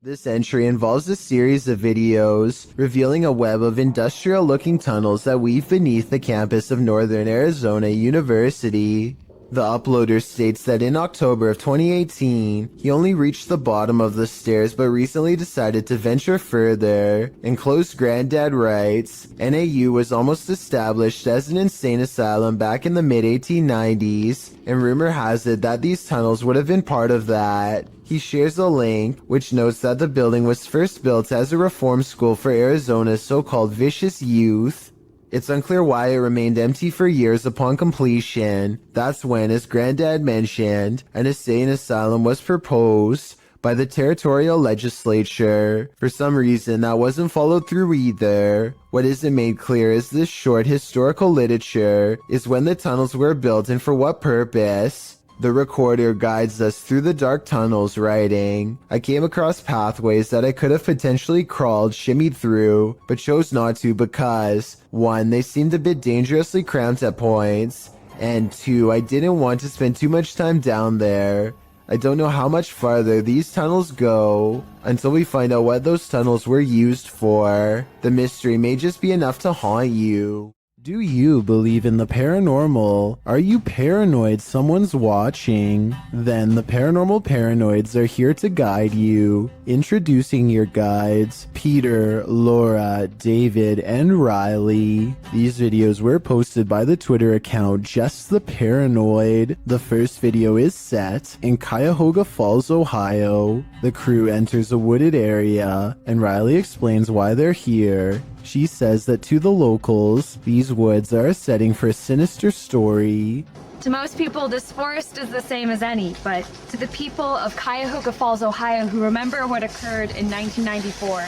This entry involves a series of videos revealing a web of industrial-looking tunnels that weave beneath the campus of Northern Arizona University. The uploader states that in October of 2018, he only reached the bottom of the stairs but recently decided to venture further. In close Granddad writes, NAU was almost established as an insane asylum back in the mid-1890s, and rumor has it that these tunnels would have been part of that. He shares a link, which notes that the building was first built as a reform school for Arizona's so-called vicious youth. It's unclear why it remained empty for years upon completion. That's when, as Granddad mentioned, an insane asylum was proposed by the territorial legislature. For some reason, that wasn't followed through either. What isn't made clear is this short historical literature is when the tunnels were built and for what purpose. The recorder guides us through the dark tunnels, writing, I came across pathways that I could have potentially crawled, shimmied through, but chose not to because, 1, they seemed a bit dangerously cramped at points, and 2, I didn't want to spend too much time down there. I don't know how much farther these tunnels go until we find out what those tunnels were used for. The mystery may just be enough to haunt you. Do you believe in the paranormal? Are you paranoid someone's watching? Then the Paranormal Paranoids are here to guide you. Introducing your guides, Peter, Laura, David, and Riley. These videos were posted by the Twitter account Just the Paranoid. The first video is set in Cuyahoga Falls, Ohio. The crew enters a wooded area, and Riley explains why they're here. She says that to the locals, these woods are a setting for a sinister story. To most people, this forest is the same as any, but to the people of Cuyahoga Falls, Ohio, who remember what occurred in 1994,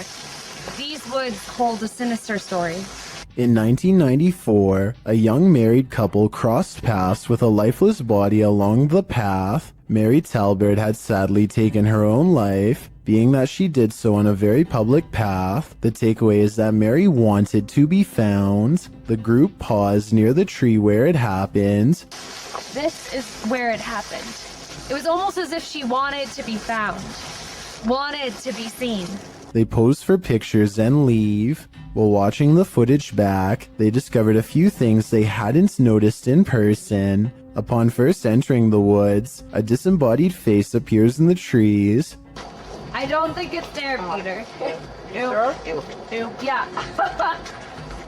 these woods hold a sinister story. In 1994, a young married couple crossed paths with a lifeless body along the path. Mary Talbert had sadly taken her own life, being that she did so on a very public path. The takeaway is that Mary wanted to be found. The group paused near the tree where it happened. This is where it happened. It was almost as if she wanted to be found, wanted to be seen. They pose for pictures and leave. While watching the footage back, they discovered a few things they hadn't noticed in person. Upon first entering the woods, a disembodied face appears in the trees. I don't think it's there, Peter. Yeah.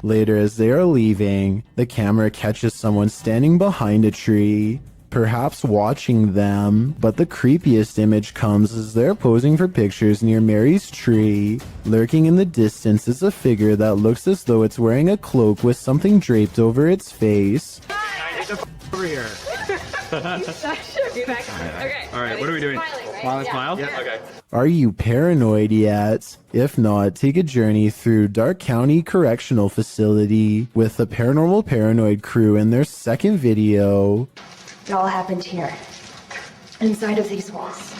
Later, as they are leaving, the camera catches someone standing behind a tree, perhaps watching them, but the creepiest image comes as they're posing for pictures near Mary's tree. Lurking in the distance is a figure that looks as though it's wearing a cloak with something draped over its face. Over here. Okay. All right, what are we doing? Smile? Yeah. Okay. Are you paranoid yet? If not, take a journey through Dark County Correctional Facility with the Paranormal Paranoid crew in their second video. It all happened here, inside of these walls.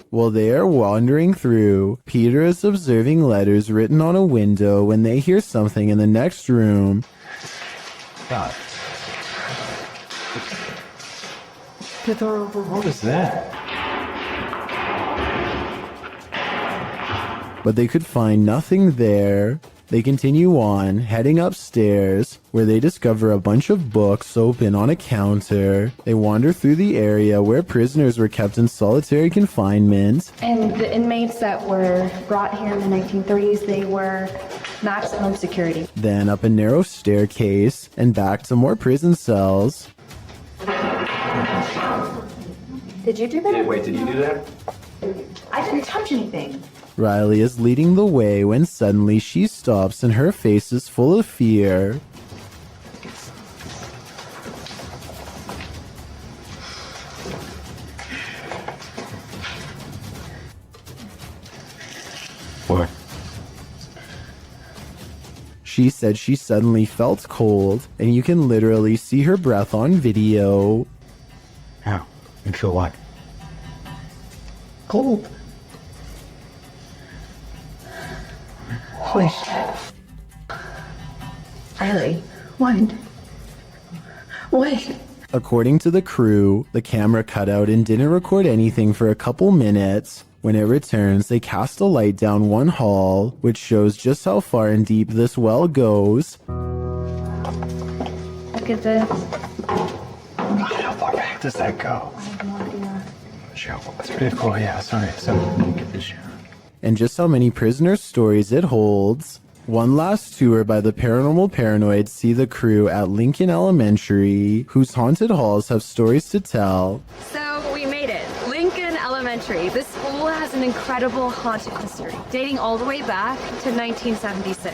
While they are wandering through, Peter is observing letters written on a window when they hear something in the next room. God. What is that? But they could find nothing there. They continue on, heading upstairs, where they discover a bunch of books open on a counter. They wander through the area where prisoners were kept in solitary confinement. And the inmates that were brought here in the 1930s, they were maximum security. Then up a narrow staircase, and back to more prison cells. Did you do that? Wait, did you do that? I didn't touch anything. Riley is leading the way when suddenly she stops and her face is full of fear. What? She said she suddenly felt cold, and you can literally see her breath on video. How? You feel what? Cold. Wait. Riley, what? Wait. According to the crew, the camera cut out and didn't record anything for a couple minutes. When it returns, they cast a light down one hall, which shows just how far and deep this well goes. Look at this. How far back does that go? I have no idea. That's pretty cool. Yeah, sorry. So, get this share. And just how many prisoner stories it holds. One last tour by the Paranormal Paranoids see the crew at Lincoln Elementary, whose haunted halls have stories to tell. So we made it. Lincoln Elementary. This school has an incredible haunted history, dating all the way back to 1976.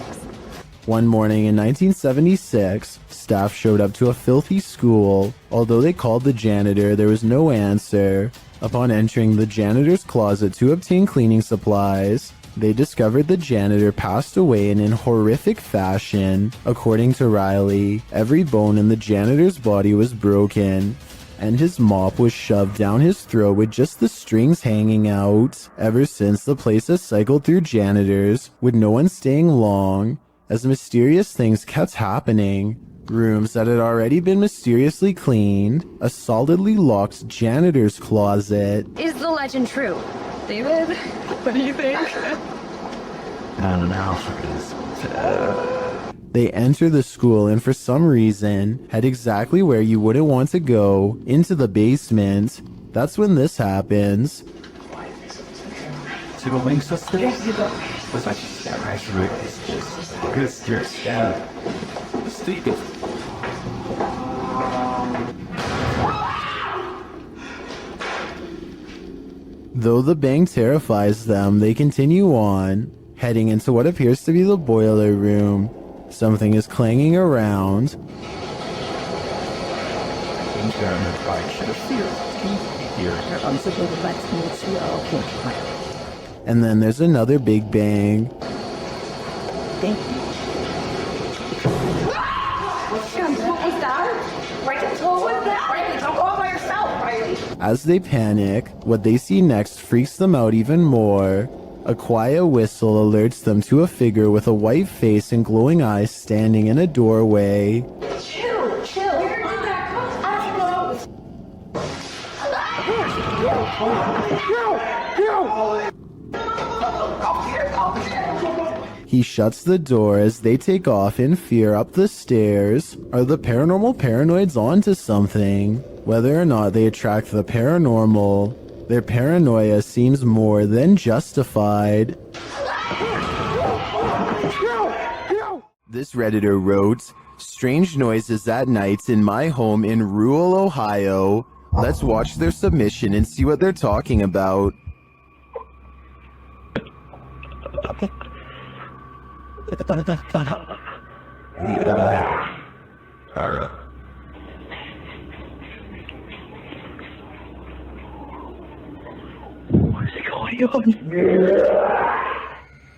One morning in 1976, staff showed up to a filthy school. Although they called the janitor, there was no answer. Upon entering the janitor's closet to obtain cleaning supplies, they discovered the janitor passed away in horrific fashion. According to Riley, every bone in the janitor's body was broken, and his mop was shoved down his throat with just the strings hanging out. Ever since, the place has cycled through janitors, with no one staying long, as mysterious things kept happening. Rooms that had already been mysteriously cleaned, a solidly locked janitor's closet. Is the legend true? David, what do you think? I don't know. They enter the school and for some reason head exactly where you wouldn't want to go, into the basement. That's when this happens. 지금 왜 있었어? Was like that right? Because you're scared. Stupid. Though the bang terrifies them, they continue on, heading into what appears to be the boiler room. Something is clanging around. And then there's another big bang. As they panic, what they see next freaks them out even more. A quiet whistle alerts them to a figure with a white face and glowing eyes standing in a doorway. Chill. He shuts the door as they take off in fear up the stairs. Are the paranormal paranoids onto something? Whether or not they attract the paranormal, their paranoia seems more than justified. This Redditor wrote, "Strange noises at night in my home in rural Ohio." Let's watch their submission and see what they're talking about.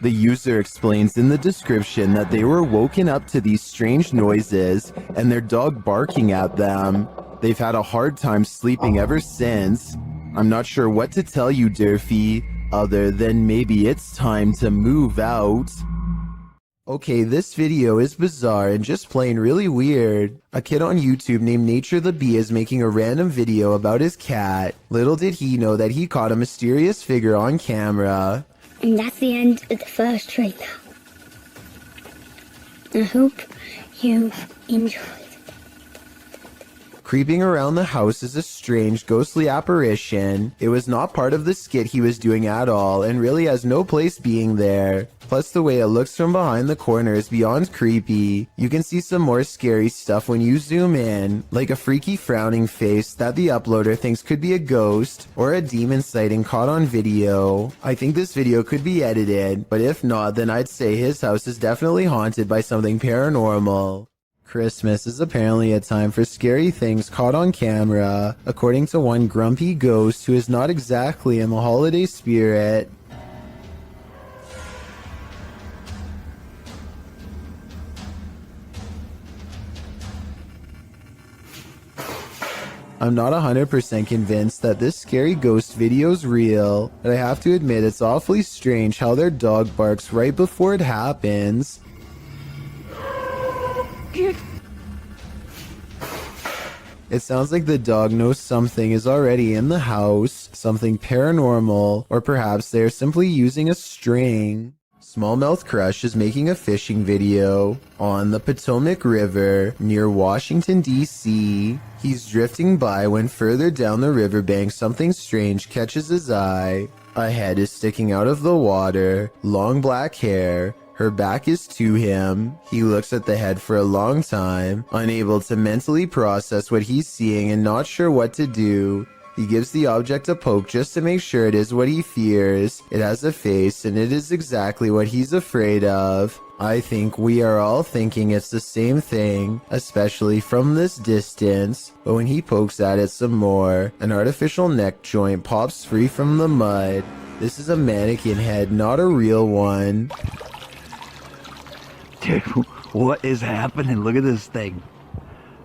The user explains in the description that they were woken up to these strange noises and their dog barking at them. They've had a hard time sleeping ever since. I'm not sure what to tell you, Durfee, other than maybe it's time to move out. Okay, this video is bizarre and just plain really weird. A kid on YouTube named Nature the Bee is making a random video about his cat. Little did he know that he caught a mysterious figure on camera. And that's the end of the first trailer. I hope you enjoyed. Creeping around the house is a strange, ghostly apparition. It was not part of the skit he was doing at all, and really has no place being there. Plus, the way it looks from behind the corner is beyond creepy. You can see some more scary stuff when you zoom in, like a freaky frowning face that the uploader thinks could be a ghost, or a demon sighting caught on video. I think this video could be edited, but if not, then I'd say his house is definitely haunted by something paranormal. Christmas is apparently a time for scary things caught on camera, according to one grumpy ghost who is not exactly in the holiday spirit. I'm not 100% convinced that this scary ghost video's real, but I have to admit it's awfully strange how their dog barks right before it happens. It sounds like the dog knows something is already in the house, something paranormal, or perhaps they are simply using a string. Smallmouth Crush is making a fishing video on the Potomac River near Washington, D.C. He's drifting by when further down the riverbank something strange catches his eye. A head is sticking out of the water, long black hair. Her back is to him. He looks at the head for a long time, unable to mentally process what he's seeing and not sure what to do. He gives the object a poke just to make sure it is what he fears. It has a face and it is exactly what he's afraid of. I think we are all thinking it's the same thing, especially from this distance. But when he pokes at it some more, an artificial neck joint pops free from the mud. This is a mannequin head, not a real one. Dude, what is happening? Look at this thing.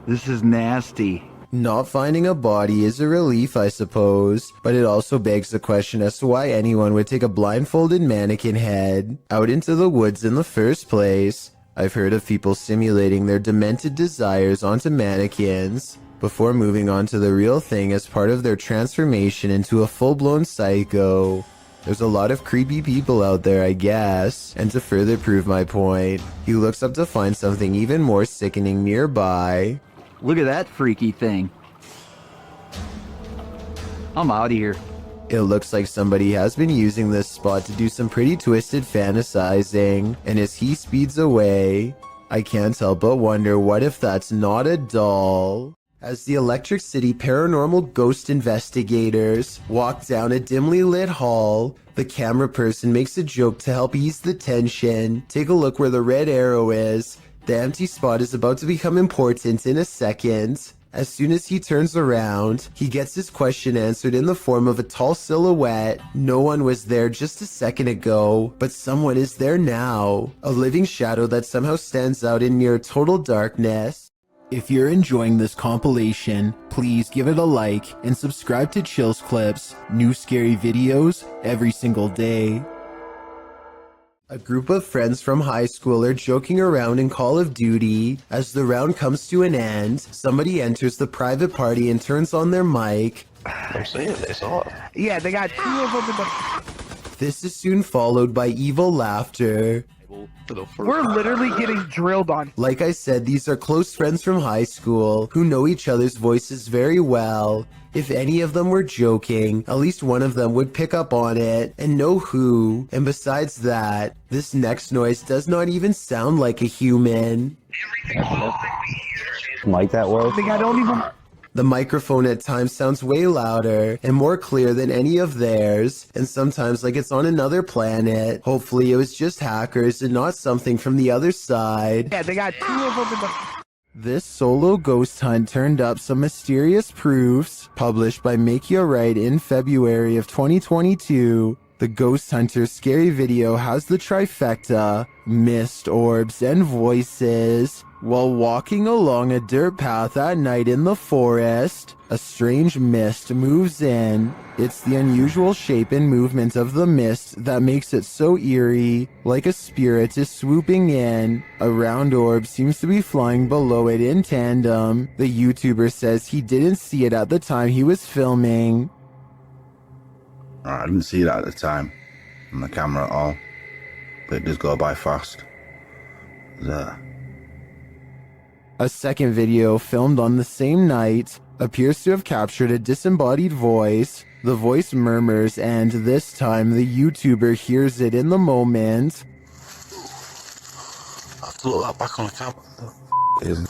This is nasty. Not finding a body is a relief, I suppose, but it also begs the question as to why anyone would take a blindfolded mannequin head out into the woods in the first place. I've heard of people simulating their demented desires onto mannequins before moving on to the real thing as part of their transformation into a full-blown psycho. There's a lot of creepy people out there, I guess. And to further prove my point, he looks up to find something even more sickening nearby. Look at that freaky thing. I'm out of here. It looks like somebody has been using this spot to do some pretty twisted fantasizing, and as he speeds away, I can't help but wonder what if that's not a doll. As the Electric City paranormal ghost investigators walk down a dimly lit hall, the camera person makes a joke to help ease the tension. Take a look where the red arrow is. The empty spot is about to become important in a second. As soon as he turns around, he gets his question answered in the form of a tall silhouette. No one was there just a second ago, but someone is there now. A living shadow that somehow stands out in near total darkness. If you're enjoying this compilation, please give it a like and subscribe to Chills Clips, new scary videos every single day. A group of friends from high school are joking around in Call of Duty. As the round comes to an end, somebody enters the private party and turns on their mic. I'm saying this off. Yeah, they got 2 of them in the... This is soon followed by evil laughter. We're literally getting drilled on. Like I said, these are close friends from high school who know each other's voices very well. If any of them were joking, at least one of them would pick up on it and know who. And besides that, this next noise does not even sound like a human. Like that well? I think I don't even... The microphone at times sounds way louder and more clear than any of theirs, and sometimes like it's on another planet. Hopefully it was just hackers and not something from the other side. Yeah, they got 2 of them in the... This solo ghost hunt turned up some mysterious proofs, published by Meteorites in February of 2022. The Ghost Hunter scary video has the trifecta, mist, orbs, and voices. While walking along a dirt path at night in the forest, a strange mist moves in. It's the unusual shape and movement of the mist that makes it so eerie, like a spirit is swooping in. A round orb seems to be flying below it in tandem. The YouTuber says he didn't see it at the time he was filming. I didn't see that at the time on the camera at all, but it does go by fast. A second video filmed on the same night appears to have captured a disembodied voice. The voice murmurs, and this time the YouTuber hears it in the moment. I have to look that back on the camera.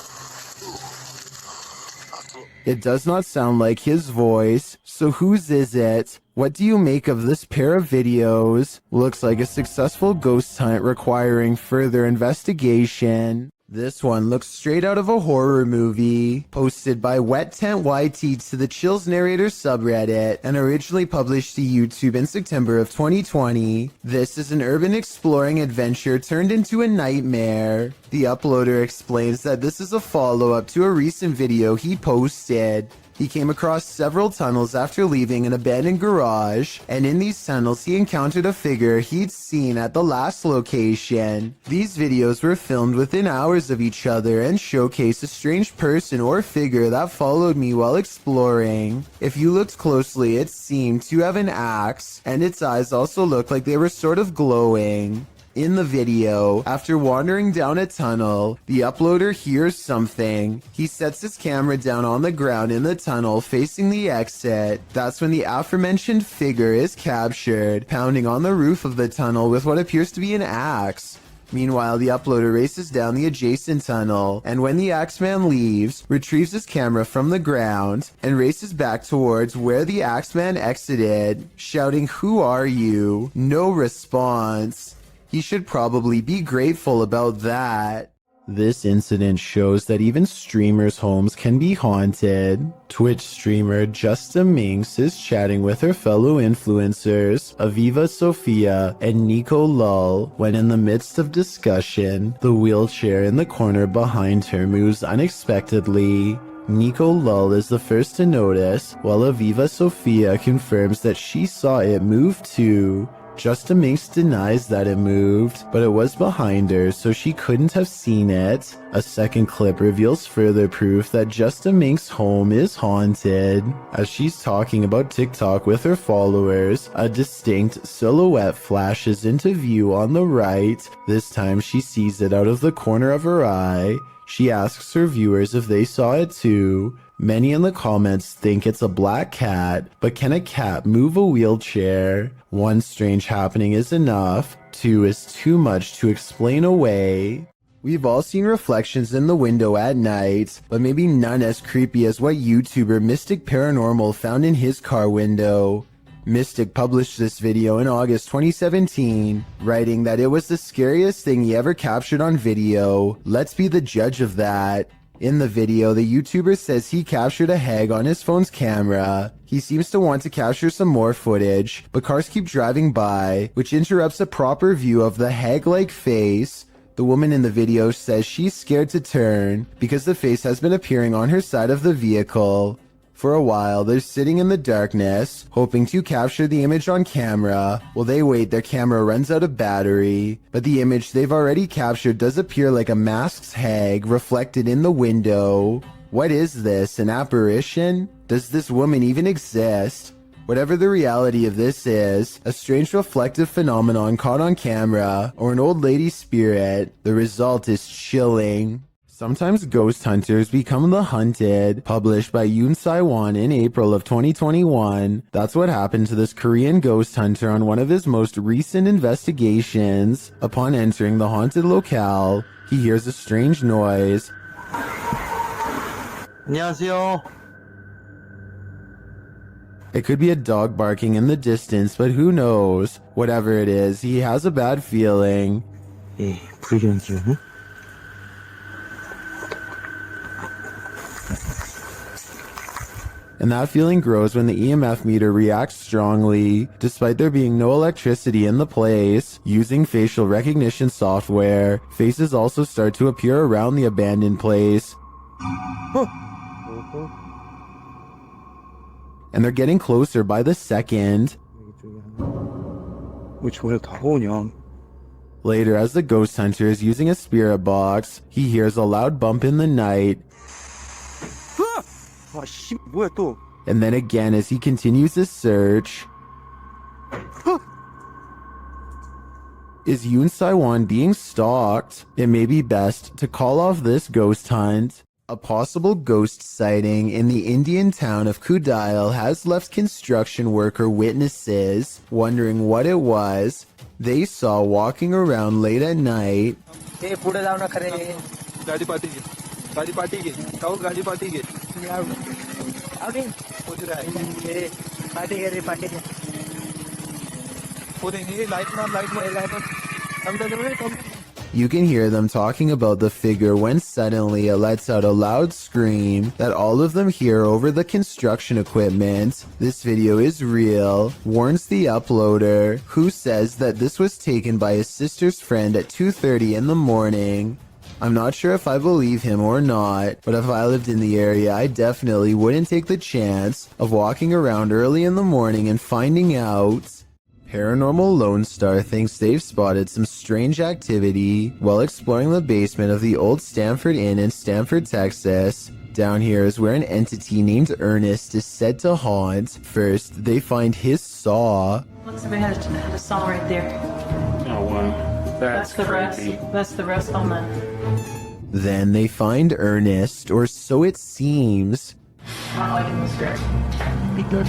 It does not sound like his voice, so whose is it? What do you make of this pair of videos? Looks like a successful ghost hunt requiring further investigation. This one looks straight out of a horror movie, posted by Wet Tent YT to the Chills Narrator subreddit, and originally published to YouTube in September of 2020. This is an urban exploring adventure turned into a nightmare. The uploader explains that this is a follow-up to a recent video he posted. He came across several tunnels after leaving an abandoned garage, and in these tunnels he encountered a figure he'd seen at the last location. These videos were filmed within hours of each other and showcase a strange person or figure that followed me while exploring. If you looked closely, it seemed to have an axe, and its eyes also looked like they were sort of glowing. In the video, after wandering down a tunnel, the uploader hears something. He sets his camera down on the ground in the tunnel facing the exit. That's when the aforementioned figure is captured, pounding on the roof of the tunnel with what appears to be an axe. Meanwhile, the uploader races down the adjacent tunnel, and when the Axeman leaves, retrieves his camera from the ground, and races back towards where the Axeman exited, shouting, "Who are you?" No response. He should probably be grateful about that. This incident shows that even streamers' homes can be haunted. Twitch streamer Justa Minx is chatting with her fellow influencers, Aviva Sophia and Nico Lull, when in the midst of discussion, the wheelchair in the corner behind her moves unexpectedly. Nico Lull is the first to notice, while Aviva Sophia confirms that she saw it move too. Justa Minx denies that it moved, but it was behind her, so she couldn't have seen it. A second clip reveals further proof that Justa Minx's home is haunted. As she's talking about TikTok with her followers, a distinct silhouette flashes into view on the right. This time she sees it out of the corner of her eye. She asks her viewers if they saw it too. Many in the comments think it's a black cat, but can a cat move a wheelchair? One strange happening is enough, two is too much to explain away. We've all seen reflections in the window at night, but maybe none as creepy as what YouTuber Mystic Paranormal found in his car window. Mystic published this video in August 2017, writing that it was the scariest thing he ever captured on video. Let's be the judge of that. In the video, the YouTuber says he captured a hag on his phone's camera. He seems to want to capture some more footage, but cars keep driving by, which interrupts a proper view of the hag-like face. The woman in the video says she's scared to turn because the face has been appearing on her side of the vehicle. For a while, they're sitting in the darkness, hoping to capture the image on camera. While they wait, their camera runs out of battery, but the image they've already captured does appear like a masked hag reflected in the window. What is this, an apparition? Does this woman even exist? Whatever the reality of this is, a strange reflective phenomenon caught on camera, or an old lady's spirit, the result is chilling. Sometimes ghost hunters become the hunted, published by Yoon Sai-won in April of 2021. That's what happened to this Korean ghost hunter on one of his most recent investigations. Upon entering the haunted locale, he hears a strange noise. 안녕하세요. It could be a dog barking in the distance, but who knows? Whatever it is, he has a bad feeling. 예, 불길한 기운. And that feeling grows when the EMF meter reacts strongly, despite there being no electricity in the place. Using facial recognition software, faces also start to appear around the abandoned place. And they're getting closer by the second. Later, as the ghost hunter is using a spirit box, he hears a loud bump in the night. And then again as he continues his search. Is Yoon Sai-won being stalked? It may be best to call off this ghost hunt. A possible ghost sighting in the Indian town of Kudail has left construction worker witnesses wondering what it was they saw walking around late at night. You can hear them talking about the figure when suddenly it lets out a loud scream that all of them hear over the construction equipment. This video is real, warns the uploader, who says that this was taken by his sister's friend at 2:30 in the morning. I'm not sure if I believe him or not, but if I lived in the area, I definitely wouldn't take the chance of walking around early in the morning and finding out. Paranormal Lone Star thinks they've spotted some strange activity while exploring the basement of the old Stanford Inn in Stanford, Texas. Down here is where an entity named Ernest is said to haunt. First, they find his saw. Looks like we had a saw right there. Oh, wow. That's the rest. That's the rest on the... Then they find Ernest, or so it seems. Not liking this script. Be good.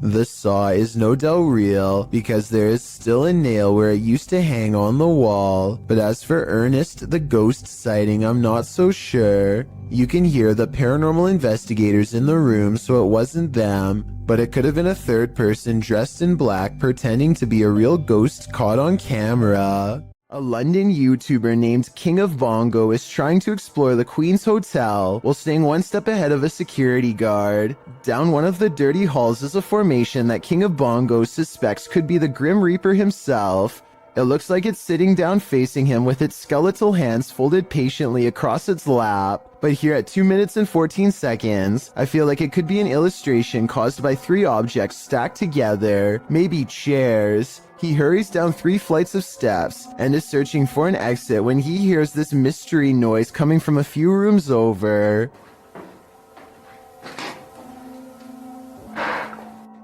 The saw is no doubt real because there is still a nail where it used to hang on the wall, but as for Ernest the ghost sighting, I'm not so sure. You can hear the paranormal investigators in the room, so it wasn't them, but it could have been a third person dressed in black pretending to be a real ghost caught on camera. A London YouTuber named King of Bongo is trying to explore the Queen's Hotel while staying one step ahead of a security guard. Down one of the dirty halls is a formation that King of Bongo suspects could be the Grim Reaper himself. It looks like it's sitting down facing him with its skeletal hands folded patiently across its lap. But here at 2 minutes and 14 seconds, I feel like it could be an illustration caused by 3 objects stacked together, maybe chairs. He hurries down 3 flights of steps and is searching for an exit when he hears this mystery noise coming from a few rooms over.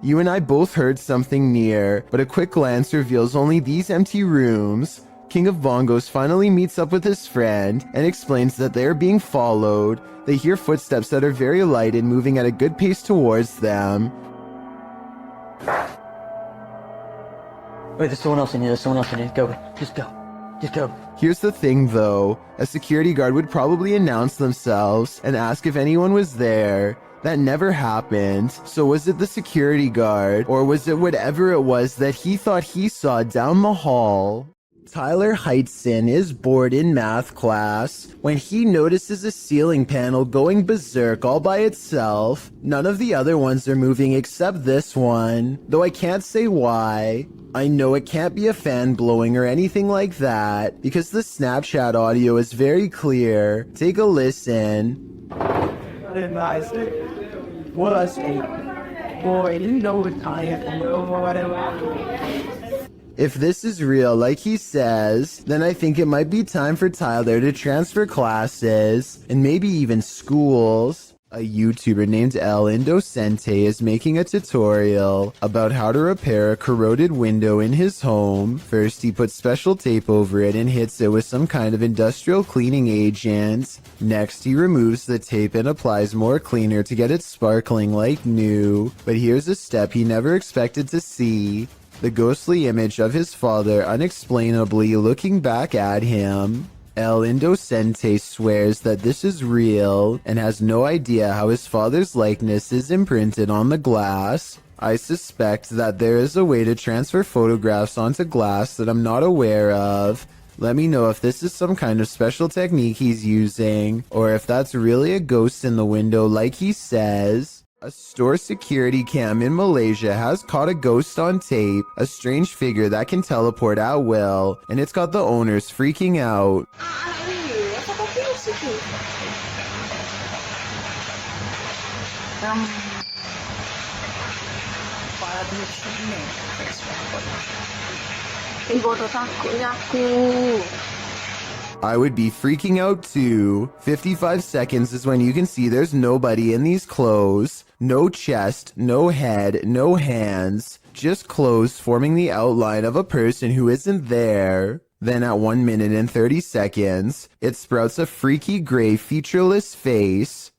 You and I both heard something near, but a quick glance reveals only these empty rooms. King of Bongos finally meets up with his friend and explains that they are being followed. They hear footsteps that are very light and moving at a good pace towards them. Wait, there's someone else in here. There's someone else in here. Go. Just go. Just go. Here's the thing though, a security guard would probably announce themselves and ask if anyone was there. That never happened. So was it the security guard, or was it whatever it was that he thought he saw down the hall? Tyler Heitzson is bored in math class when he notices a ceiling panel going berserk all by itself. None of the other ones are moving except this one, though I can't say why. I know it can't be a fan blowing or anything like that, because the Snapchat audio is very clear. Take a listen. If this is real, like he says, then I think it might be time for Tyler to transfer classes, and maybe even schools. A YouTuber named El Indocente is making a tutorial about how to repair a corroded window in his home. First, he puts special tape over it and hits it with some kind of industrial cleaning agent. Next, he removes the tape and applies more cleaner to get it sparkling like new. But here's a step he never expected to see. The ghostly image of his father unexplainably looking back at him. El Indocente swears that this is real and has no idea how his father's likeness is imprinted on the glass. I suspect that there is a way to transfer photographs onto glass that I'm not aware of. Let me know if this is some kind of special technique he's using, or if that's really a ghost in the window like he says. A store security cam in Malaysia has caught a ghost on tape, a strange figure that can teleport at will, and it's got the owners freaking out. I would be freaking out too. 55 seconds is when you can see there's nobody in these clothes. No chest, no head, no hands. Just clothes forming the outline of a person who isn't there. Then at 1 minute and 30 seconds, it sprouts a freaky gray featureless face.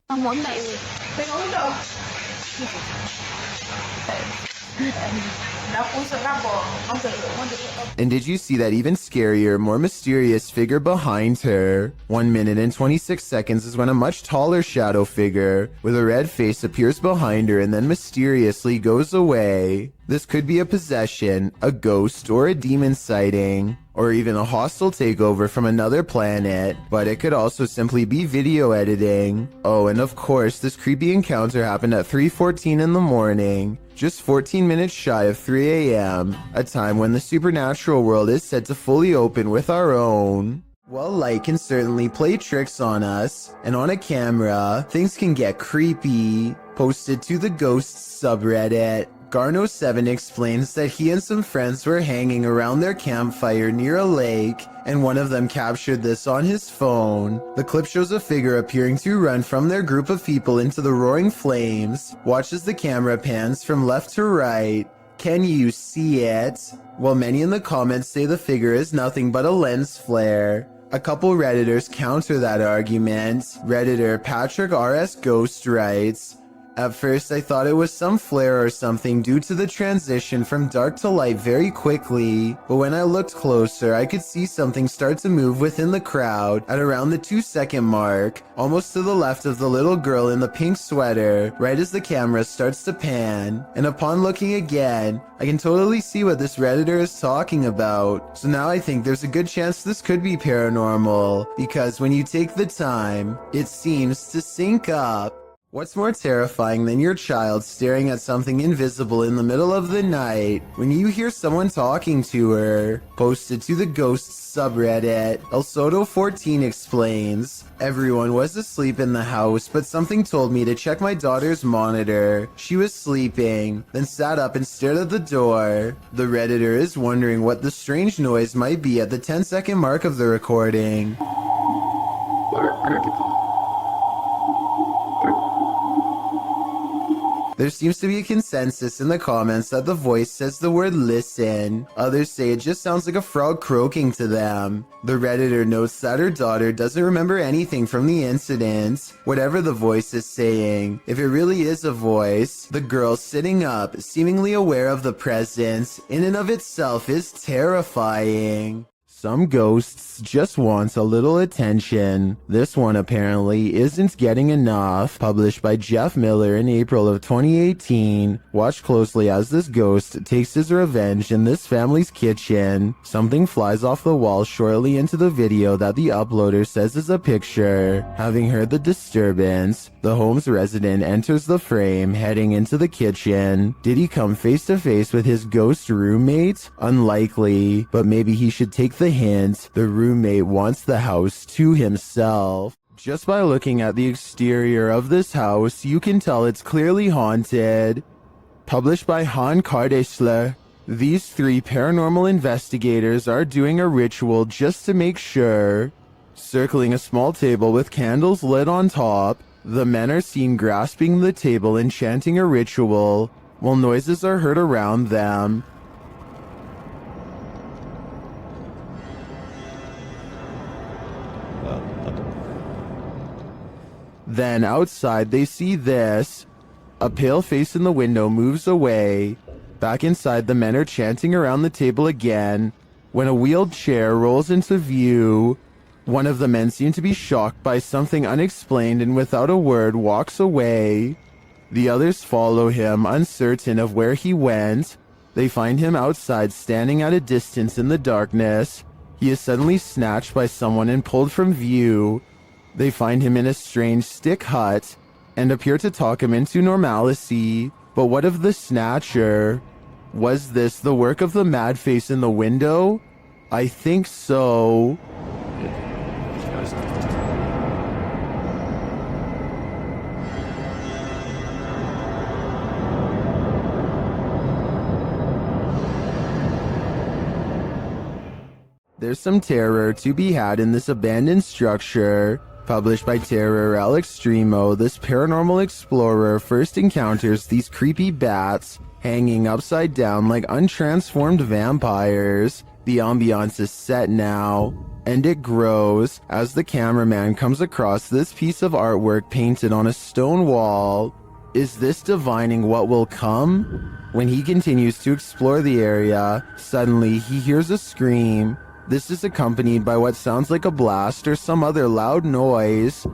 And did you see that even scarier, more mysterious figure behind her? 1 minute and 26 seconds is when a much taller shadow figure with a red face appears behind her and then mysteriously goes away. This could be a possession, a ghost, or a demon sighting, or even a hostile takeover from another planet, but it could also simply be video editing. Oh, and of course, this creepy encounter happened at 3:14 in the morning. just 14 minutes shy of 3 a.m., a time when the supernatural world is set to fully open with our own. While light can certainly play tricks on us, and on a camera, things can get creepy. Posted to the Ghosts subreddit, Garno7 explains that he and some friends were hanging around their campfire near a lake, and one of them captured this on his phone. The clip shows a figure appearing to run from their group of people into the roaring flames. Watch as the camera pans from left to right. Can you see it? While many in the comments say the figure is nothing but a lens flare. A couple Redditors counter that argument. Redditor Patrick RS Ghost writes, "At first I thought it was some flare or something due to the transition from dark to light very quickly, but when I looked closer I could see something start to move within the crowd at around the 2-second mark, almost to the left of the little girl in the pink sweater, right as the camera starts to pan, and upon looking again, I can totally see what this Redditor is talking about. So now I think there's a good chance this could be paranormal, because when you take the time, it seems to sync up." What's more terrifying than your child staring at something invisible in the middle of the night when you hear someone talking to her? Posted to the Ghosts subreddit, El Soto14 explains, "Everyone was asleep in the house, but something told me to check my daughter's monitor. She was sleeping, then sat up and stared at the door." The Redditor is wondering what the strange noise might be at the 10-second mark of the recording. There seems to be a consensus in the comments that the voice says the word listen. Others say it just sounds like a frog croaking to them. The Redditor notes that her daughter doesn't remember anything from the incident. Whatever the voice is saying, if it really is a voice, the girl sitting up, seemingly aware of the presence, in and of itself is terrifying. Some ghosts just want a little attention. This one apparently isn't getting enough. Published by Jeff Miller in April of 2018. Watch closely as this ghost takes his revenge in this family's kitchen. Something flies off the wall shortly into the video that the uploader says is a picture. Having heard the disturbance, the home's resident enters the frame, heading into the kitchen. Did he come face to face with his ghost roommate? Unlikely, but maybe he should take the hint. The roommate wants the house to himself. Just by looking at the exterior of this house, you can tell it's clearly haunted. Published by Han Kardesler. These 3 paranormal investigators are doing a ritual just to make sure. Circling a small table with candles lit on top, the men are seen grasping the table and chanting a ritual, while noises are heard around them. Then outside they see this. A pale face in the window moves away. Back inside, the men are chanting around the table again when a wheeled chair rolls into view. One of the men seems to be shocked by something unexplained and without a word walks away. The others follow him, uncertain of where he went. They find him outside, standing at a distance in the darkness. He is suddenly snatched by someone and pulled from view. They find him in a strange stick hut and appear to talk him into normalcy. But what of the snatcher? Was this the work of the mad face in the window? I think so. There's some terror to be had in this abandoned structure. Published by Terror El Extremo, this paranormal explorer first encounters these creepy bats hanging upside down like untransformed vampires. The ambiance is set now, and it grows as the cameraman comes across this piece of artwork painted on a stone wall. Is this divining what will come? When he continues to explore the area, suddenly he hears a scream. This is accompanied by what sounds like a blast or some other loud noise.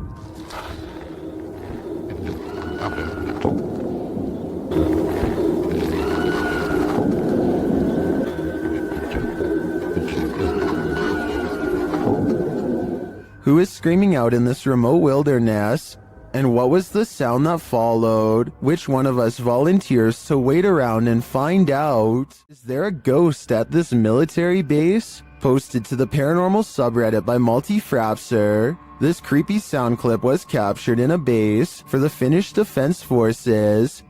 Who is screaming out in this remote wilderness? And what was the sound that followed? Which one of us volunteers to wait around and find out? Is there a ghost at this military base? Posted to the paranormal subreddit by Multifrapser. This creepy sound clip was captured in a base for the Finnish Defense Forces.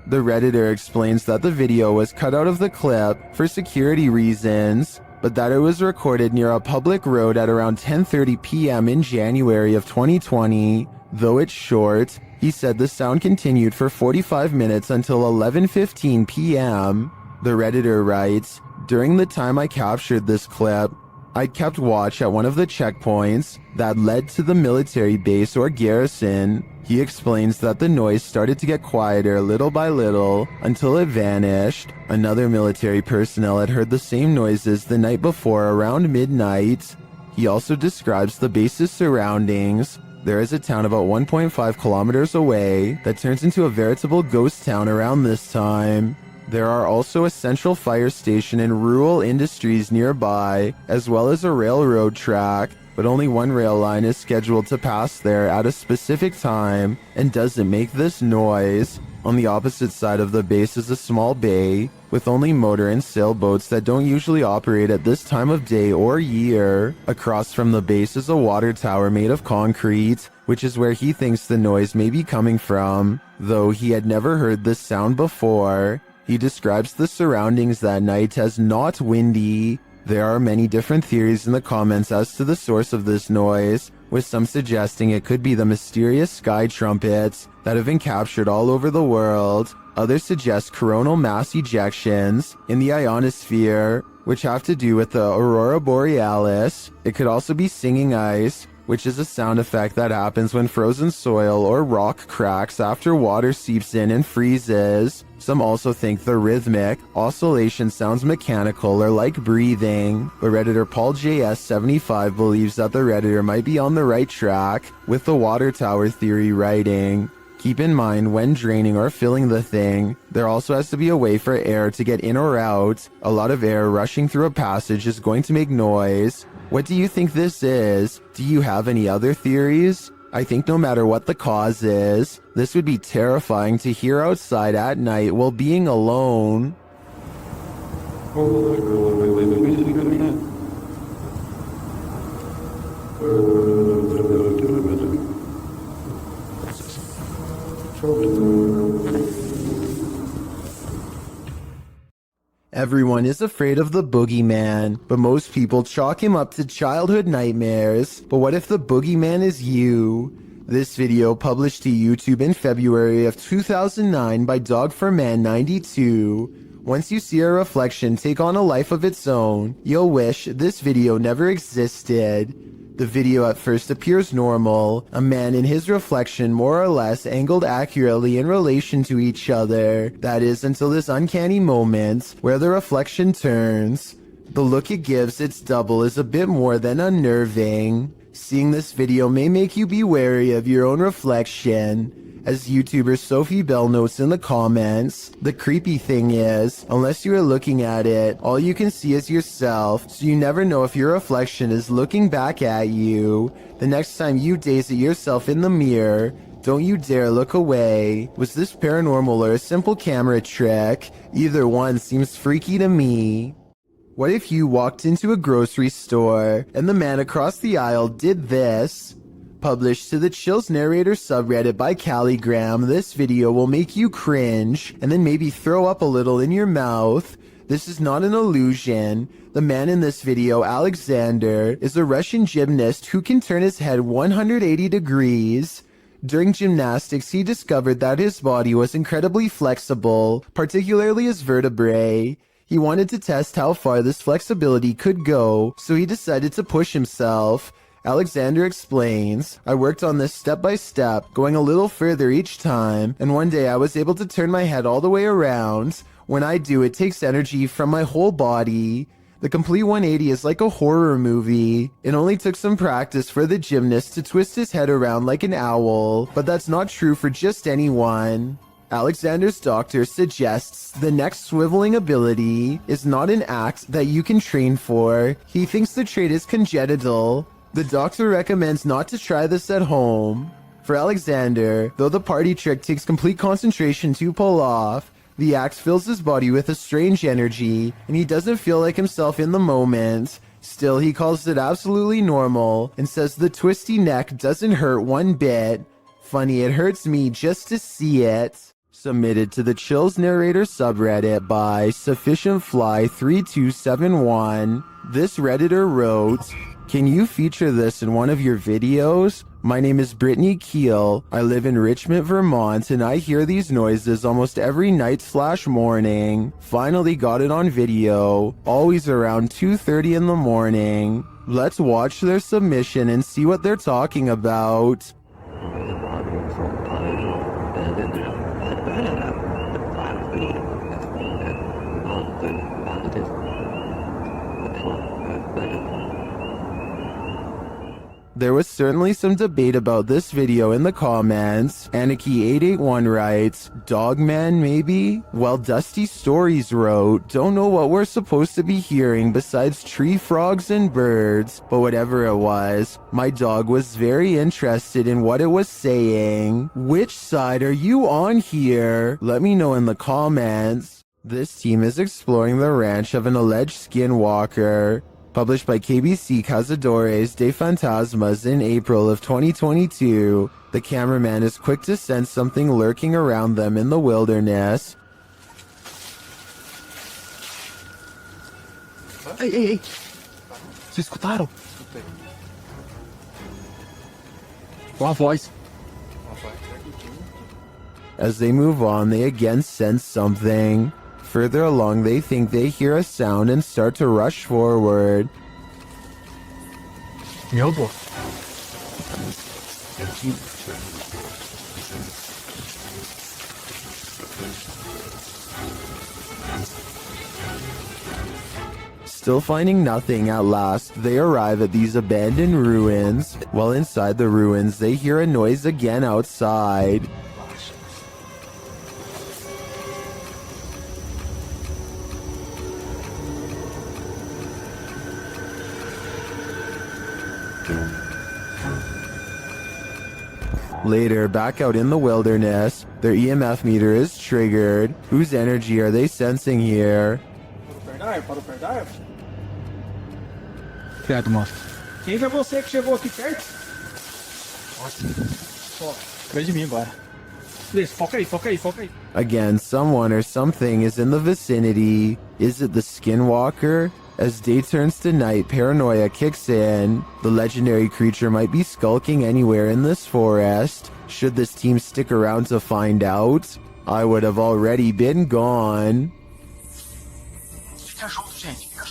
The Redditor explains that the video was cut out of the clip for security reasons, but that it was recorded near a public road at around 10:30 p.m. in January of 2020. Though it's short, he said the sound continued for 45 minutes until 11:15 p.m. The Redditor writes, "During the time I captured this clip, I kept watch at one of the checkpoints that led to the military base or garrison." He explains that the noise started to get quieter little by little until it vanished. Another military personnel had heard the same noises the night before around midnight. He also describes the base's surroundings. There is a town about 1.5 kilometers away that turns into a veritable ghost town around this time. There are also a central fire station and rural industries nearby, as well as a railroad track, but only one rail line is scheduled to pass there at a specific time and doesn't make this noise. On the opposite side of the base is a small bay with only motor and sailboats that don't usually operate at this time of day or year. Across from the base is a water tower made of concrete, which is where he thinks the noise may be coming from, though he had never heard this sound before. He describes the surroundings that night as not windy. There are many different theories in the comments as to the source of this noise, with some suggesting it could be the mysterious sky trumpets that have been captured all over the world. Others suggest coronal mass ejections in the ionosphere, which have to do with the aurora borealis. It could also be singing ice, which is a sound effect that happens when frozen soil or rock cracks after water seeps in and freezes. Some also think the rhythmic oscillation sounds mechanical or like breathing, but Redditor Paul JS75 believes that the Redditor might be on the right track with the water tower theory writing. Keep in mind, when draining or filling the thing, there also has to be a way for air to get in or out. A lot of air rushing through a passage is going to make noise. What do you think this is? Do you have any other theories? I think no matter what the cause is, this would be terrifying to hear outside at night while being alone. Everyone is afraid of the boogeyman, but most people chalk him up to childhood nightmares. But what if the boogeyman is you? This video, published to YouTube in February of 2009 by Dog4Man92. Once you see a reflection take on a life of its own, you'll wish this video never existed. The video at first appears normal, a man and his reflection more or less angled accurately in relation to each other. That is, until this uncanny moment where the reflection turns. The look it gives its double is a bit more than unnerving. Seeing this video may make you be wary of your own reflection. As YouTuber Sophie Bell notes in the comments, the creepy thing is, unless you are looking at it, all you can see is yourself, so you never know if your reflection is looking back at you. The next time you gaze at yourself in the mirror, don't you dare look away. Was this paranormal or a simple camera trick? Either one seems freaky to me. What if you walked into a grocery store and the man across the aisle did this? Published to the Chills Narrator subreddit by Calligram, this video will make you cringe and then maybe throw up a little in your mouth. This is not an illusion. The man in this video, Alexander, is a Russian gymnast who can turn his head 180 degrees. During gymnastics, he discovered that his body was incredibly flexible, particularly his vertebrae. He wanted to test how far this flexibility could go, so he decided to push himself. Alexander explains, "I worked on this step by step, going a little further each time, and one day I was able to turn my head all the way around. When I do, it takes energy from my whole body. The complete 180 is like a horror movie. It only took some practice for the gymnast to twist his head around like an owl, but that's not true for just anyone. Alexander's doctor suggests the next swiveling ability is not an act that you can train for. He thinks the trait is congenital. The doctor recommends not to try this at home. For Alexander, though the party trick takes complete concentration to pull off, the act fills his body with a strange energy, and he doesn't feel like himself in the moment. Still, he calls it absolutely normal, and says the twisty neck doesn't hurt one bit. Funny, it hurts me just to see it. Submitted to the Chills Narrator subreddit by SufficientFly3271. This Redditor wrote, "Can you feature this in one of your videos? My name is Brittany Keel. I live in Richmond, Vermont, and I hear these noises almost every night/morning. Finally got it on video, always around 2:30 in the morning. Let's watch their submission and see what they're talking about." There was certainly some debate about this video in the comments. Anarchy881 writes, "Dogman maybe?" While Dusty Stories wrote, "Don't know what we're supposed to be hearing besides tree frogs and birds, but whatever it was, my dog was very interested in what it was saying. Which side are you on here? Let me know in the comments." This team is exploring the ranch of an alleged skinwalker. Published by KBC Cazadores de Fantasmas in April of 2022, the cameraman is quick to sense something lurking around them in the wilderness. Ei, ei, ei! Vocês escutaram? Uma voz. As they move on, they again sense something. Further along, they think they hear a sound and start to rush forward. Meu Deus. Still finding nothing, at last, they arrive at these abandoned ruins. While inside the ruins, they hear a noise again outside. Later, back out in the wilderness, their EMF meter is triggered. Whose energy are they sensing here? Credo, moço. Quem foi você que chegou aqui perto? Atrás de mim agora. Beleza, foca aí, foca aí, foca aí. Again, someone or something is in the vicinity. Is it the Skinwalker? As day turns to night, paranoia kicks in. The legendary creature might be skulking anywhere in this forest. Should this team stick around to find out? I would have already been gone. Fica junto, gente. Fica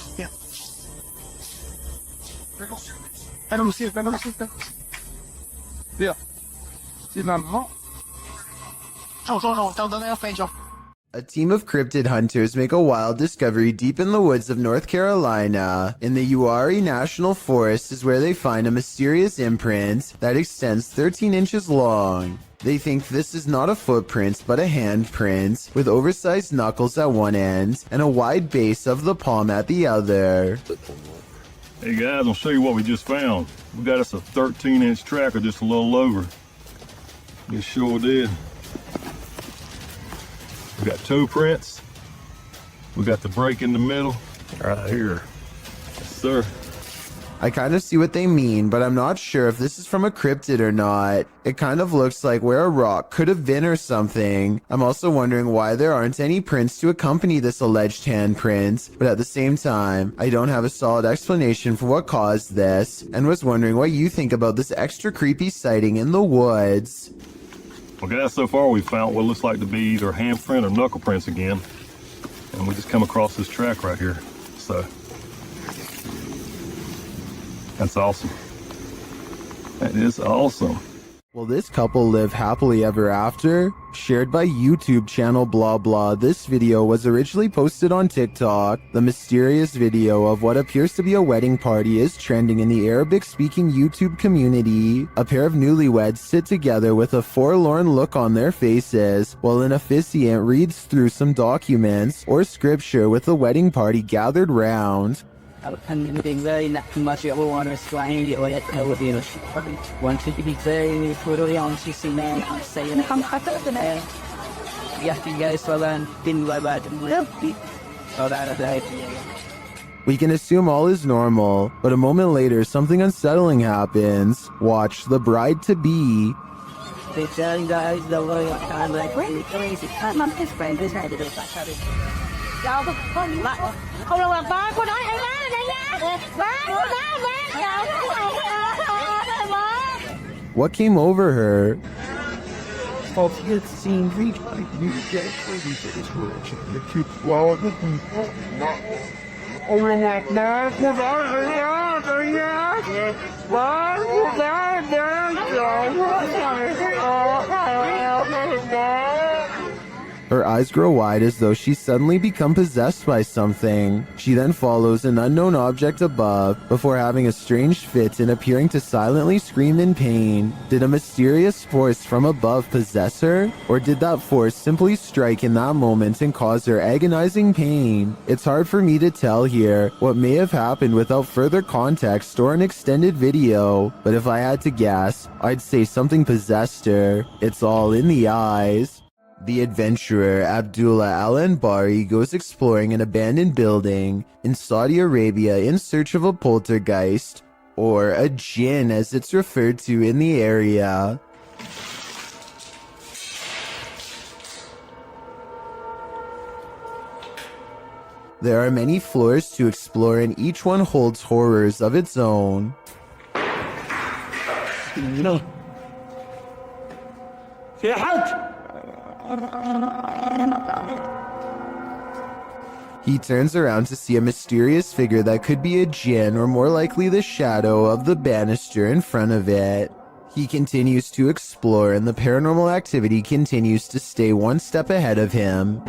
junto. Pega no cinto, pega no cinto. Vê, ó. Se não, não. Tá andando aí à frente, ó. A team of cryptid hunters make a wild discovery deep in the woods of North Carolina. In the Uwharrie National Forest is where they find a mysterious imprint that extends 13 inches long. They think this is not a footprint, but a handprint, with oversized knuckles at one end and a wide base of the palm at the other. Hey guys, I'll show you what we just found. We got us a 13-inch tracker just a little over. It sure did. We got toe prints. We got the break in the middle right here. Yes, sir. I kind of see what they mean, but I'm not sure if this is from a cryptid or not. It kind of looks like where a rock could have been or something. I'm also wondering why there aren't any prints to accompany this alleged handprint, but at the same time, I don't have a solid explanation for what caused this, and was wondering what you think about this extra creepy sighting in the woods. Well guys, so far we've found what looks like to be either handprint or knuckle prints again. And we just come across this track right here. So, that's awesome. That is awesome. Will this couple live happily ever after? Shared by YouTube channel blah blah, this video was originally posted on TikTok. The mysterious video of what appears to be a wedding party is trending in the Arabic-speaking YouTube community. A pair of newlyweds sit together with a forlorn look on their faces, while an officiant reads through some documents or scripture with the wedding party gathered round. We can assume all is normal, but a moment later something unsettling happens. Watch the bride-to-be. What came over her? Her eyes grow wide as though she's suddenly become possessed by something. She then follows an unknown object above before having a strange fit and appearing to silently scream in pain. Did a mysterious force from above possess her? Or did that force simply strike in that moment and cause her agonizing pain? It's hard for me to tell here what may have happened without further context or an extended video, but if I had to guess, I'd say something possessed her. It's all in the eyes. The adventurer Abdullah Al-Anbari goes exploring an abandoned building in Saudi Arabia in search of a poltergeist, or a jinn as it's referred to in the area. There are many floors to explore and each one holds horrors of its own. He turns around to see a mysterious figure that could be a jinn or more likely the shadow of the banister in front of it. He continues to explore and the paranormal activity continues to stay one step ahead of him.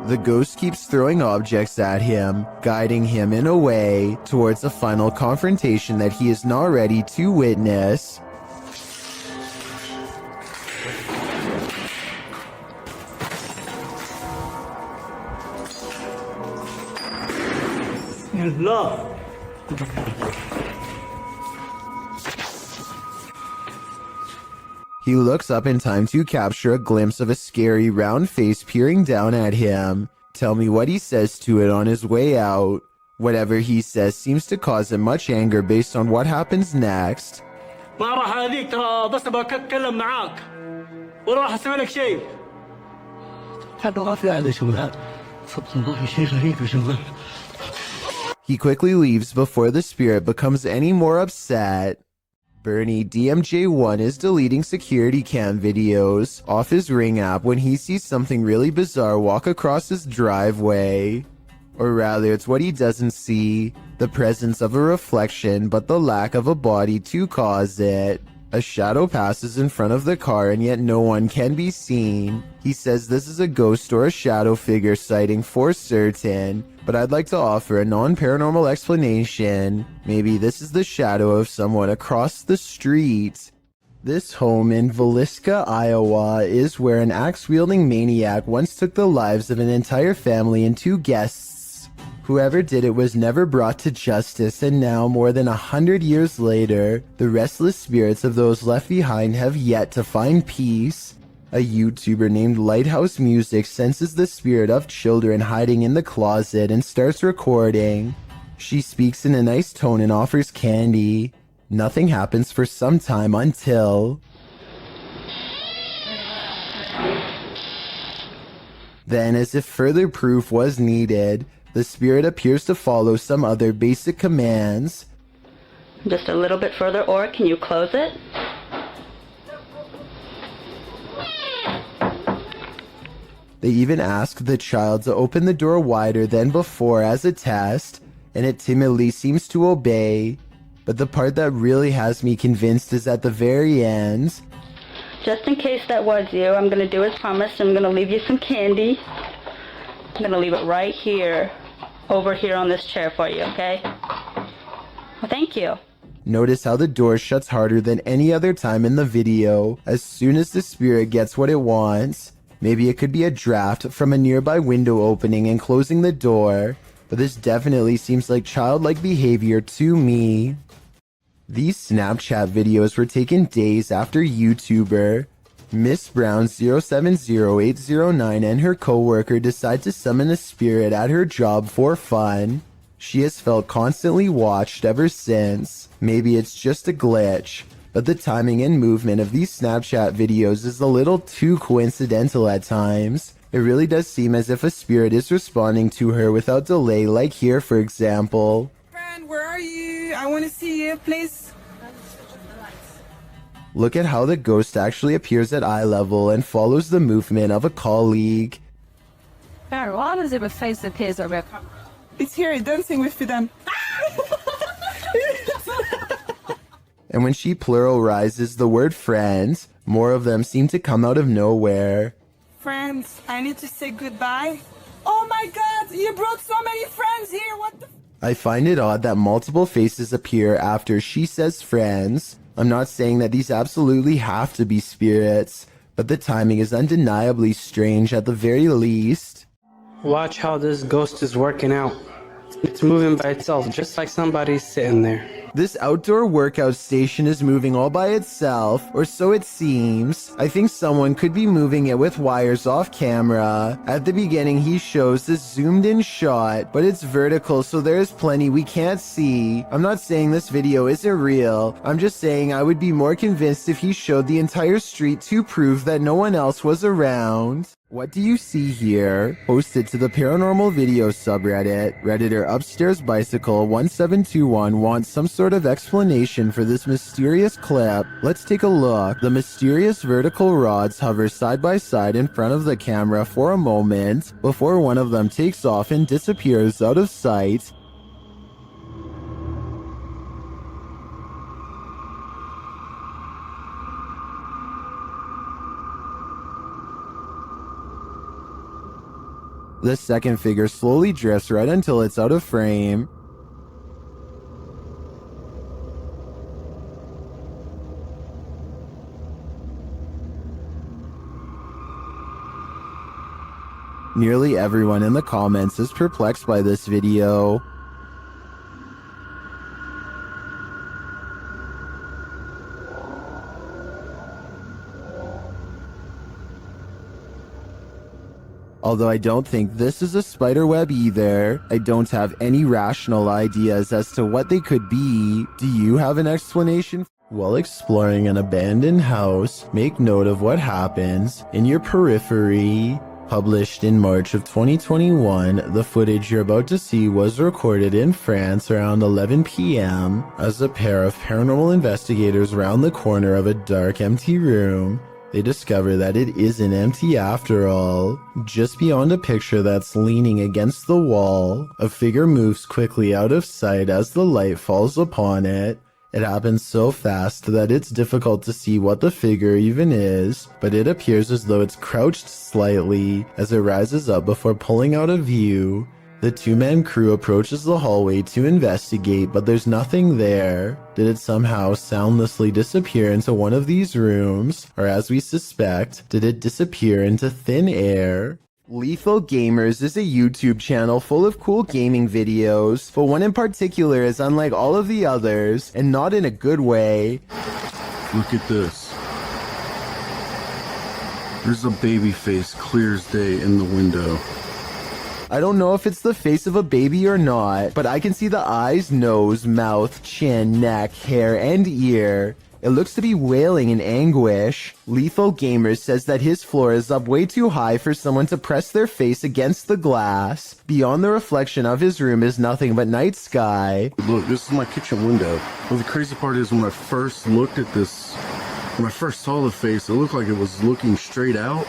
The ghost keeps throwing objects at him, guiding him in a way towards a final confrontation that he is not ready to witness. He looks up in time to capture a glimpse of a scary round face peering down at him. Tell me what he says to it on his way out. Whatever he says seems to cause him much anger based on what happens next. He quickly leaves before the spirit becomes any more upset. Bernie DMJ1 is deleting security cam videos off his Ring app when he sees something really bizarre walk across his driveway. Or rather, it's what he doesn't see, the presence of a reflection but the lack of a body to cause it. A shadow passes in front of the car and yet no one can be seen. He says this is a ghost or a shadow figure sighting for certain, but I'd like to offer a non-paranormal explanation. Maybe this is the shadow of someone across the street. This home in Villisca, Iowa is where an axe-wielding maniac once took the lives of an entire family and 2 guests. Whoever did it was never brought to justice, and now, more than 100 years later, the restless spirits of those left behind have yet to find peace. A YouTuber named Lighthouse Music senses the spirit of children hiding in the closet and starts recording. She speaks in a nice tone and offers candy. Nothing happens for some time until... Then, as if further proof was needed, the spirit appears to follow some other basic commands. Just a little bit further, or can you close it? They even ask the child to open the door wider than before as a test, and it timidly seems to obey. But the part that really has me convinced is at the very end. Just in case that was you, I'm going to do as promised. I'm going to leave you some candy. I'm going to leave it right here, over here on this chair for you, okay? Well, thank you. Notice how the door shuts harder than any other time in the video as soon as the spirit gets what it wants. Maybe it could be a draft from a nearby window opening and closing the door, but this definitely seems like childlike behavior to me. These Snapchat videos were taken days after YouTuber Miss Brown 070809 and her coworker decide to summon a spirit at her job for fun. She has felt constantly watched ever since. Maybe it's just a glitch, but the timing and movement of these Snapchat videos is a little too coincidental at times. It really does seem as if a spirit is responding to her without delay, like here for example. Where are you? I want to see you, please. Look at how the ghost actually appears at eye level and follows the movement of a colleague. Why does it face appears over? It's here, dancing with them. And when she pluralizes the word friends, more of them seem to come out of nowhere. Friends, I need to say goodbye. Oh my god, you brought so many friends here, what the I find it odd that multiple faces appear after she says friends. I'm not saying that these absolutely have to be spirits, but the timing is undeniably strange at the very least. Watch how this ghost is working out. It's moving by itself, just like somebody's sitting there. This outdoor workout station is moving all by itself, or so it seems. I think someone could be moving it with wires off camera. At the beginning, he shows this zoomed in shot, but it's vertical, so there's plenty we can't see. I'm not saying this video isn't real. I'm just saying I would be more convinced if he showed the entire street to prove that no one else was around. What do you see here? Posted to the Paranormal Video subreddit, Redditor Upstairs Bicycle 1721 wants some sort of explanation for this mysterious clip. Let's take a look. The mysterious vertical rods hover side by side in front of the camera for a moment before one of them takes off and disappears out of sight. The second figure slowly drifts right until it's out of frame. Nearly everyone in the comments is perplexed by this video. Although I don't think this is a spider web either. I don't have any rational ideas as to what they could be. Do you have an explanation? While exploring an abandoned house, make note of what happens in your periphery. Published in March of 2021, the footage you're about to see was recorded in France around 11 p.m. as a pair of paranormal investigators round the corner of a dark, empty room. They discover that it isn't empty after all. Just beyond a picture that's leaning against the wall, a figure moves quickly out of sight as the light falls upon it. It happens so fast that it's difficult to see what the figure even is, but it appears as though it's crouched slightly as it rises up before pulling out of view. The two-man crew approaches the hallway to investigate, but there's nothing there. Did it somehow soundlessly disappear into one of these rooms? Or as we suspect, did it disappear into thin air? Lethal Gamers is a YouTube channel full of cool gaming videos, but one in particular is unlike all of the others, and not in a good way. Look at this. There's a baby face clear as day in the window. I don't know if it's the face of a baby or not, but I can see the eyes, nose, mouth, chin, neck, hair, and ear. It looks to be wailing in anguish. Lethal Gamers says that his floor is up way too high for someone to press their face against the glass. Beyond the reflection of his room is nothing but night sky. Look, this is my kitchen window. Well, the crazy part is when I first looked at this, when I first saw the face, it looked like it was looking straight out.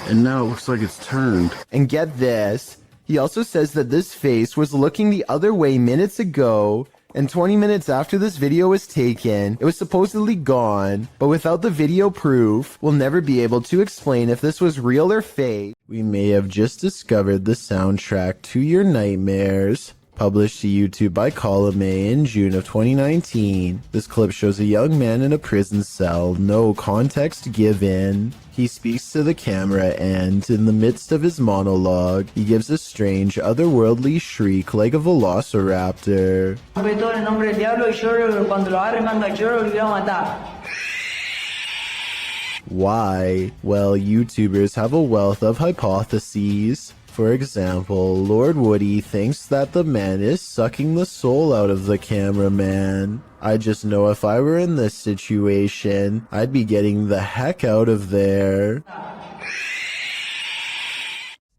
and now it looks like it's turned. And get this, he also says that this face was looking the other way minutes ago, and 20 minutes after this video was taken, it was supposedly gone, but without the video proof, we'll never be able to explain if this was real or fake. We may have just discovered the soundtrack to your nightmares. Published to YouTube by Column A in June of 2019. This clip shows a young man in a prison cell, no context given. He speaks to the camera and, in the midst of his monologue, he gives a strange, otherworldly shriek like a velociraptor. Why? Well, YouTubers have a wealth of hypotheses. For example, Lord Woody thinks that the man is sucking the soul out of the cameraman. I just know if I were in this situation, I'd be getting the heck out of there.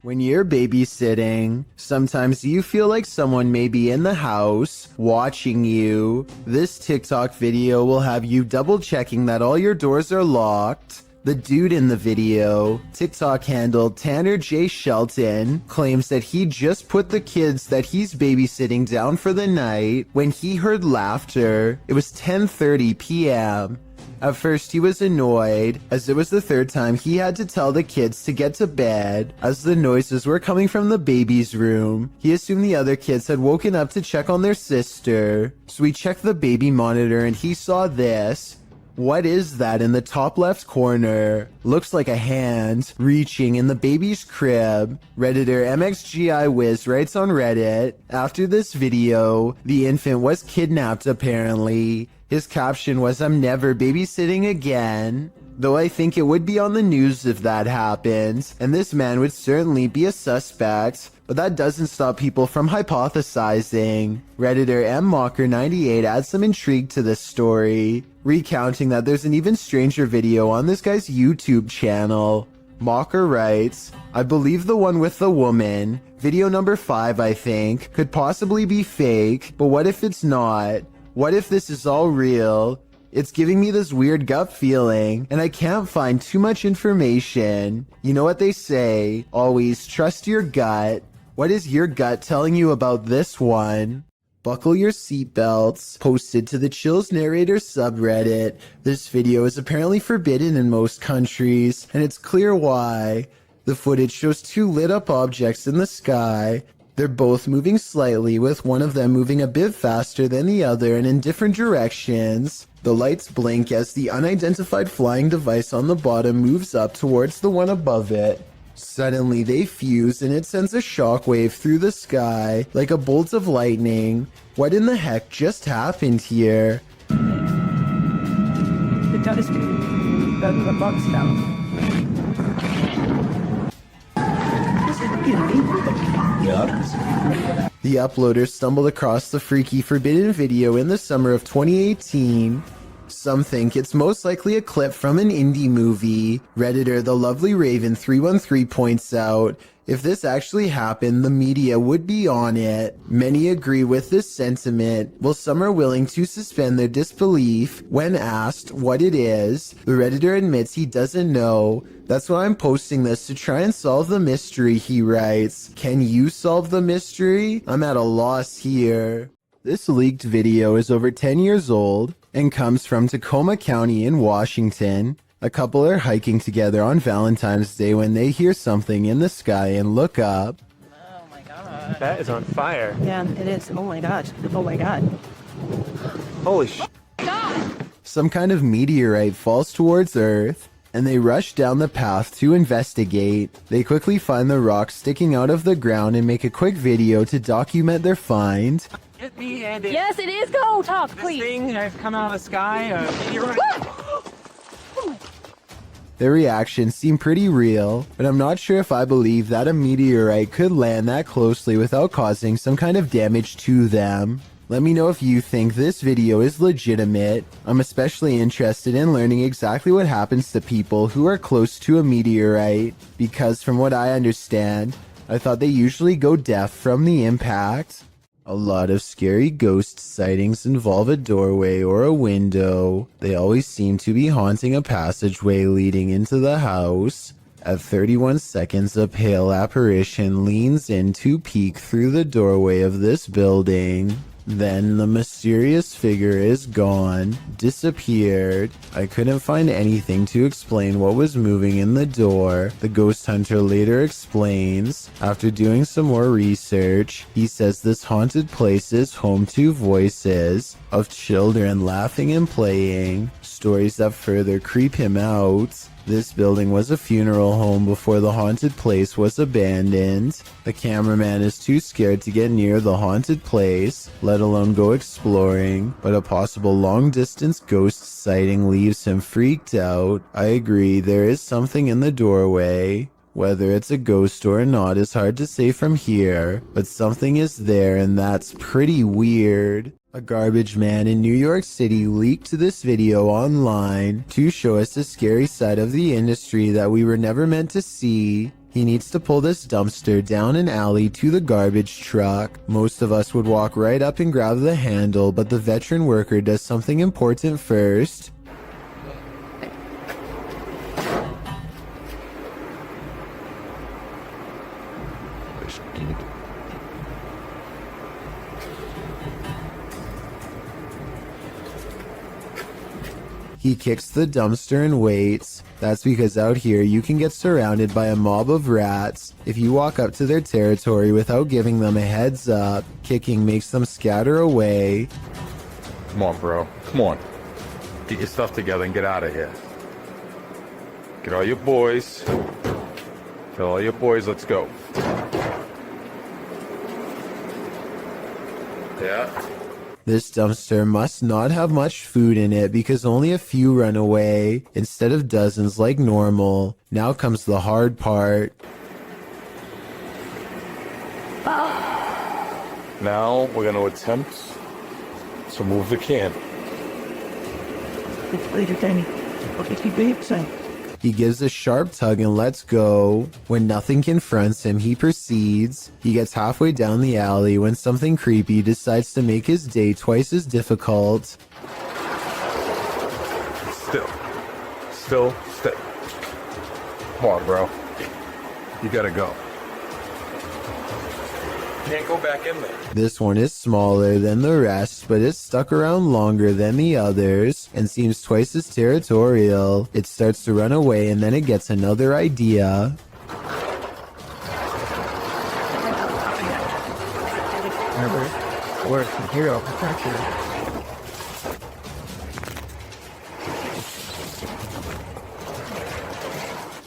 When you're babysitting, sometimes you feel like someone may be in the house, watching you. This TikTok video will have you double checking that all your doors are locked. The dude in the video, TikTok handle Tanner J. Shelton, claims that he just put the kids that he's babysitting down for the night when he heard laughter. It was 10:30 p.m. At first he was annoyed, as it was the third time he had to tell the kids to get to bed, as the noises were coming from the baby's room. He assumed the other kids had woken up to check on their sister, so he checked the baby monitor and he saw this. What is that in the top left corner? Looks like a hand reaching in the baby's crib. Redditor MXGIWiz writes on Reddit, after this video, the infant was kidnapped apparently. His caption was, "I'm never babysitting again." Though I think it would be on the news if that happened, and this man would certainly be a suspect, but that doesn't stop people from hypothesizing. Redditor MMocker98 adds some intrigue to this story, recounting that there's an even stranger video on this guy's YouTube channel. Mocker writes, "I believe the one with the woman, video number 5 I think, could possibly be fake, but what if it's not? What if this is all real? It's giving me this weird gut feeling, and I can't find too much information. You know what they say, always trust your gut. What is your gut telling you about this one?" Buckle your seatbelts. Posted to the Chills Narrator subreddit. This video is apparently forbidden in most countries, and it's clear why. The footage shows two lit up objects in the sky. They're both moving slightly, with one of them moving a bit faster than the other and in different directions. The lights blink as the unidentified flying device on the bottom moves up towards the one above it. Suddenly they fuse and it sends a shockwave through the sky like a bolt of lightning. What in the heck just happened here? The telescope, the box down. The uploader stumbled across the freaky forbidden video in the summer of 2018. Some think it's most likely a clip from an indie movie. Redditor The Lovely Raven 313 points out, if this actually happened, the media would be on it. Many agree with this sentiment, while some are willing to suspend their disbelief when asked what it is. The Redditor admits he doesn't know. That's why I'm posting this, to try and solve the mystery, he writes. Can you solve the mystery? I'm at a loss here. This leaked video is over 10 years old and comes from Tacoma County in Washington. A couple are hiking together on Valentine's Day when they hear something in the sky and look up. Oh my god. That is on fire. Yeah, it is. Oh my god. Oh my god. Holy sh**. Some kind of meteorite falls towards Earth, and they rush down the path to investigate. They quickly find the rock sticking out of the ground and make a quick video to document their find. Get me and it. Yes, it is. Go talk, please. This thing has come out of the sky. You're right. Their reactions seem pretty real, but I'm not sure if I believe that a meteorite could land that closely without causing some kind of damage to them. Let me know if you think this video is legitimate. I'm especially interested in learning exactly what happens to people who are close to a meteorite, because from what I understand, I thought they usually go deaf from the impact. A lot of scary ghost sightings involve a doorway or a window. They always seem to be haunting a passageway leading into the house. At 31 seconds, a pale apparition leans in to peek through the doorway of this building. Then the mysterious figure is gone, disappeared. I couldn't find anything to explain what was moving in the door. The ghost hunter later explains, after doing some more research, he says this haunted place is home to voices of children laughing and playing, stories that further creep him out. This building was a funeral home before the haunted place was abandoned. The cameraman is too scared to get near the haunted place, let alone go exploring, but a possible long-distance ghost sighting leaves him freaked out. I agree, there is something in the doorway. Whether it's a ghost or not is hard to say from here, but something is there and that's pretty weird. A garbage man in New York City leaked this video online to show us a scary side of the industry that we were never meant to see. He needs to pull this dumpster down an alley to the garbage truck. Most of us would walk right up and grab the handle, but the veteran worker does something important first. He kicks the dumpster and waits. That's because out here you can get surrounded by a mob of rats. If you walk up to their territory without giving them a heads up, kicking makes them scatter away. Come on, bro. Come on. Get your stuff together and get out of here. Get all your boys. Tell all your boys, let's go. Yeah. This dumpster must not have much food in it because only a few run away, instead of dozens like normal. Now comes the hard part. Now we're going to attempt to move the can. He gives a sharp tug and lets go. When nothing confronts him, he proceeds. He gets halfway down the alley when something creepy decides to make his day twice as difficult. Still. Come on, bro. You gotta go. Can't go back in there. This one is smaller than the rest, but it's stuck around longer than the others and seems twice as territorial. It starts to run away and then it gets another idea. Where's the hero protector?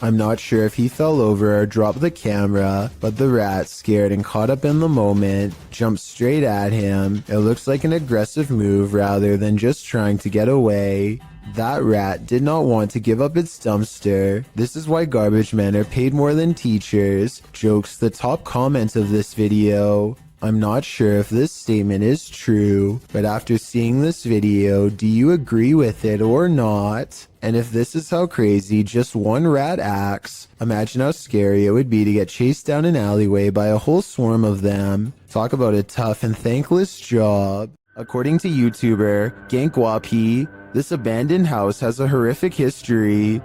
I'm not sure if he fell over or dropped the camera, but the rat, scared and caught up in the moment, jumped straight at him. It looks like an aggressive move rather than just trying to get away. That rat did not want to give up its dumpster. This is why garbage men are paid more than teachers. Jokes the top comment of this video. I'm not sure if this statement is true, but after seeing this video, do you agree with it or not? And if this is how crazy just one rat acts, imagine how scary it would be to get chased down an alleyway by a whole swarm of them. Talk about a tough and thankless job. According to YouTuber Gankwapi, this abandoned house has a horrific history.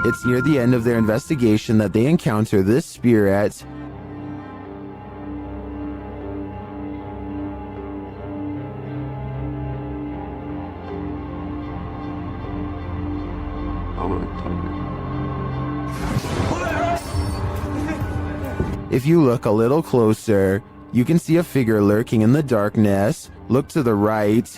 It's near the end of their investigation that they encounter this spirit. If you look a little closer, you can see a figure lurking in the darkness. Look to the right.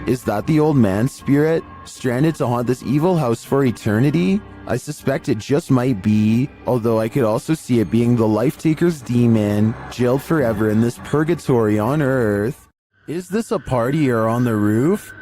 Is that the old man's spirit, stranded to haunt this evil house for eternity? I suspect it just might be, although I could also see it being the life-taker's demon, jailed forever in this purgatory on Earth. Is this a party or on the roof?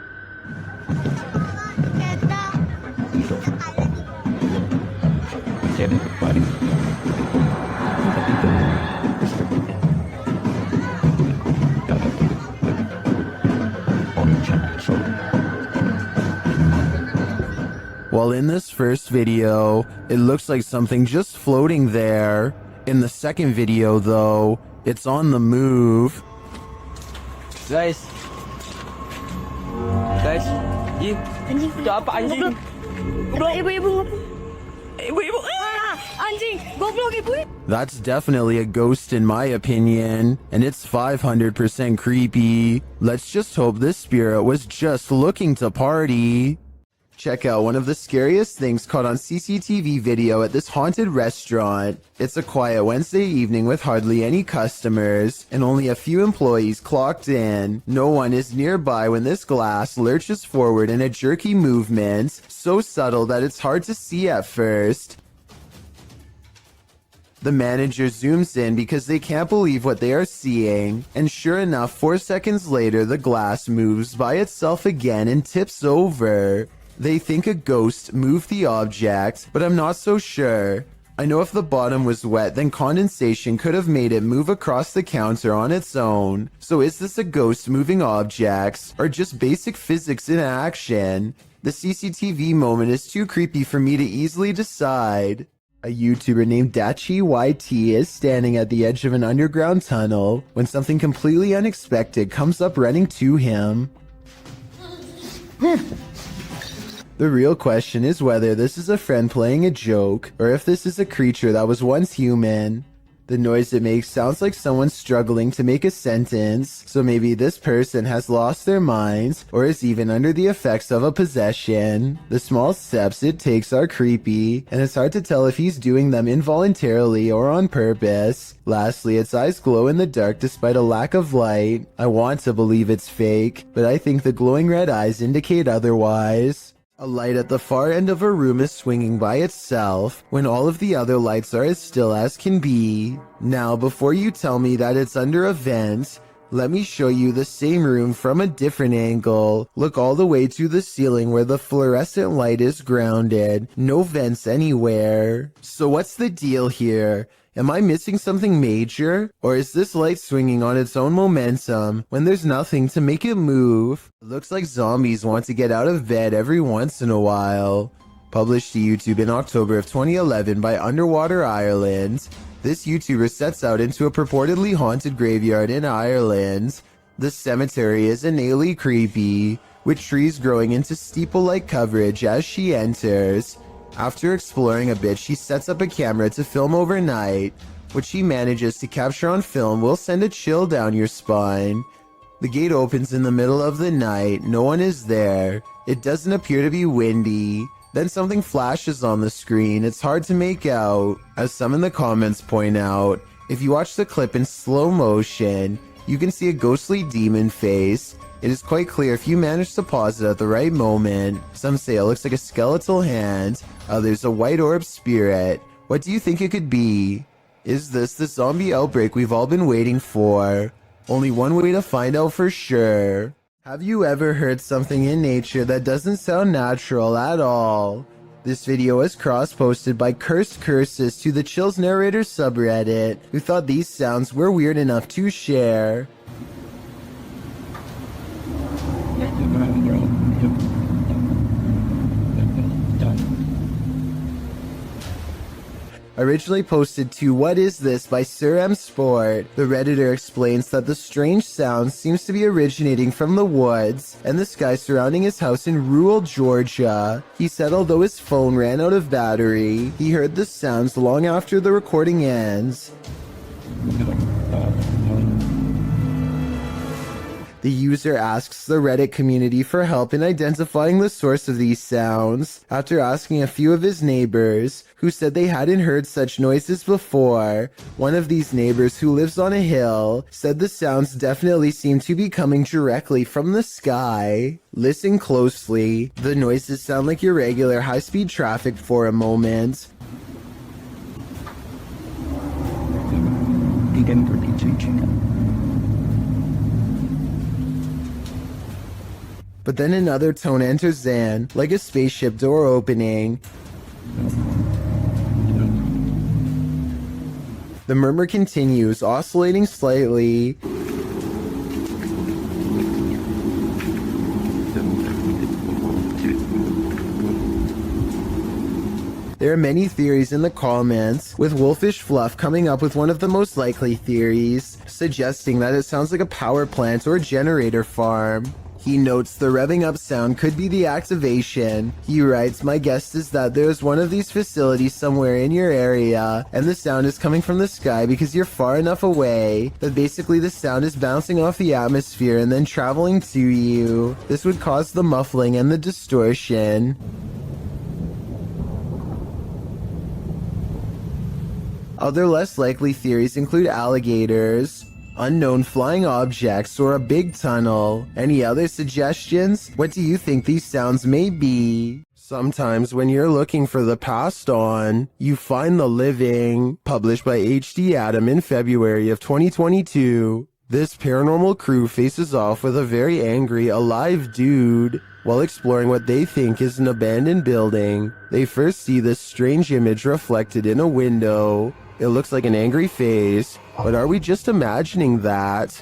While in this first video, it looks like something just floating there. In the second video though, it's on the move. Guys, Ji, itu apa anjing? Ibu. Anjing, goblok ibu. That's definitely a ghost in my opinion, and it's 500% creepy. Let's just hope this spirit was just looking to party. Check out one of the scariest things caught on CCTV video at this haunted restaurant. It's a quiet Wednesday evening with hardly any customers and only a few employees clocked in. No one is nearby when this glass lurches forward in a jerky movement, so subtle that it's hard to see at first. The manager zooms in because they can't believe what they are seeing, and sure enough, 4 seconds later the glass moves by itself again and tips over. They think a ghost moved the object, but I'm not so sure. I know if the bottom was wet, then condensation could have made it move across the counter on its own. So is this a ghost moving objects, or just basic physics in action? The CCTV moment is too creepy for me to easily decide. A YouTuber named Dachi YT is standing at the edge of an underground tunnel when something completely unexpected comes up running to him. The real question is whether this is a friend playing a joke, or if this is a creature that was once human. The noise it makes sounds like someone struggling to make a sentence, so maybe this person has lost their minds, or is even under the effects of a possession. The small steps it takes are creepy, and it's hard to tell if he's doing them involuntarily or on purpose. Lastly, its eyes glow in the dark despite a lack of light. I want to believe it's fake, but I think the glowing red eyes indicate otherwise. A light at the far end of a room is swinging by itself when all of the other lights are as still as can be. Now, before you tell me that it's under a vent, let me show you the same room from a different angle. Look all the way to the ceiling where the fluorescent light is grounded. No vents anywhere. So what's the deal here? Am I missing something major? Or is this light swinging on its own momentum when there's nothing to make it move? It looks like zombies want to get out of bed every once in a while. Published to YouTube in October of 2011 by Underwater Ireland, this YouTuber sets out into a purportedly haunted graveyard in Ireland. The cemetery is innately creepy, with trees growing into steeple-like coverage as she enters. After exploring a bit, she sets up a camera to film overnight. What she manages to capture on film will send a chill down your spine. The gate opens in the middle of the night. No one is there. It doesn't appear to be windy. Then something flashes on the screen. It's hard to make out. As some in the comments point out, if you watch the clip in slow motion, you can see a ghostly demon face. It is quite clear if you manage to pause it at the right moment. Some say it looks like a skeletal hand, others a white orb spirit. What do you think it could be? Is this the zombie outbreak we've all been waiting for? Only one way to find out for sure. Have you ever heard something in nature that doesn't sound natural at all? This video was cross-posted by Cursed Curses to the Chills Narrator subreddit, who thought these sounds were weird enough to share. Originally posted to What Is This by Sir M Sport, the Redditor explains that the strange sound seems to be originating from the woods and the sky surrounding his house in rural Georgia. He said although his phone ran out of battery, he heard the sounds long after the recording ends. The user asks the Reddit community for help in identifying the source of these sounds, after asking a few of his neighbors, who said they hadn't heard such noises before. One of these neighbors, who lives on a hill, said the sounds definitely seem to be coming directly from the sky. Listen closely. The noises sound like irregular high-speed traffic for a moment. But then another tone enters in, like a spaceship door opening. The murmur continues, oscillating slightly. There are many theories in the comments, with Wolfish Fluff coming up with one of the most likely theories, suggesting that it sounds like a power plant or generator farm. He notes the revving up sound could be the activation. He writes, "My guess is that there's one of these facilities somewhere in your area, and the sound is coming from the sky because you're far enough away that basically the sound is bouncing off the atmosphere and then traveling to you. This would cause the muffling and the distortion." Other less likely theories include alligators, unknown flying objects, or a big tunnel. Any other suggestions? What do you think these sounds may be? Sometimes when you're looking for the passed on, you find the living. Published by H.D. Adam in February of 2022. This paranormal crew faces off with a very angry, alive dude. While exploring what they think is an abandoned building, they first see this strange image reflected in a window. It looks like an angry face, but are we just imagining that?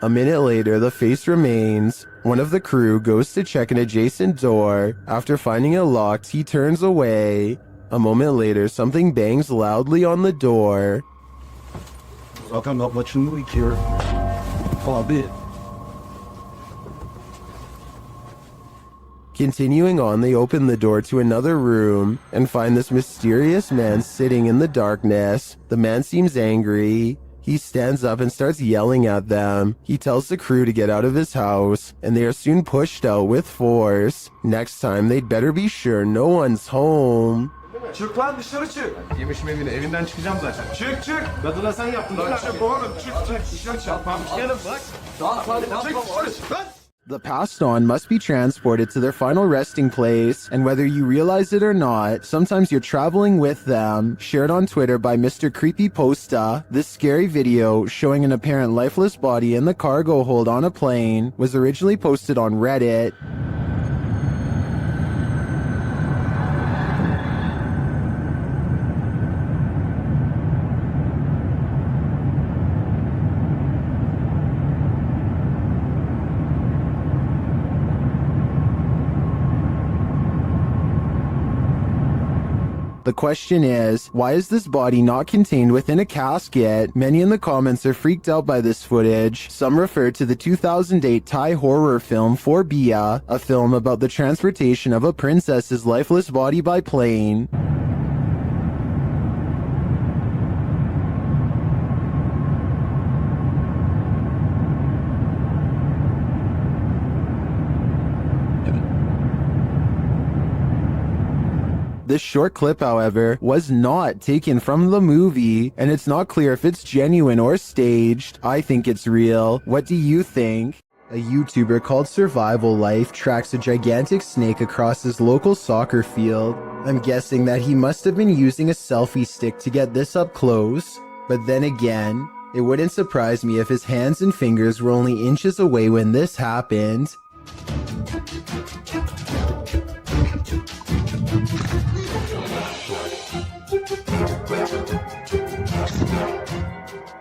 A minute later, the face remains. One of the crew goes to check an adjacent door. After finding it locked, he turns away. A moment later, something bangs loudly on the door. I'm not much in the week here. Far bit. Continuing on, they open the door to another room and find this mysterious man sitting in the darkness. The man seems angry. He stands up and starts yelling at them. He tells the crew to get out of his house, and they are soon pushed out with force. Next time, they'd better be sure no one's home. Çık lan dışarı çık. Yemişim evinden çıkacağım zaten. Çık çık. Kadına sen yaptın. Lan çık oğlum çık. İşlem çarpmamış. Gelin bak. The passed on must be transported to their final resting place, and whether you realize it or not, sometimes you're traveling with them. Shared on Twitter by Mr. Creepy Posta, this scary video showing an apparent lifeless body in the cargo hold on a plane was originally posted on Reddit. The question is, why is this body not contained within a casket? Many in the comments are freaked out by this footage. Some refer to the 2008 Thai horror film Phobia, a film about the transportation of a princess's lifeless body by plane. This short clip, however, was not taken from the movie, and it's not clear if it's genuine or staged. I think it's real. What do you think? A YouTuber called Survival Life tracks a gigantic snake across his local soccer field. I'm guessing that he must have been using a selfie stick to get this up close. But then again, it wouldn't surprise me if his hands and fingers were only inches away when this happened.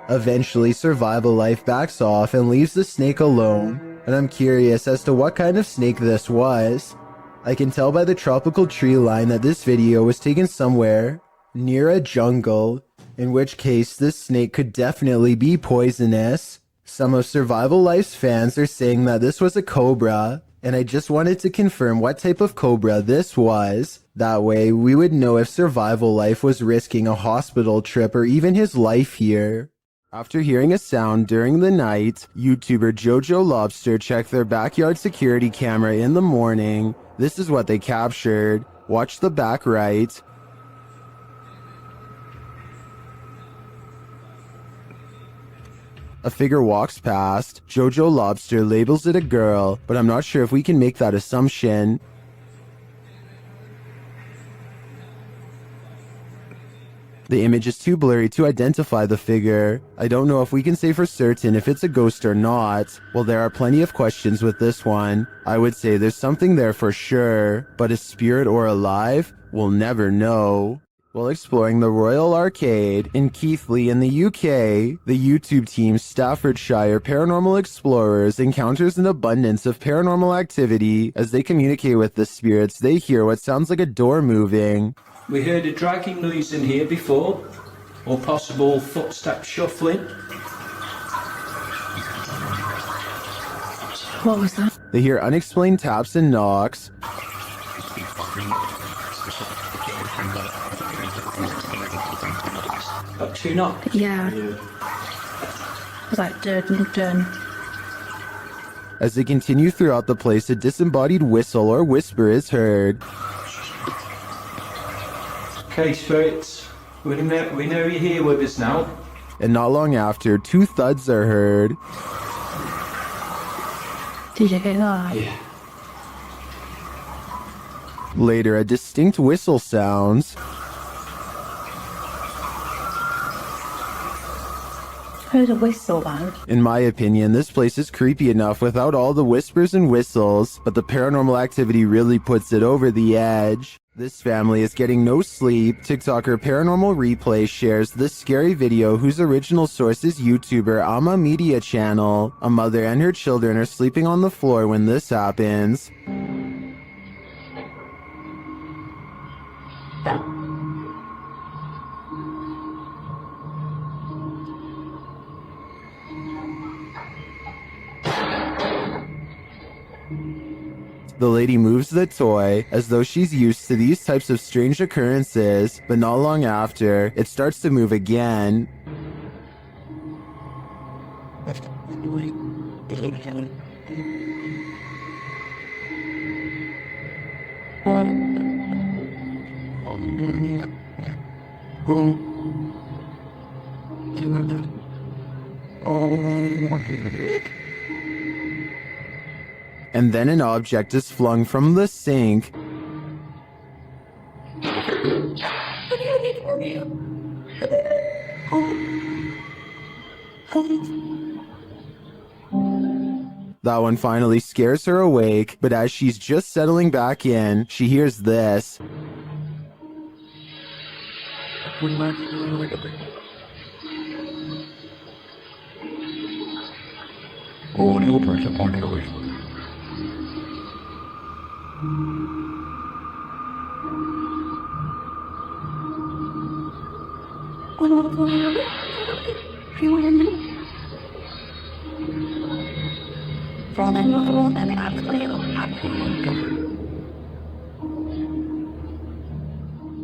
Eventually, Survival Life backs off and leaves the snake alone, and I'm curious as to what kind of snake this was. I can tell by the tropical tree line that this video was taken somewhere near a jungle, in which case this snake could definitely be poisonous. Some of Survival Life's fans are saying that this was a cobra, and I just wanted to confirm what type of cobra this was. That way, we would know if Survival Life was risking a hospital trip or even his life here. After hearing a sound during the night, YouTuber Jojo Lobster checked their backyard security camera in the morning. This is what they captured. Watch the back right. A figure walks past. Jojo Lobster labels it a girl, but I'm not sure if we can make that assumption. The image is too blurry to identify the figure. I don't know if we can say for certain if it's a ghost or not. Well, there are plenty of questions with this one. I would say there's something there for sure, but a spirit or alive? We'll never know. While exploring the Royal Arcade in Keighley in the UK, the YouTube team Staffordshire Paranormal Explorers encounters an abundance of paranormal activity. As they communicate with the spirits, they hear what sounds like a door moving. We heard a dragging noise in here before, or possible footstep shuffling. What was that? They hear unexplained taps and knocks. Got two knocks? Yeah. It was like dun. As they continue throughout the place, a disembodied whistle or whisper is heard. Okay, spirits, we know you're here with us now. And not long after, 2 thuds are heard. Did you hear that? Yeah. Later, a distinct whistle sounds. Heard a whistle, man. In my opinion, this place is creepy enough without all the whispers and whistles, but the paranormal activity really puts it over the edge. This family is getting no sleep. TikToker Paranormal Replay shares this scary video whose original source is YouTuber Ama Media Channel. A mother and her children are sleeping on the floor when this happens. The lady moves the toy as though she's used to these types of strange occurrences, but not long after, it starts to move again. And then an object is flung from the sink. That one finally scares her awake, but as she's just settling back in, she hears this.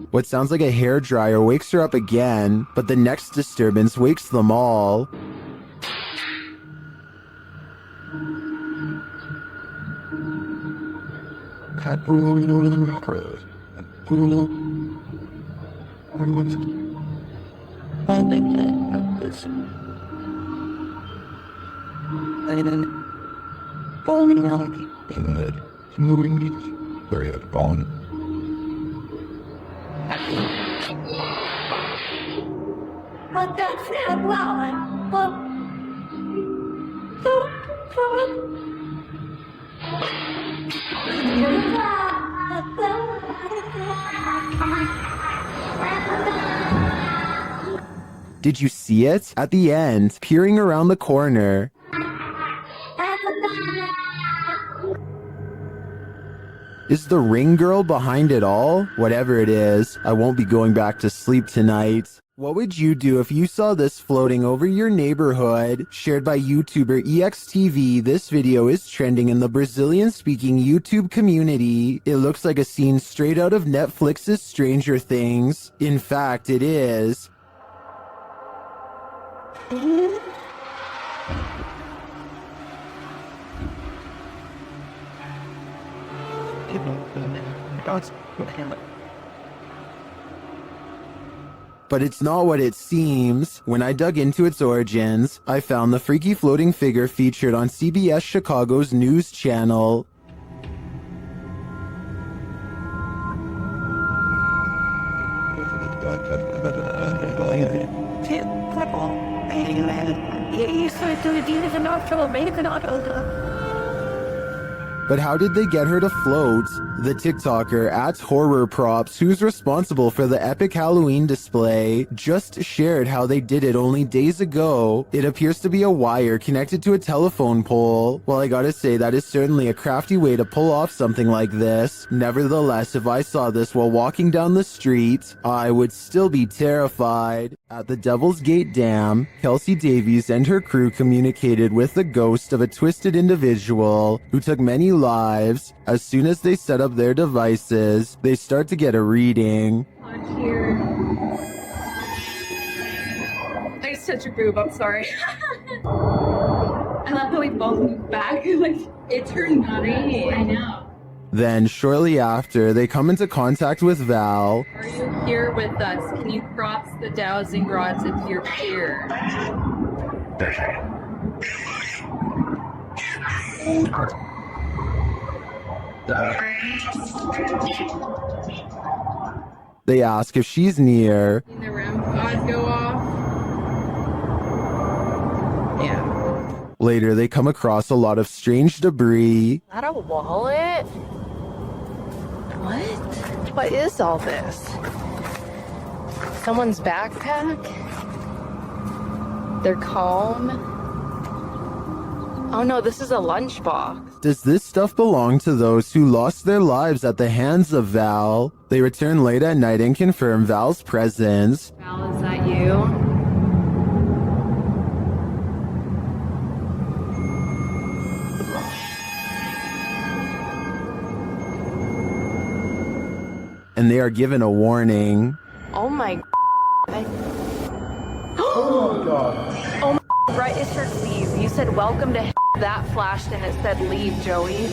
What sounds like a hairdryer wakes her up again, but the next disturbance wakes them all. Did you see it? At the end, peering around the corner. Is the ring girl behind it all? Whatever it is, I won't be going back to sleep tonight. What would you do if you saw this floating over your neighborhood? Shared by YouTuber EXTV, this video is trending in the Brazilian-speaking YouTube community. It looks like a scene straight out of Netflix's Stranger Things. In fact, it is. But it's not what it seems. When I dug into its origins, I found the freaky floating figure featured on CBS Chicago's news channel. But how did they get her to float? The TikToker @HorrorProps, who's responsible for the epic Halloween display, just shared how they did it only days ago. It appears to be a wire connected to a telephone pole. Well, I gotta say, that is certainly a crafty way to pull off something like this. Nevertheless, if I saw this while walking down the street, I would still be terrified. At the Devil's Gate Dam, Kelsey Davies and her crew communicated with the ghost of a twisted individual who took many lives. As soon as they set up their devices, they start to get a reading. On here. I just touched your boob, I'm sorry. I love how we both moved back. Like, it turned green. I know. Then, shortly after, they come into contact with Val. Are you here with us? Can you cross the dowsing rods into your pier? They ask if she's near. In the REM pods go off. Yeah. Later, they come across a lot of strange debris. Is that a wallet? What? What is all this? Someone's backpack? Their comb? Oh no, this is a lunchbox. Does this stuff belong to those who lost their lives at the hands of Val? They return late at night and confirm Val's presence. Val, is that you? And they are given a warning. Oh my Oh my god. Oh my right, it said leave. You said welcome to that flashed and it said leave, Joey.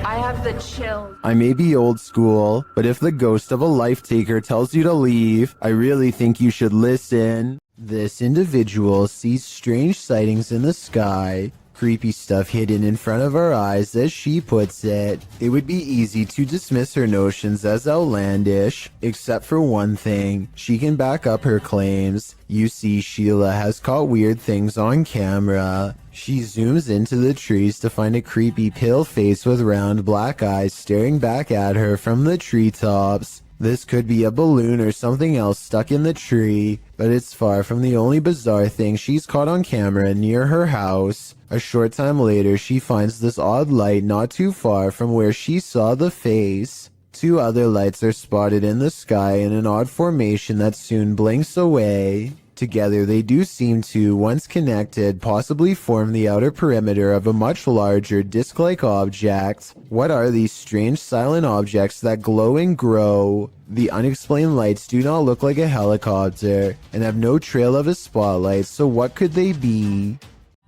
I have the chills. I may be old school, but if the ghost of a life taker tells you to leave, I really think you should listen. This individual sees strange sightings in the sky. Creepy stuff hidden in front of our eyes, as she puts it. It would be easy to dismiss her notions as outlandish, except for one thing. She can back up her claims. You see, Sheila has caught weird things on camera. She zooms into the trees to find a creepy pale face with round black eyes staring back at her from the treetops. This could be a balloon or something else stuck in the tree, but it's far from the only bizarre thing she's caught on camera near her house. A short time later, she finds this odd light not too far from where she saw the face. Two other lights are spotted in the sky in an odd formation that soon blinks away. Together, they do seem to, once connected, possibly form the outer perimeter of a much larger disc-like object. What are these strange silent objects that glow and grow? The unexplained lights do not look like a helicopter, and have no trail of a spotlight, so what could they be?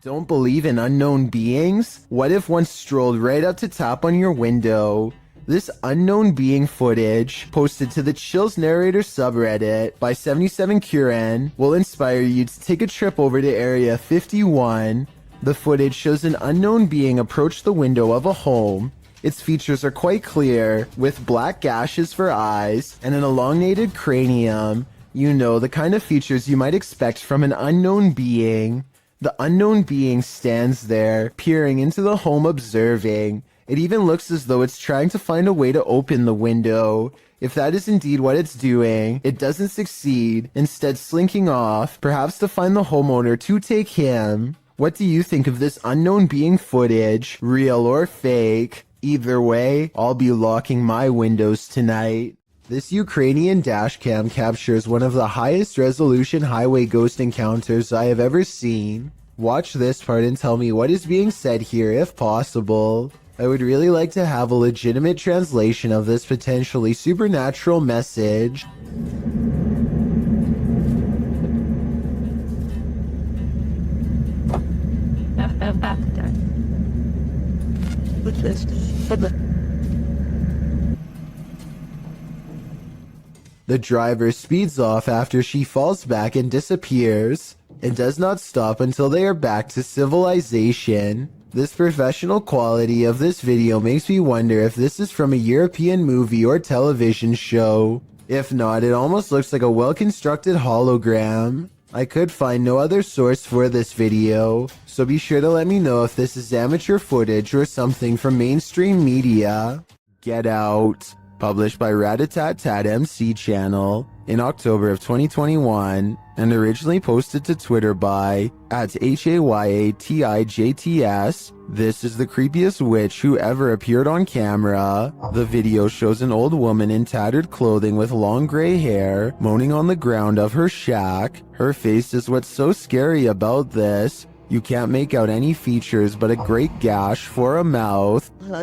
Don't believe in unknown beings? What if one strolled right up to tap on your window? This unknown being footage, posted to the Chills Narrator subreddit by 77Curen, will inspire you to take a trip over to Area 51. The footage shows an unknown being approach the window of a home. Its features are quite clear, with black gashes for eyes and an elongated cranium. You know, the kind of features you might expect from an unknown being. The unknown being stands there, peering into the home, observing. It even looks as though it's trying to find a way to open the window. If that is indeed what it's doing, it doesn't succeed, instead slinking off, perhaps to find the homeowner to take him. What do you think of this unknown being footage, real or fake? Either way, I'll be locking my windows tonight. This Ukrainian dashcam captures one of the highest resolution highway ghost encounters I have ever seen. Watch this part and tell me what is being said here if possible. I would really like to have a legitimate translation of this potentially supernatural message. What's this? The driver speeds off after she falls back and disappears, and does not stop until they are back to civilization. This professional quality of this video makes me wonder if this is from a European movie or television show. If not, it almost looks like a well-constructed hologram. I could find no other source for this video, so be sure to let me know if this is amateur footage or something from mainstream media. Get Out, published by Ratatat MC channel in October of 2021 and originally posted to Twitter by @HAYATIJTS. This is the creepiest witch who ever appeared on camera. The video shows an old woman in tattered clothing with long gray hair moaning on the ground of her shack. Her face is what's so scary about this. You can't make out any features but a great gash for a mouth. Bang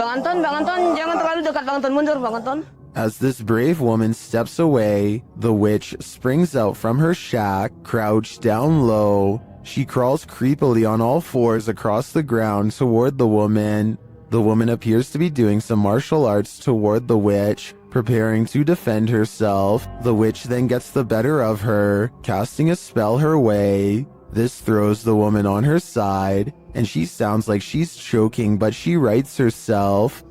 Anton, jangan terlalu dekat Bang Anton, mundur Bang Anton. As this brave woman steps away, the witch springs out from her shack, crouched down low. She crawls creepily on all fours across the ground toward the woman. The woman appears to be doing some martial arts toward the witch, preparing to defend herself. The witch then gets the better of her, casting a spell her way. This throws the woman on her side, and she sounds like she's choking, but she rights herself.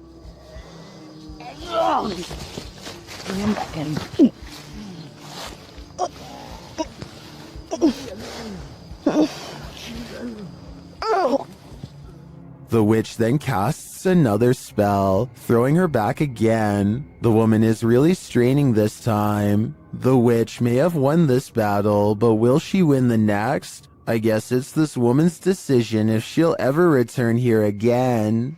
The witch then casts another spell, throwing her back again. The woman is really straining this time. The witch may have won this battle, but will she win the next? I guess it's this woman's decision if she'll ever return here again.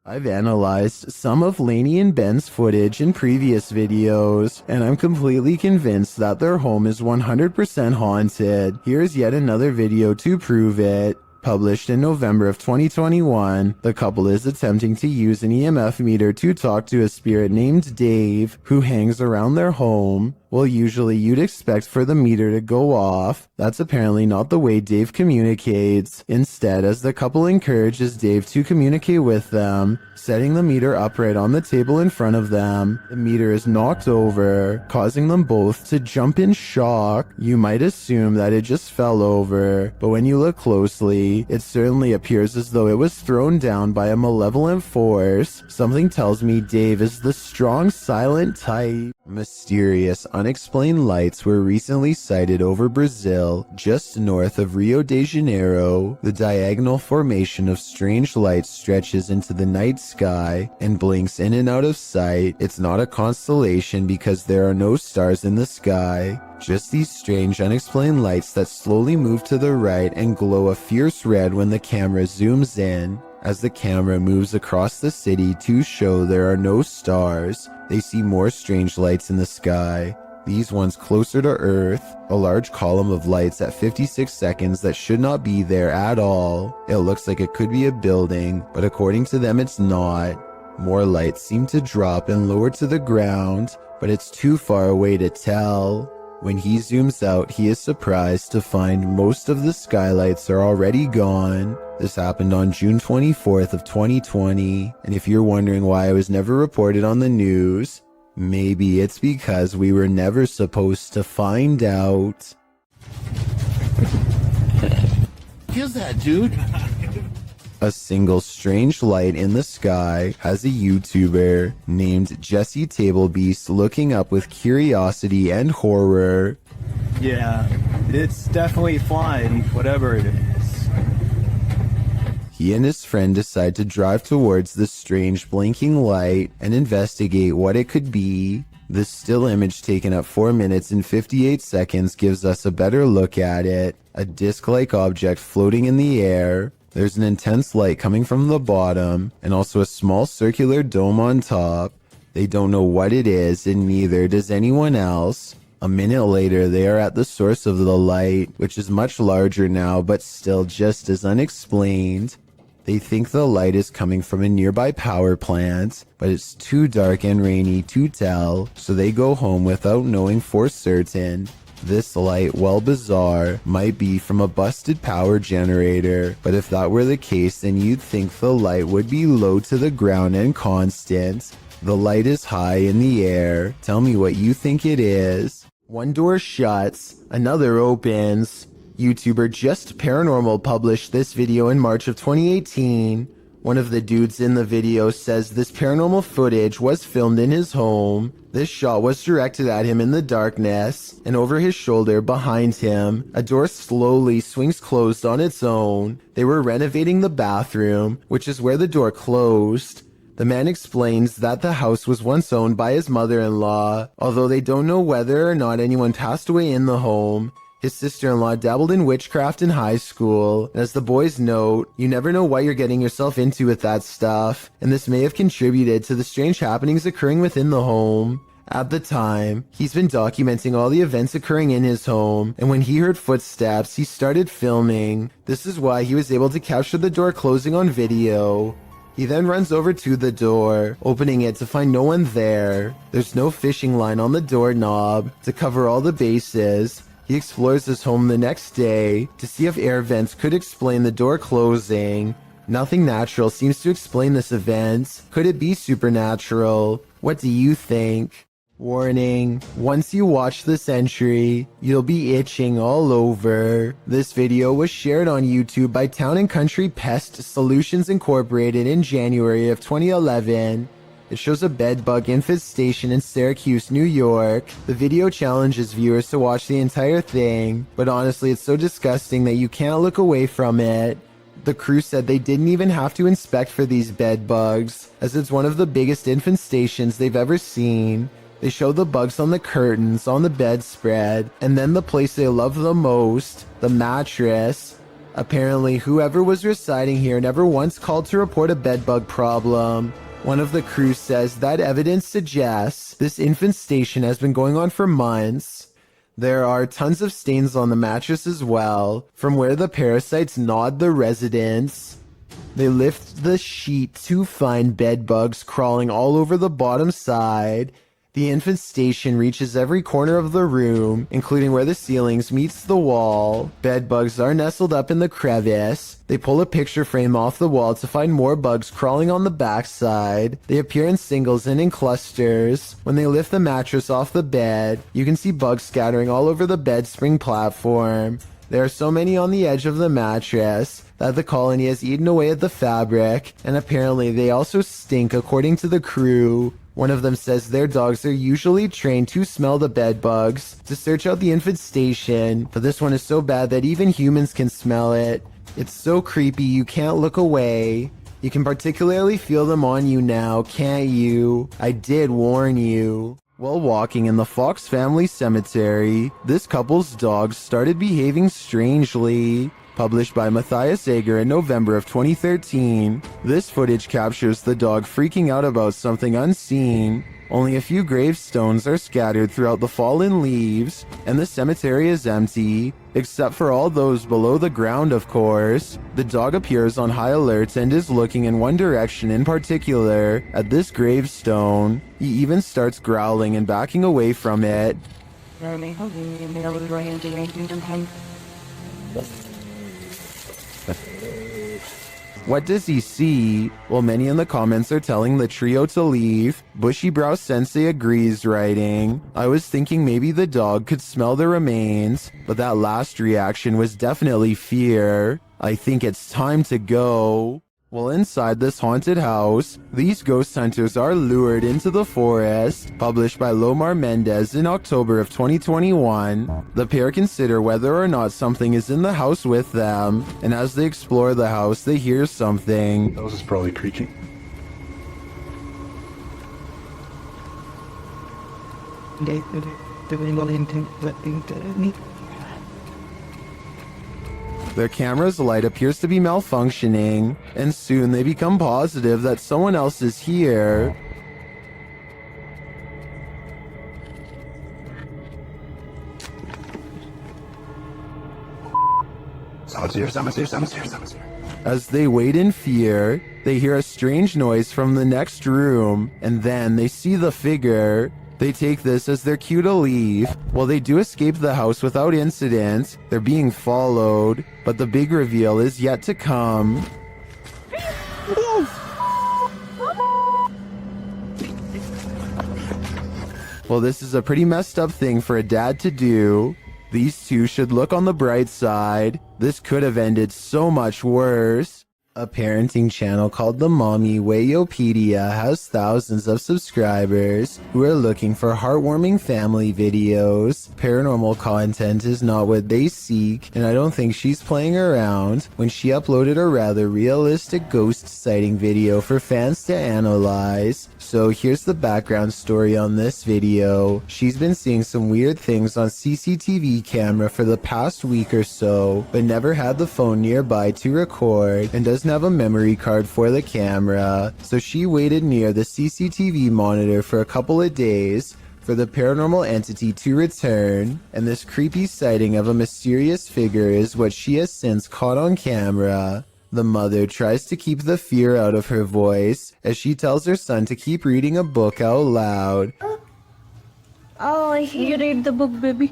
I've analyzed some of Lainey and Ben's footage in previous videos, and I'm completely convinced that their home is 100% haunted. Here's yet another video to prove it. Published in November of 2021, the couple is attempting to use an EMF meter to talk to a spirit named Dave, who hangs around their home. Well, usually you'd expect for the meter to go off. That's apparently not the way Dave communicates. Instead, as the couple encourages Dave to communicate with them, setting the meter upright on the table in front of them, the meter is knocked over, causing them both to jump in shock. You might assume that it just fell over, but when you look closely, it certainly appears as though it was thrown down by a malevolent force. Something tells me Dave is the strong, silent type. Mysterious, unexplained lights were recently sighted over Brazil, just north of Rio de Janeiro. The diagonal formation of strange lights stretches into the night sky and blinks in and out of sight. It's not a constellation because there are no stars in the sky. Just these strange, unexplained lights that slowly move to the right and glow a fierce red when the camera zooms in. As the camera moves across the city to show there are no stars, they see more strange lights in the sky. These ones closer to Earth, a large column of lights at 56 seconds that should not be there at all. It looks like it could be a building, but according to them it's not. More lights seem to drop and lower to the ground, but it's too far away to tell. When he zooms out, he is surprised to find most of the skylights are already gone. This happened on June 24th of 2020, and if you're wondering why I was never reported on the news, maybe it's because we were never supposed to find out. Who's that, dude? A single strange light in the sky has a YouTuber named Jesse Tablebeast looking up with curiosity and horror. Yeah, it's definitely flying, whatever it is. He and his friend decide to drive towards the strange blinking light and investigate what it could be. This still image taken at 4 minutes and 58 seconds gives us a better look at it. A disc-like object floating in the air. There's an intense light coming from the bottom, and also a small circular dome on top. They don't know what it is, and neither does anyone else. A minute later, they are at the source of the light, which is much larger now, but still just as unexplained. They think the light is coming from a nearby power plant, but it's too dark and rainy to tell, so they go home without knowing for certain. This light, while bizarre, might be from a busted power generator, but if that were the case, then you'd think the light would be low to the ground and constant. The light is high in the air. Tell me what you think it is. One door shuts, another opens. YouTuber Just Paranormal published this video in March of 2018. One of the dudes in the video says this paranormal footage was filmed in his home. This shot was directed at him in the darkness, and over his shoulder behind him, a door slowly swings closed on its own. They were renovating the bathroom, which is where the door closed. The man explains that the house was once owned by his mother-in-law, although they don't know whether or not anyone passed away in the home. His sister-in-law dabbled in witchcraft in high school, and as the boys note, you never know what you're getting yourself into with that stuff, and this may have contributed to the strange happenings occurring within the home. At the time, he's been documenting all the events occurring in his home, and when he heard footsteps, he started filming. This is why he was able to capture the door closing on video. He then runs over to the door, opening it to find no one there. There's no fishing line on the doorknob to cover all the bases. He explores his home the next day to see if air vents could explain the door closing. Nothing natural seems to explain this event. Could it be supernatural? What do you think? Warning, once you watch this entry, you'll be itching all over. This video was shared on YouTube by Town & Country Pest Solutions Incorporated in January of 2011. It shows a bedbug infestation in Syracuse, New York. The video challenges viewers to watch the entire thing, but honestly it's so disgusting that you can't look away from it. The crew said they didn't even have to inspect for these bedbugs, as it's one of the biggest infestations they've ever seen. They show the bugs on the curtains, on the bedspread, and then the place they love the most, the mattress. Apparently, whoever was residing here never once called to report a bedbug problem. One of the crew says that evidence suggests this infestation has been going on for months. There are tons of stains on the mattress as well, from where the parasites gnawed the residents. They lift the sheet to find bedbugs crawling all over the bottom side. The infestation reaches every corner of the room, including where the ceilings meets the wall. Bedbugs are nestled up in the crevice. They pull a picture frame off the wall to find more bugs crawling on the backside. They appear in singles and in clusters. When they lift the mattress off the bed, you can see bugs scattering all over the bed spring platform. There are so many on the edge of the mattress that the colony has eaten away at the fabric, and apparently they also stink according to the crew. One of them says their dogs are usually trained to smell the bed bugs to search out the infestation, but this one is so bad that even humans can smell it. It's so creepy you can't look away. You can particularly feel them on you now, can't you? I did warn you. While walking in the Fox family cemetery, this couple's dogs started behaving strangely. Published by Matthias Ager in November of 2013. This footage captures the dog freaking out about something unseen. Only a few gravestones are scattered throughout the fallen leaves, and the cemetery is empty, except for all those below the ground, of course. The dog appears on high alert and is looking in one direction in particular, at this gravestone. He even starts growling and backing away from it. What does he see? Well, many in the comments are telling the trio to leave. Bushy Brow Sensei agrees, writing, I was thinking maybe the dog could smell the remains, but that last reaction was definitely fear. I think it's time to go. Well, inside this haunted house, these ghost hunters are lured into the forest. Published by Lomar Mendez in October of 2021. The pair consider whether or not something is in the house with them, and as they explore the house, they hear something. That was just probably creaking. Their camera's light appears to be malfunctioning, and soon they become positive that someone else is here. As they wait in fear, they hear a strange noise from the next room, and then they see the figure. They take this as their cue to leave. While they do escape the house without incident, they're being followed, but the big reveal is yet to come. Well, this is a pretty messed up thing for a dad to do. These two should look on the bright side. This could have ended so much worse. A parenting channel called the Mommy Wayopedia has thousands of subscribers who are looking for heartwarming family videos. Paranormal content is not what they seek, and I don't think she's playing around when she uploaded a rather realistic ghost sighting video for fans to analyze. So here's the background story on this video. She's been seeing some weird things on CCTV camera for the past week or so, but never had the phone nearby to record and doesn't have a memory card for the camera. So she waited near the CCTV monitor for a couple of days for the paranormal entity to return, and this creepy sighting of a mysterious figure is what she has since caught on camera. The mother tries to keep the fear out of her voice as she tells her son to keep reading a book out loud. Oh, you read the book, baby.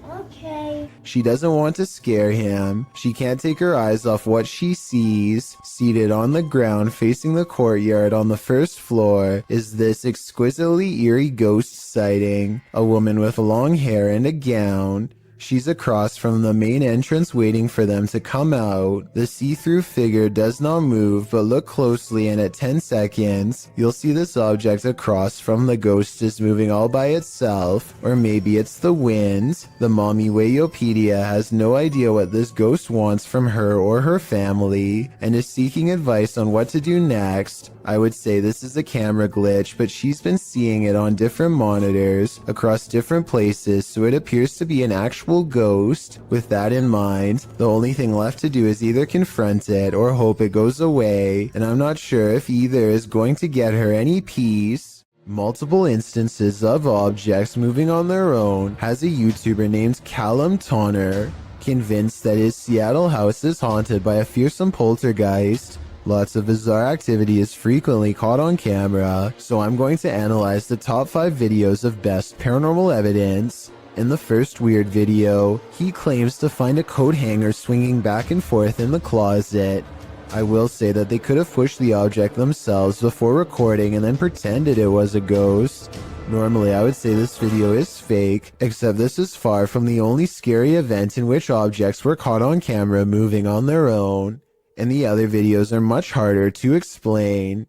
Okay. She doesn't want to scare him. She can't take her eyes off what she sees. Seated on the ground facing the courtyard on the first floor is this exquisitely eerie ghost sighting. A woman with long hair and a gown. She's across from the main entrance waiting for them to come out. The see-through figure does not move, but look closely and at 10 seconds, you'll see this object across from the ghost is moving all by itself, or maybe it's the wind. The Mommy Wayopedia has no idea what this ghost wants from her or her family, and is seeking advice on what to do next. I would say this is a camera glitch, but she's been seeing it on different monitors, across different places, so it appears to be an actual ghost. With that in mind, the only thing left to do is either confront it or hope it goes away, and I'm not sure if either is going to get her any peace. Multiple instances of objects moving on their own has a YouTuber named Callum Tonner, convinced that his Seattle house is haunted by a fearsome poltergeist. Lots of bizarre activity is frequently caught on camera, so I'm going to analyze the top 5 videos of best paranormal evidence. In the first weird video, he claims to find a coat hanger swinging back and forth in the closet. I will say that they could have pushed the object themselves before recording and then pretended it was a ghost. Normally I would say this video is fake, except this is far from the only scary event in which objects were caught on camera moving on their own, and the other videos are much harder to explain.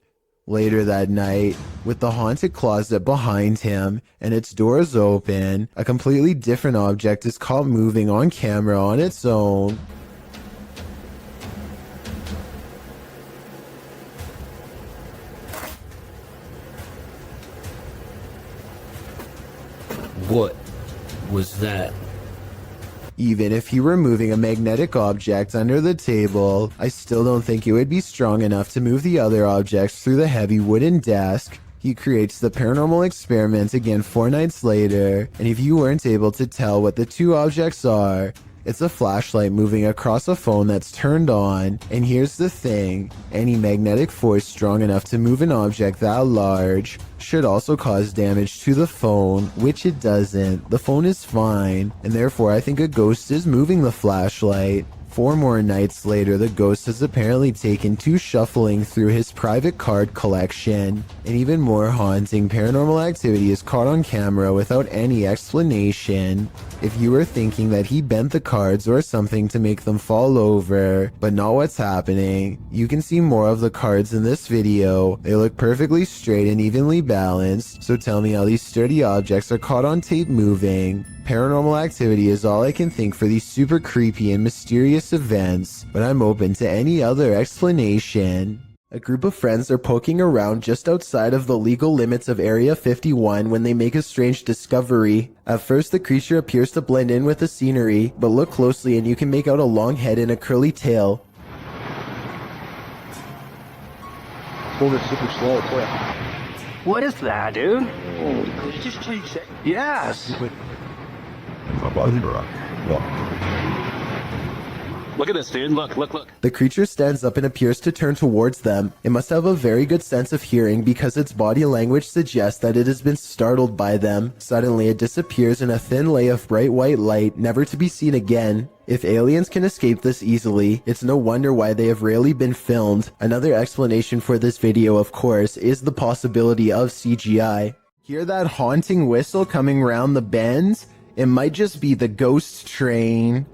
Later that night, with the haunted closet behind him and its doors open, a completely different object is caught moving on camera on its own. What was that? Even if he were moving a magnetic object under the table, I still don't think it would be strong enough to move the other objects through the heavy wooden desk. He creates the paranormal experiment again 4 nights later, and if you weren't able to tell what the two objects are, it's a flashlight moving across a phone that's turned on. And here's the thing, any magnetic force strong enough to move an object that large should also cause damage to the phone, which it doesn't. The phone is fine, and therefore I think a ghost is moving the flashlight. 4 more nights later, the ghost has apparently taken to shuffling through his private card collection. And even more haunting paranormal activity is caught on camera without any explanation. If you were thinking that he bent the cards or something to make them fall over, but not what's happening, you can see more of the cards in this video. They look perfectly straight and evenly balanced, so tell me how these sturdy objects are caught on tape moving. Paranormal activity is all I can think for these super creepy and mysterious events, but I'm open to any other explanation. A group of friends are poking around just outside of the legal limits of Area 51 when they make a strange discovery. At first, the creature appears to blend in with the scenery, but look closely and you can make out a long head and a curly tail. Hold it super slow, quick. What is that, dude? Could you just change it? Yes. Look at this, dude. Look, look, look. The creature stands up and appears to turn towards them. It must have a very good sense of hearing because its body language suggests that it has been startled by them. Suddenly, it disappears in a thin lay of bright white light, never to be seen again. If aliens can escape this easily, it's no wonder why they have rarely been filmed. Another explanation for this video, of course, is the possibility of CGI. Hear that haunting whistle coming round the bend? It might just be the ghost train.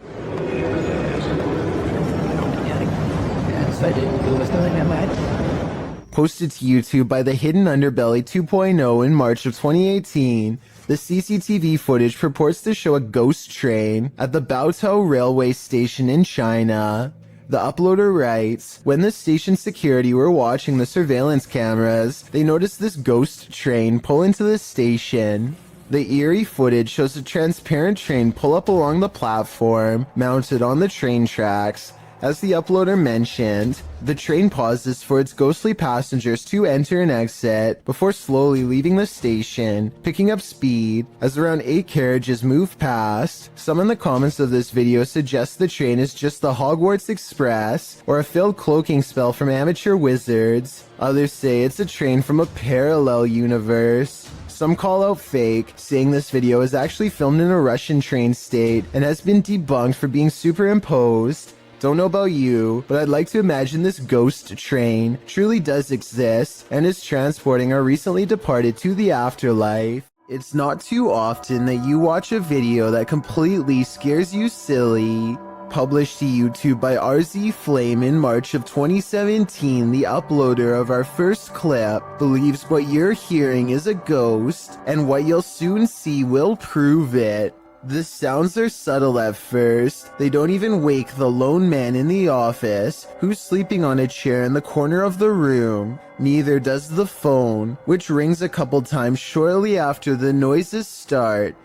Posted to YouTube by the Hidden Underbelly 2.0 in March of 2018, the CCTV footage purports to show a ghost train at the Baotou railway station in China. The uploader writes, when the station security were watching the surveillance cameras, they noticed this ghost train pull into the station. The eerie footage shows a transparent train pull up along the platform, mounted on the train tracks. As the uploader mentioned, the train pauses for its ghostly passengers to enter and exit before slowly leaving the station, picking up speed as around 8 carriages move past. Some in the comments of this video suggest the train is just the Hogwarts Express or a failed cloaking spell from amateur wizards. Others say it's a train from a parallel universe. Some call out fake, saying this video is actually filmed in a Russian train state and has been debunked for being superimposed. Don't know about you, but I'd like to imagine this ghost train truly does exist and is transporting our recently departed to the afterlife. It's not too often that you watch a video that completely scares you silly. Published to YouTube by RZ Flame in March of 2017, the uploader of our first clip believes what you're hearing is a ghost, and what you'll soon see will prove it. The sounds are subtle at first. They don't even wake the lone man in the office, who's sleeping on a chair in the corner of the room. Neither does the phone, which rings a couple times shortly after the noises start.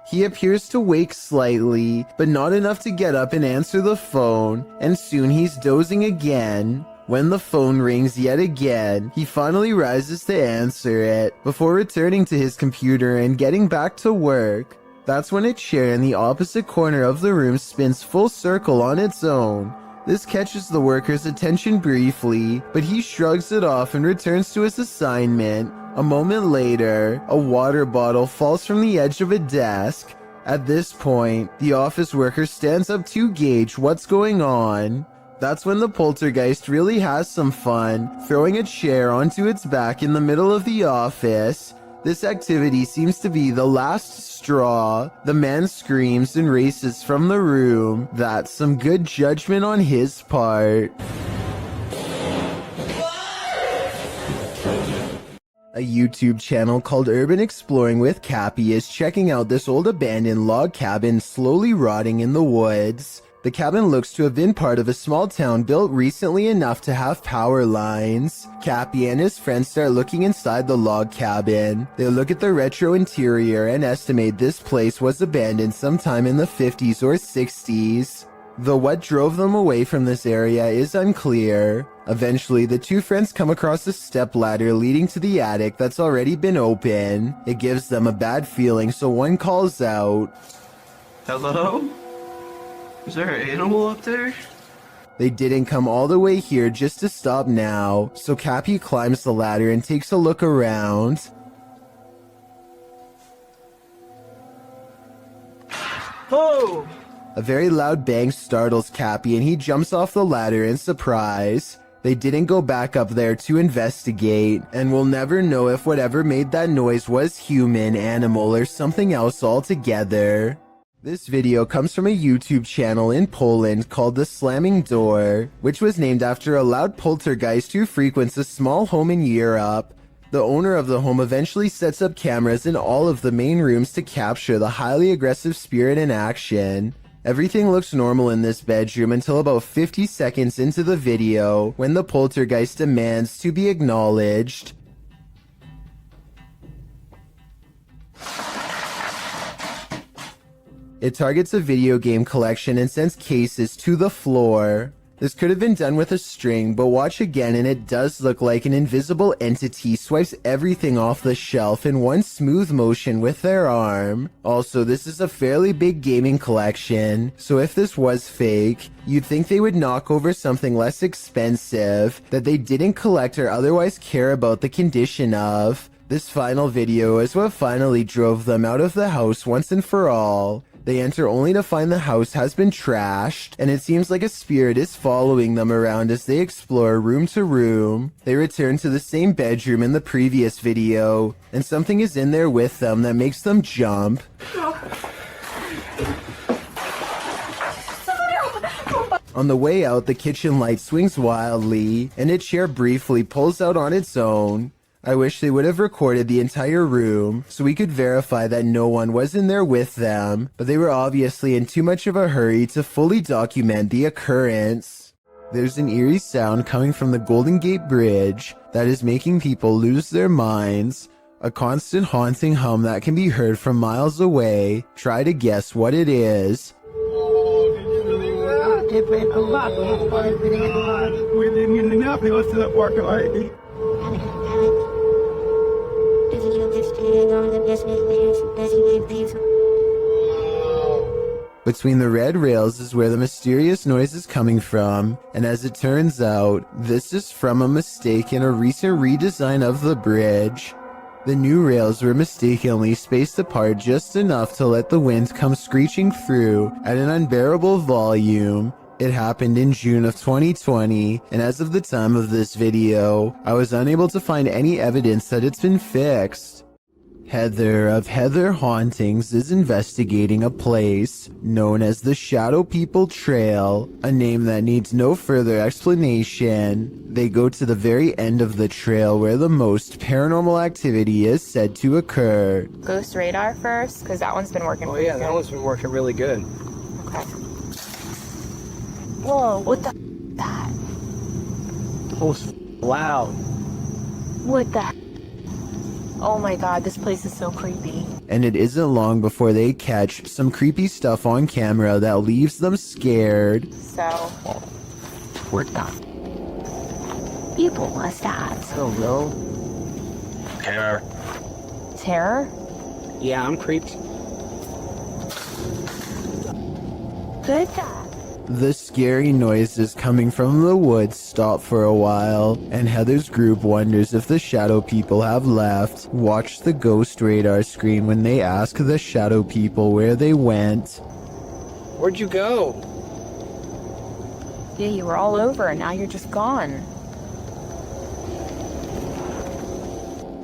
He appears to wake slightly, but not enough to get up and answer the phone, and soon he's dozing again. When the phone rings yet again, he finally rises to answer it, before returning to his computer and getting back to work. That's when a chair in the opposite corner of the room spins full circle on its own. This catches the worker's attention briefly, but he shrugs it off and returns to his assignment. A moment later, a water bottle falls from the edge of a desk. At this point, the office worker stands up to gauge what's going on. That's when the poltergeist really has some fun, throwing a chair onto its back in the middle of the office. This activity seems to be the last straw. The man screams and races from the room. That's some good judgment on his part. A YouTube channel called Urban Exploring with Cappy is checking out this old abandoned log cabin slowly rotting in the woods. The cabin looks to have been part of a small town built recently enough to have power lines. Cappy and his friends start looking inside the log cabin. They look at the retro interior and estimate this place was abandoned sometime in the 50s or 60s. Though what drove them away from this area is unclear. Eventually, the two friends come across a stepladder leading to the attic that's already been open. It gives them a bad feeling, so one calls out, Hello? Is there an animal up there? They didn't come all the way here just to stop now, so Cappy climbs the ladder and takes a look around. Oh! A very loud bang startles Cappy and he jumps off the ladder in surprise. They didn't go back up there to investigate, and we'll never know if whatever made that noise was human, animal, or something else altogether. This video comes from a YouTube channel in Poland called The Slamming Door, which was named after a loud poltergeist who frequents a small home in Europe. The owner of the home eventually sets up cameras in all of the main rooms to capture the highly aggressive spirit in action. Everything looks normal in this bedroom until about 50 seconds into the video, when the poltergeist demands to be acknowledged. It targets a video game collection and sends cases to the floor. This could have been done with a string, but watch again and it does look like an invisible entity swipes everything off the shelf in one smooth motion with their arm. Also, this is a fairly big gaming collection, so if this was fake, you'd think they would knock over something less expensive that they didn't collect or otherwise care about the condition of. This final video is what finally drove them out of the house once and for all. They enter only to find the house has been trashed, and it seems like a spirit is following them around as they explore room to room. They return to the same bedroom in the previous video, and something is in there with them that makes them jump. On the way out, the kitchen light swings wildly, and a chair briefly pulls out on its own. I wish they would have recorded the entire room so we could verify that no one was in there with them, but they were obviously in too much of a hurry to fully document the occurrence. There's an eerie sound coming from the Golden Gate Bridge that is making people lose their minds. A constant haunting hum that can be heard from miles away. Try to guess what it is. Between the red rails is where the mysterious noise is coming from, and as it turns out, this is from a mistake in a recent redesign of the bridge. The new rails were mistakenly spaced apart just enough to let the wind come screeching through at an unbearable volume. It happened in June of 2020, and as of the time of this video, I was unable to find any evidence that it's been fixed. Heather of Heather Hauntings is investigating a place known as the Shadow People Trail, a name that needs no further explanation. They go to the very end of the trail where the most paranormal activity is said to occur. Ghost radar first, because that one's been working Oh yeah, that one's been working really good. Okay. Whoa, what the that? Oh, loud. What the Oh my god, this place is so creepy. And it isn't long before they catch some creepy stuff on camera that leaves them scared. So, We're done. people must ask. Hello. Terror. Terror? Yeah, I'm creeped. Good job. The scary noises coming from the woods stop for a while, and Heather's group wonders if the shadow people have left. Watch the ghost radar screen when they ask the shadow people where they went. Where'd you go? Yeah, you were all over and now you're just gone.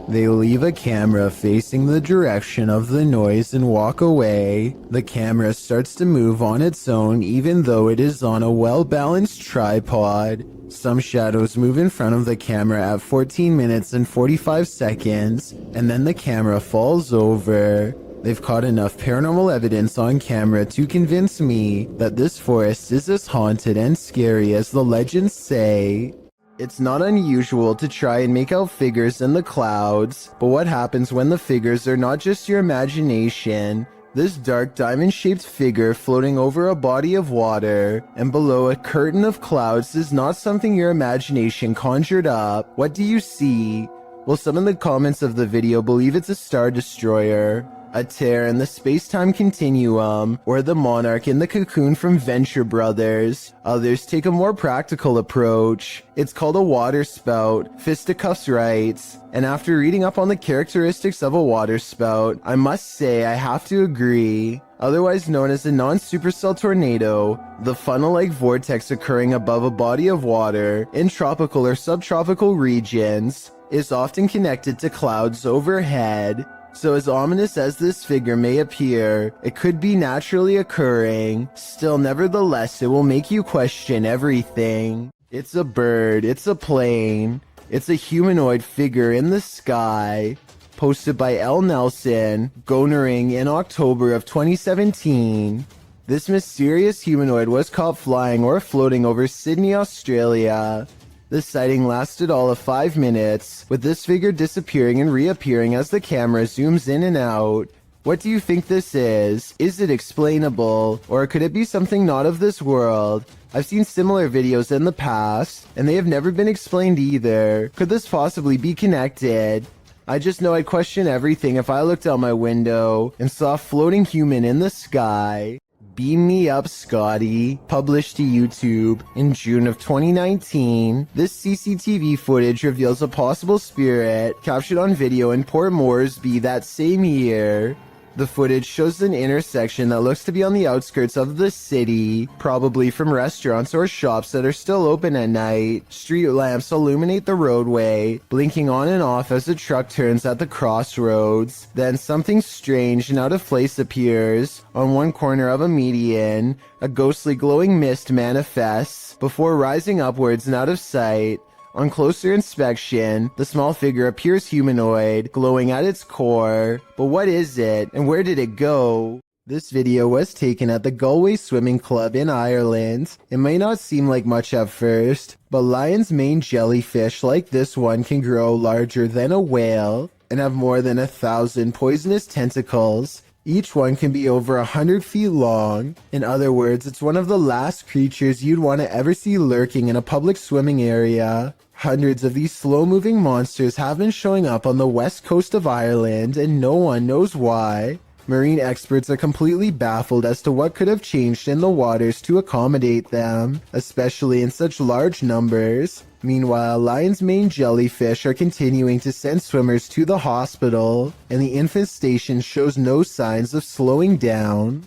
They leave a camera facing the direction of the noise and walk away. The camera starts to move on its own even though it is on a well-balanced tripod. Some shadows move in front of the camera at 14 minutes and 45 seconds, and then the camera falls over. They've caught enough paranormal evidence on camera to convince me that this forest is as haunted and scary as the legends say. It's not unusual to try and make out figures in the clouds, but what happens when the figures are not just your imagination? This dark diamond-shaped figure floating over a body of water and below a curtain of clouds is not something your imagination conjured up. What do you see? Well, some in the comments of the video believe it's a star destroyer, a tear in the space-time continuum, or the monarch in the cocoon from Venture Brothers. Others take a more practical approach. It's called a water spout, Fisticuffs writes. And after reading up on the characteristics of a water spout, I must say I have to agree. Otherwise known as a non-supercell tornado, the funnel-like vortex occurring above a body of water in tropical or subtropical regions is often connected to clouds overhead. So as ominous as this figure may appear, it could be naturally occurring. Still, nevertheless, it will make you question everything. It's a bird, it's a plane, it's a humanoid figure in the sky. Posted by L. Nelson, Gonering in October of 2017. This mysterious humanoid was caught flying or floating over Sydney, Australia. The sighting lasted all of 5 minutes, with this figure disappearing and reappearing as the camera zooms in and out. What do you think this is? Is it explainable, or could it be something not of this world? I've seen similar videos in the past, and they have never been explained either. Could this possibly be connected? I just know I'd question everything if I looked out my window and saw a floating human in the sky. Beam Me Up, Scotty, published to YouTube in June of 2019. This CCTV footage reveals a possible spirit captured on video in Port Moresby that same year. The footage shows an intersection that looks to be on the outskirts of the city, probably from restaurants or shops that are still open at night. Street lamps illuminate the roadway, blinking on and off as the truck turns at the crossroads. Then something strange and out of place appears. On one corner of a median, a ghostly glowing mist manifests before rising upwards and out of sight. On closer inspection, the small figure appears humanoid, glowing at its core. But what is it, and where did it go? This video was taken at the Galway Swimming Club in Ireland. It may not seem like much at first, but lion's mane jellyfish like this one can grow larger than a whale and have more than 1,000 poisonous tentacles. Each one can be over 100 feet long. In other words, it's one of the last creatures you'd want to ever see lurking in a public swimming area. Hundreds of these slow-moving monsters have been showing up on the west coast of Ireland, and no one knows why. Marine experts are completely baffled as to what could have changed in the waters to accommodate them, especially in such large numbers. Meanwhile, lion's mane jellyfish are continuing to send swimmers to the hospital, and the infestation shows no signs of slowing down.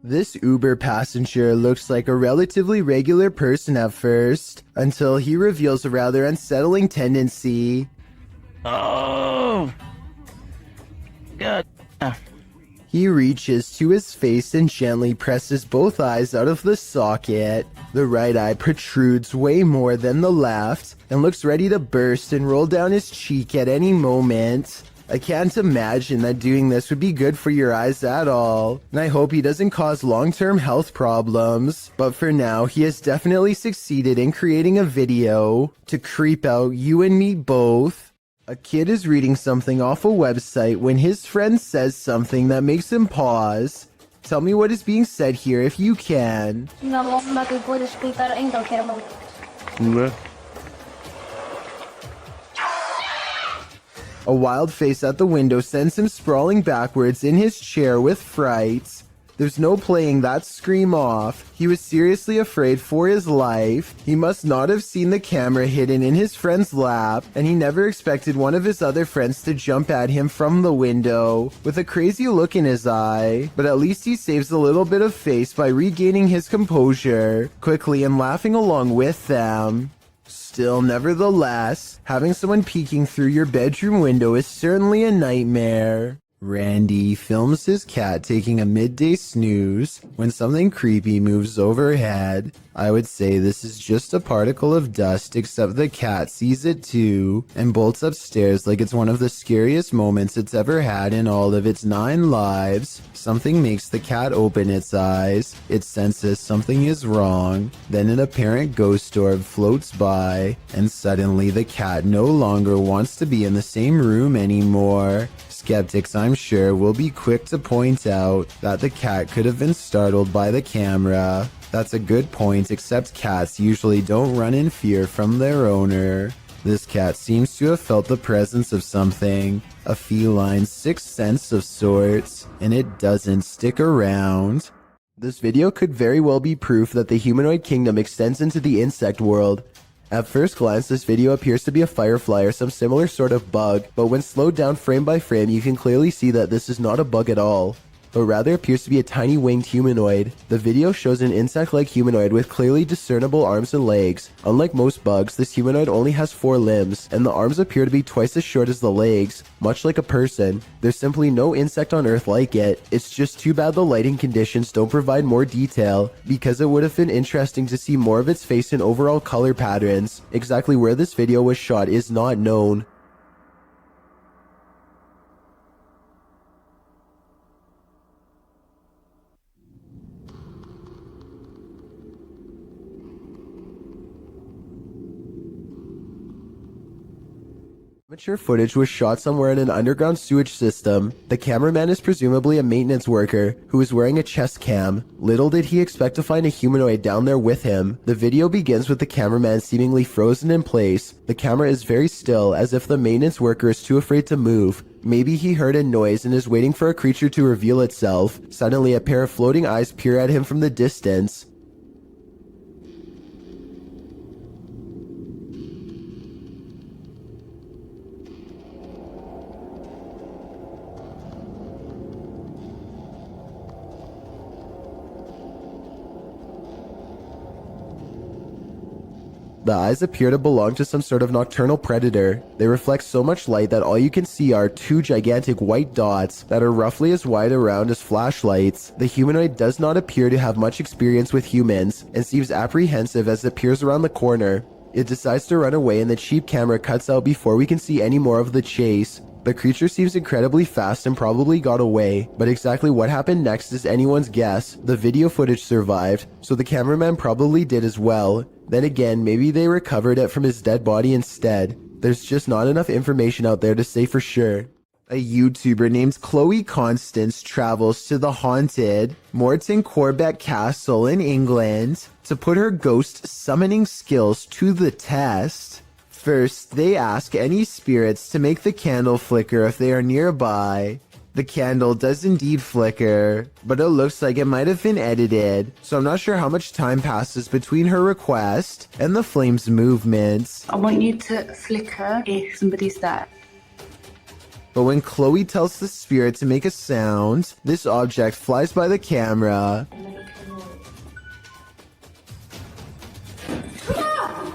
This Uber passenger looks like a relatively regular person at first, until he reveals a rather unsettling tendency. Oh! God. He reaches to his face and gently presses both eyes out of the socket. The right eye protrudes way more than the left and looks ready to burst and roll down his cheek at any moment. I can't imagine that doing this would be good for your eyes at all, and I hope he doesn't cause long-term health problems. But for now, he has definitely succeeded in creating a video to creep out you and me both. A kid is reading something off a website when his friend says something that makes him pause. Tell me what is being said here if you can. A wild face at the window sends him sprawling backwards in his chair with fright. There's no playing that scream off. He was seriously afraid for his life. He must not have seen the camera hidden in his friend's lap, and he never expected one of his other friends to jump at him from the window with a crazy look in his eye. But at least he saves a little bit of face by regaining his composure quickly and laughing along with them. Still, nevertheless, having someone peeking through your bedroom window is certainly a nightmare. Randy films his cat taking a midday snooze when something creepy moves overhead. I would say this is just a particle of dust, except the cat sees it too and bolts upstairs like it's one of the scariest moments it's ever had in all of its 9 lives. Something makes the cat open its eyes. It senses something is wrong. Then an apparent ghost orb floats by, and suddenly the cat no longer wants to be in the same room anymore. Skeptics, I'm sure, will be quick to point out that the cat could have been startled by the camera. That's a good point, except cats usually don't run in fear from their owner. This cat seems to have felt the presence of something, a feline sixth sense of sorts, and it doesn't stick around. This video could very well be proof that the humanoid kingdom extends into the insect world. At first glance, this video appears to be a firefly or some similar sort of bug, but when slowed down frame by frame, you can clearly see that this is not a bug at all, but rather appears to be a tiny winged humanoid. The video shows an insect-like humanoid with clearly discernible arms and legs. Unlike most bugs, this humanoid only has 4 limbs, and the arms appear to be twice as short as the legs, much like a person. There's simply no insect on Earth like it. It's just too bad the lighting conditions don't provide more detail, because it would have been interesting to see more of its face and overall color patterns. Exactly where this video was shot is not known. Amateur footage was shot somewhere in an underground sewage system. The cameraman is presumably a maintenance worker who is wearing a chest cam. Little did he expect to find a humanoid down there with him. The video begins with the cameraman seemingly frozen in place. The camera is very still, as if the maintenance worker is too afraid to move. Maybe he heard a noise and is waiting for a creature to reveal itself. Suddenly, a pair of floating eyes peer at him from the distance. the eyes appear to belong to some sort of nocturnal predator. They reflect so much light that all you can see are two gigantic white dots that are roughly as wide around as flashlights. The humanoid does not appear to have much experience with humans and seems apprehensive as it peers around the corner. It decides to run away and the cheap camera cuts out before we can see any more of the chase. The creature seems incredibly fast and probably got away, but exactly what happened next is anyone's guess. The video footage survived, so the cameraman probably did as well. Then again, maybe they recovered it from his dead body instead. There's just not enough information out there to say for sure. A YouTuber named Chloe Constance travels to the haunted Morton Corbett Castle in England to put her ghost summoning skills to the test. First, they ask any spirits to make the candle flicker if they are nearby. The candle does indeed flicker, but it looks like it might have been edited, so I'm not sure how much time passes between her request and the flame's movements. I want you to flicker if somebody's there. But when Chloe tells the spirit to make a sound, this object flies by the camera.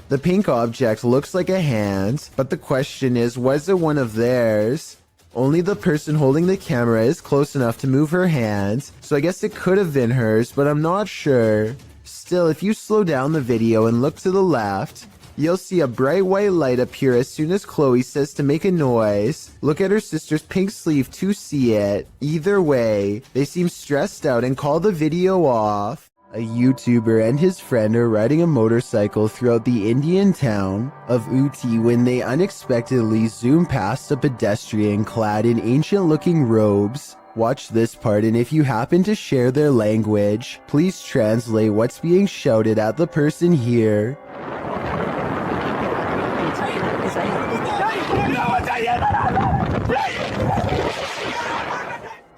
The pink object looks like a hand, but the question is, was it one of theirs? Only the person holding the camera is close enough to move her hand, so I guess it could have been hers, but I'm not sure. Still, if you slow down the video and look to the left, you'll see a bright white light appear as soon as Chloe says to make a noise. Look at her sister's pink sleeve to see it. Either way, they seem stressed out and call the video off. A YouTuber and his friend are riding a motorcycle throughout the Indian town of Ooty when they unexpectedly zoom past a pedestrian clad in ancient-looking robes. Watch this part, and if you happen to share their language, please translate what's being shouted at the person here.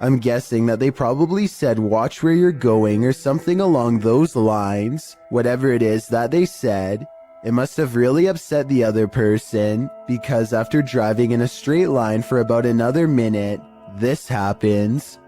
I'm guessing that they probably said watch where you're going or something along those lines. Whatever it is that they said, it must have really upset the other person, because after driving in a straight line for about another minute, this happens.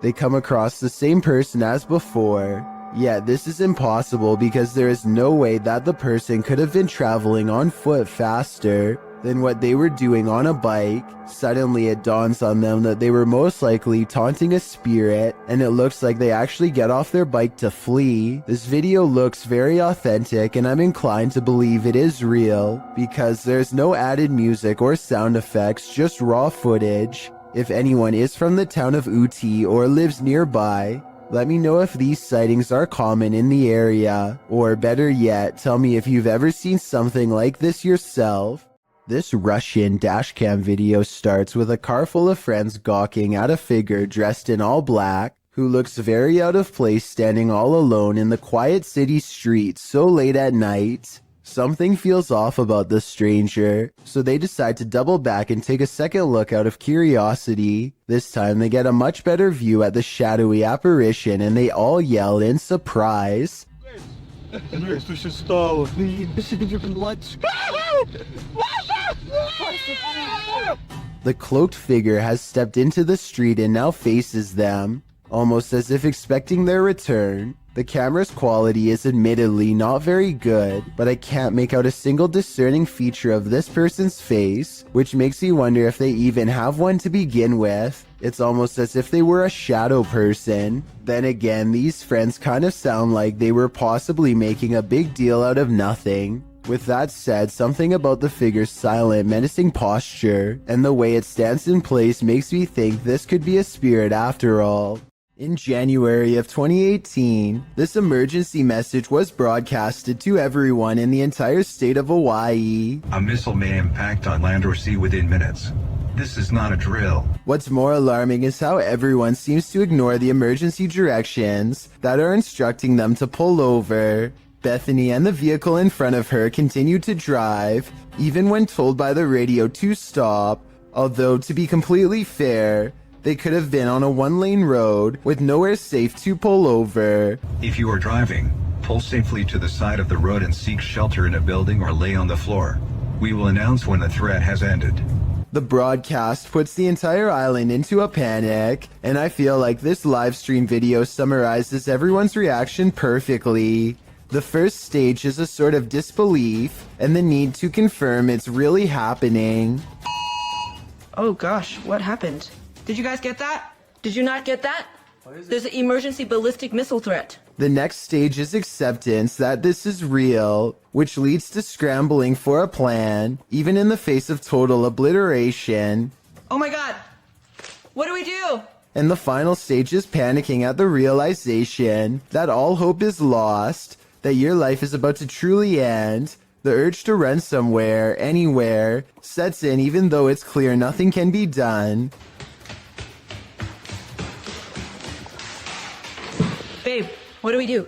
They come across the same person as before. Yet this is impossible because there is no way that the person could have been traveling on foot faster than what they were doing on a bike. Suddenly it dawns on them that they were most likely taunting a spirit, and it looks like they actually get off their bike to flee. This video looks very authentic, and I'm inclined to believe it is real because there's no added music or sound effects, just raw footage. If anyone is from the town of Ooty or lives nearby, let me know if these sightings are common in the area, or better yet, tell me if you've ever seen something like this yourself. This Russian dashcam video starts with a car full of friends gawking at a figure dressed in all black, who looks very out of place standing all alone in the quiet city streets so late at night. Something feels off about the stranger, so they decide to double back and take a second look out of curiosity. This time they get a much better view at the shadowy apparition and they all yell in surprise. The cloaked figure has stepped into the street and now faces them, almost as if expecting their return. The camera's quality is admittedly not very good, but I can't make out a single discerning feature of this person's face, which makes me wonder if they even have one to begin with. It's almost as if they were a shadow person. Then again, these friends kind of sound like they were possibly making a big deal out of nothing. With that said, something about the figure's silent, menacing posture and the way it stands in place makes me think this could be a spirit after all. In January of 2018, this emergency message was broadcasted to everyone in the entire state of Hawaii. A missile may impact on land or sea within minutes. This is not a drill. What's more alarming is how everyone seems to ignore the emergency directions that are instructing them to pull over. Bethany and the vehicle in front of her continue to drive, even when told by the radio to stop. Although, to be completely fair, they could have been on a one-lane road with nowhere safe to pull over. If you are driving, pull safely to the side of the road and seek shelter in a building or lay on the floor. We will announce when the threat has ended. The broadcast puts the entire island into a panic, and I feel like this live stream video summarizes everyone's reaction perfectly. The first stage is a sort of disbelief and the need to confirm it's really happening. Oh gosh, what happened? Did you guys get that? Did you not get that? There's an emergency ballistic missile threat. The next stage is acceptance that this is real, which leads to scrambling for a plan, even in the face of total obliteration. Oh my god! What do we do? And the final stage is panicking at the realization that all hope is lost, that your life is about to truly end. The urge to run somewhere, anywhere, sets in even though it's clear nothing can be done. Babe, what do we do?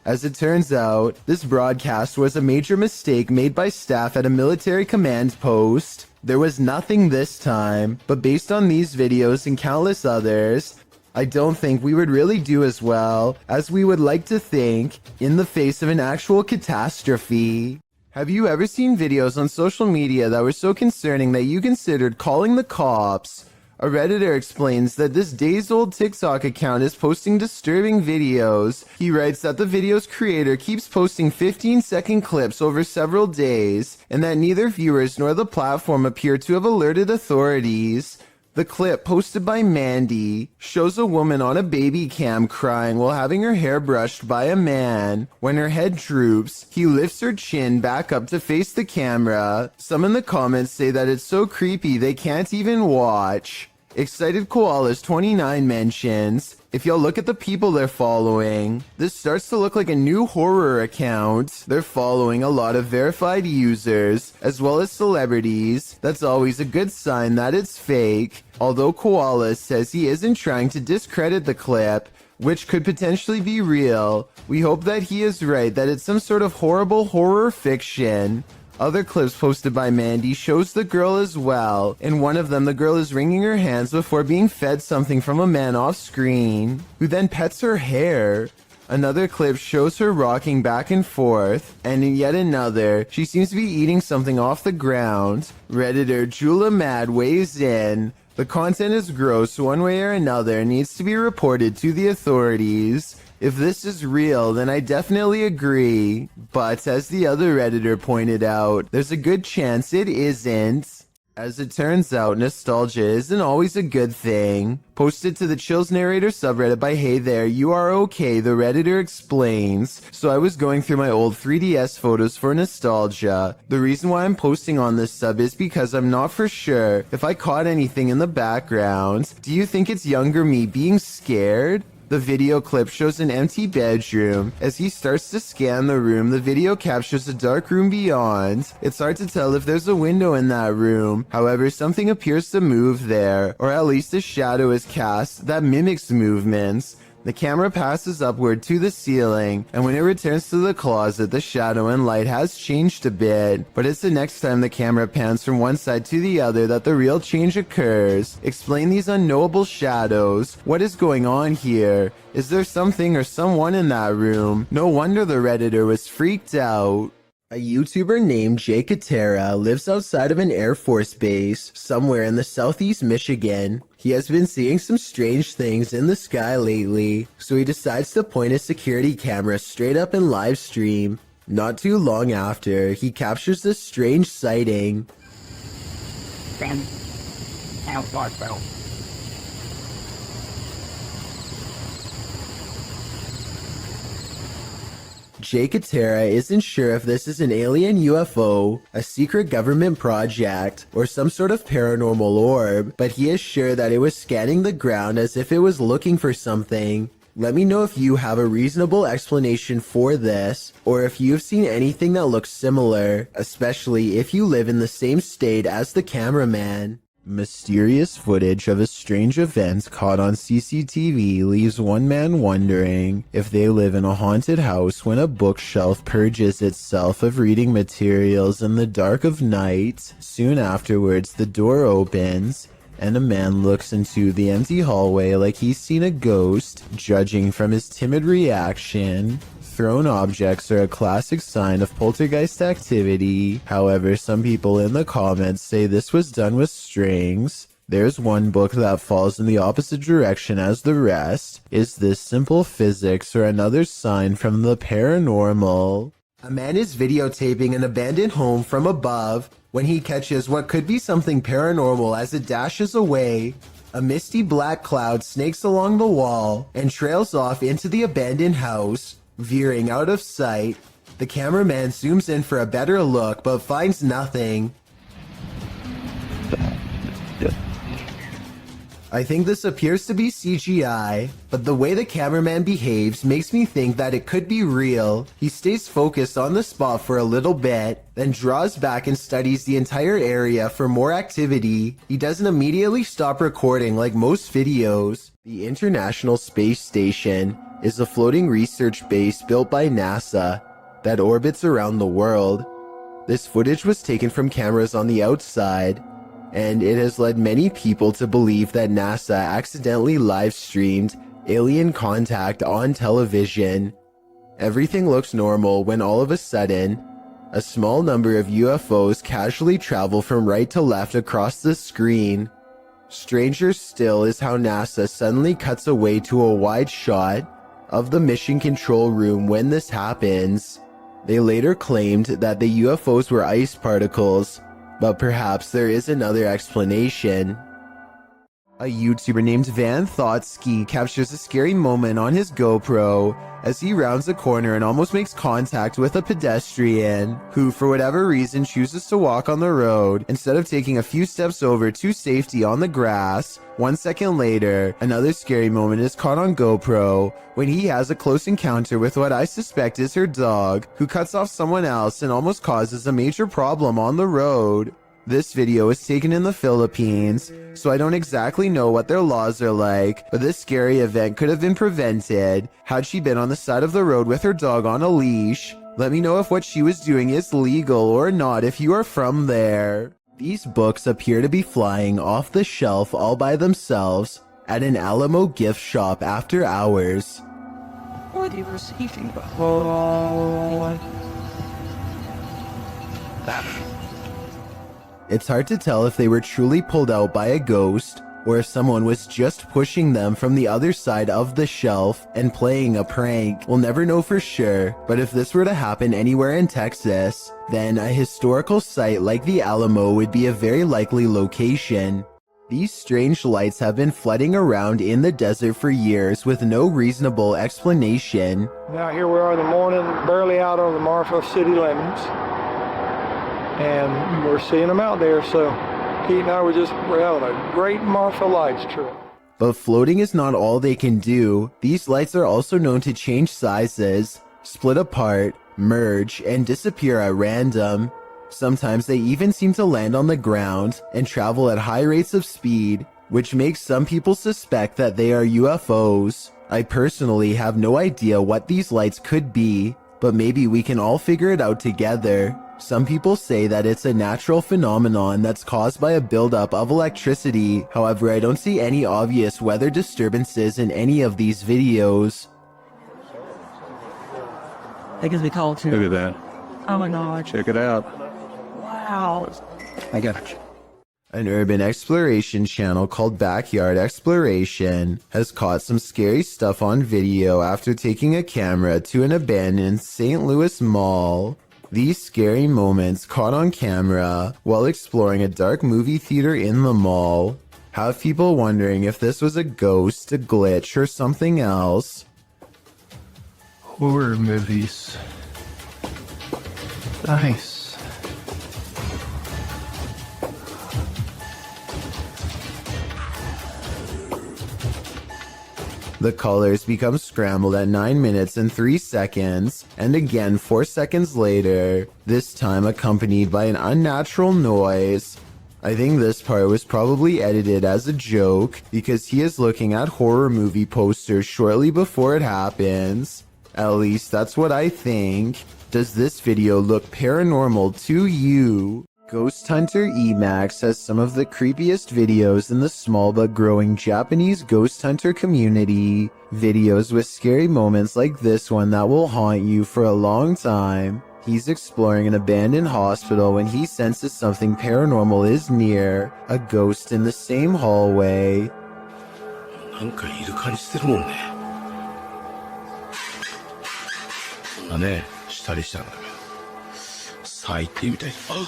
As it turns out, this broadcast was a major mistake made by staff at a military command post. There was nothing this time, but based on these videos and countless others, I don't think we would really do as well as we would like to think in the face of an actual catastrophe. Have you ever seen videos on social media that were so concerning that you considered calling the cops? A Redditor explains that this days-old TikTok account is posting disturbing videos. He writes that the video's creator keeps posting 15-second clips over several days, and that neither viewers nor the platform appear to have alerted authorities. The clip, posted by Mandy, shows a woman on a baby cam crying while having her hair brushed by a man. When her head droops, he lifts her chin back up to face the camera. Some in the comments say that it's so creepy they can't even watch. Excited Koalas 29 mentions, if y'all look at the people they're following, this starts to look like a new horror account. They're following a lot of verified users, as well as celebrities. That's always a good sign that it's fake. Although Koala says he isn't trying to discredit the clip, which could potentially be real, we hope that he is right, that it's some sort of horrible horror fiction. Other clips posted by Mandy shows the girl as well. In one of them, the girl is wringing her hands before being fed something from a man off screen, who then pets her hair. Another clip shows her rocking back and forth, and in yet another, she seems to be eating something off the ground. Redditor Jula Mad weighs in. The content is gross one way or another and needs to be reported to the authorities. If this is real, then I definitely agree. But as the other Redditor pointed out, there's a good chance it isn't. As it turns out, nostalgia isn't always a good thing. Posted to the Chills Narrator subreddit by Hey There, You Are Okay, the Redditor explains. So I was going through my old 3DS photos for nostalgia. The reason why I'm posting on this sub is because I'm not for sure if I caught anything in the background. Do you think it's younger me being scared? The video clip shows an empty bedroom. As he starts to scan the room, the video captures a dark room beyond. It's hard to tell if there's a window in that room. However, something appears to move there, or at least a shadow is cast that mimics movements. The camera passes upward to the ceiling, and when it returns to the closet, the shadow and light has changed a bit. But it's the next time the camera pans from one side to the other that the real change occurs. Explain these unknowable shadows. What is going on here? Is there something or someone in that room? No wonder the Redditor was freaked out. A YouTuber named Jake lives outside of an Air Force base somewhere in the southeast Michigan. He has been seeing some strange things in the sky lately, so he decides to point his security camera straight up in live stream. Not too long after, he captures this strange sighting. Jake isn't sure if this is an alien UFO, a secret government project, or some sort of paranormal orb, but he is sure that it was scanning the ground as if it was looking for something. Let me know if you have a reasonable explanation for this, or if you've seen anything that looks similar, especially if you live in the same state as the cameraman. Mysterious footage of a strange event caught on CCTV leaves one man wondering if they live in a haunted house when a bookshelf purges itself of reading materials in the dark of night. Soon afterwards, the door opens, and a man looks into the empty hallway like he's seen a ghost. Judging from his timid reaction, thrown objects are a classic sign of poltergeist activity. However, some people in the comments say this was done with strings. There's one book that falls in the opposite direction as the rest. Is this simple physics or another sign from the paranormal? A man is videotaping an abandoned home from above when he catches what could be something paranormal as it dashes away. A misty black cloud snakes along the wall and trails off into the abandoned house, veering out of sight. The cameraman zooms in for a better look but finds nothing. I think this appears to be CGI, but the way the cameraman behaves makes me think that it could be real. He stays focused on the spot for a little bit, then draws back and studies the entire area for more activity. He doesn't immediately stop recording like most videos. The International Space Station is a floating research base built by NASA that orbits around the world. This footage was taken from cameras on the outside, and it has led many people to believe that NASA accidentally live-streamed alien contact on television. Everything looks normal when all of a sudden, a small number of UFOs casually travel from right to left across the screen. Stranger still is how NASA suddenly cuts away to a wide shot of the mission control room when this happens. They later claimed that the UFOs were ice particles, but perhaps there is another explanation. A YouTuber named Van Thoughtski captures a scary moment on his GoPro as he rounds a corner and almost makes contact with a pedestrian who, for whatever reason, chooses to walk on the road instead of taking a few steps over to safety on the grass. 1 second later, another scary moment is caught on GoPro when he has a close encounter with what I suspect is her dog, who cuts off someone else and almost causes a major problem on the road. This video was taken in the Philippines, so I don't exactly know what their laws are like, but this scary event could have been prevented had she been on the side of the road with her dog on a leash. Let me know if what she was doing is legal or not if you are from there. These books appear to be flying off the shelf all by themselves at an Alamo gift shop after hours. Or they were sleeping. It's hard to tell if they were truly pulled out by a ghost or if someone was just pushing them from the other side of the shelf and playing a prank. We'll never know for sure, but if this were to happen anywhere in Texas, then a historical site like the Alamo would be a very likely location. These strange lights have been flooding around in the desert for years with no reasonable explanation. Now here we are in the morning, barely out on the Marfa city limits, and we're seeing them out there, so Pete and I we're having a great Marfa lights trip. But floating is not all they can do. These lights are also known to change sizes, split apart, merge, and disappear at random. Sometimes they even seem to land on the ground and travel at high rates of speed, which makes some people suspect that they are UFOs. I personally have no idea what these lights could be, but maybe we can all figure it out together. Some people say that it's a natural phenomenon that's caused by a buildup of electricity. However, I don't see any obvious weather disturbances in any of these videos. That gives me call too. Look at that. Oh my god. Check it out. Wow. I got you. An urban exploration channel called Backyard Exploration has caught some scary stuff on video after taking a camera to an abandoned St. Louis mall. These scary moments caught on camera while exploring a dark movie theater in the mall have people wondering if this was a ghost, a glitch, or something else. Horror movies. Nice. The colors become scrambled at 9 minutes and 3 seconds, and again 4 seconds later, this time accompanied by an unnatural noise. I think this part was probably edited as a joke, because he is looking at horror movie posters shortly before it happens. At least that's what I think. Does this video look paranormal to you? Ghost Hunter Emax has some of the creepiest videos in the small but growing Japanese ghost hunter community. Videos with scary moments like this one that will haunt you for a long time. He's exploring an abandoned hospital when he senses something paranormal is near, a ghost in the same hallway. なんかいる感じしてるもんね。そんなね、したりしたんだけど。最低みたい。あ、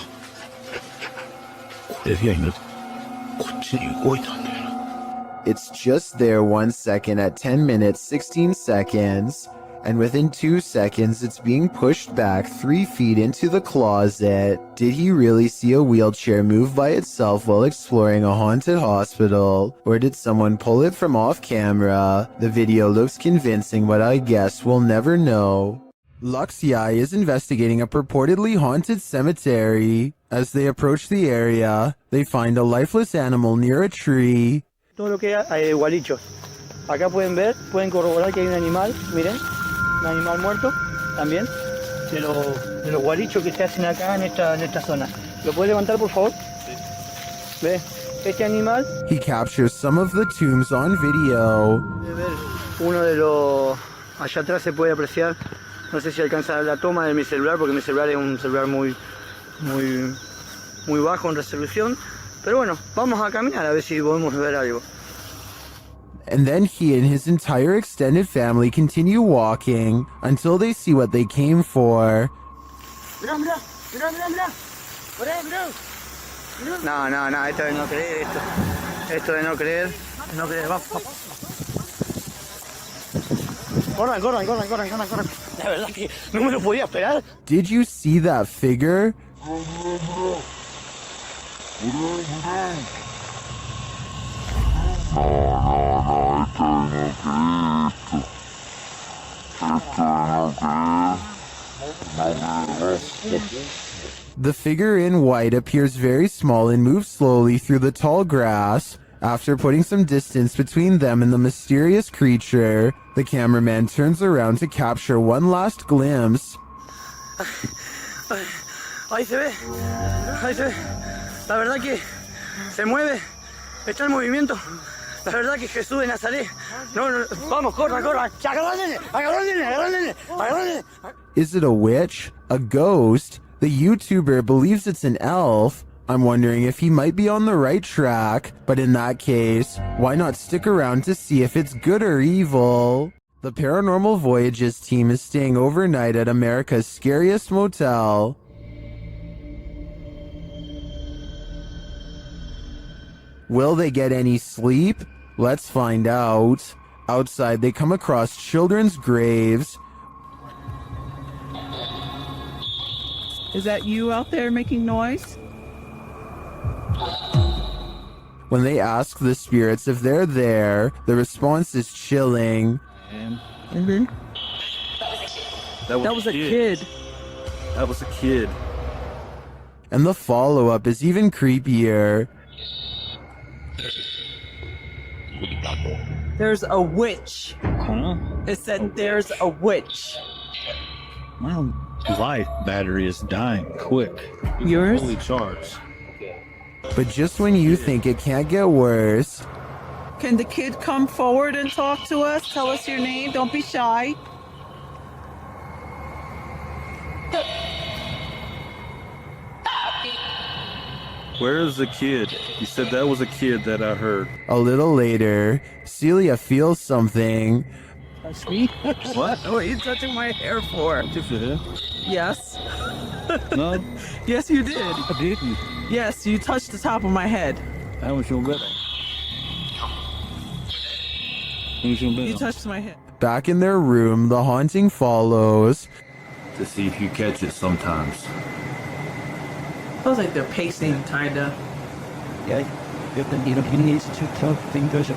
これでや犬、こっちに動いたんだよな。 It's just there 1 second at 10 minutes 16 seconds, and within 2 seconds it's being pushed back 3 feet into the closet. Did he really see a wheelchair move by itself while exploring a haunted hospital? Or did someone pull it from off camera? The video looks convincing, but I guess we'll never know. Luxiai is investigating a purportedly haunted cemetery. As they approach the area, they find a lifeless animal near a tree. Todo lo que hay gualichos. Acá pueden ver, pueden corroborar que hay un animal, miren, un animal muerto también, de los gualichos que se hacen acá en esta zona. ¿Lo puede levantar, por favor? ¿Ve? Este animal. He captures some of the tombs on video. Puede ver uno de los... Allá atrás se puede apreciar, no sé si alcanza la toma de mi celular, porque mi celular es un celular muy bajo en resolución. Pero bueno, vamos a caminar a ver si podemos ver algo. And then he and his entire extended family continue walking until they see what they came for. Mirá, mirá, mirá, mirá, mirá. Mirá, mirá. No, esto de no creer, esto de no creer, vamos. Corran. La verdad que no me lo podía esperar. Did you see that figure? The figure in white appears very small and moves slowly through the tall grass. After putting some distance between them and the mysterious creature, the cameraman turns around to capture one last glimpse. Ahí se ve. La verdad que se mueve, está en movimiento. La verdad que Jesús de Nazaret. No, vamos, corran. Agárrenle. Is it a witch? A ghost? The YouTuber believes it's an elf. I'm wondering if he might be on the right track, but in that case, why not stick around to see if it's good or evil? The Paranormal Voyages team is staying overnight at America's scariest motel. Will they get any sleep? Let's find out. Outside, they come across children's graves. Is that you out there making noise? When they ask the spirits if they're there, the response is chilling. That was a kid. That was a kid. And the follow-up is even creepier. There's a witch. It said there's a witch. My life battery is dying quick. Yours? Fully charged. But just when you think it can't get worse... Can the kid come forward and talk to us? Tell us your name. Don't be shy. Where is the kid? You said that was a kid that I heard. A little later, Celia feels something. Touch me? What? What are you touching my hair for? Touch your hair? Yes. No. Yes, you did. I didn't. Yes, you touched the top of my head. That was your better. You touched my head. Back in their room, the haunting follows. To see if you catch it sometimes. Feels like they're pacing, kinda. Yeah, he needs to talk things.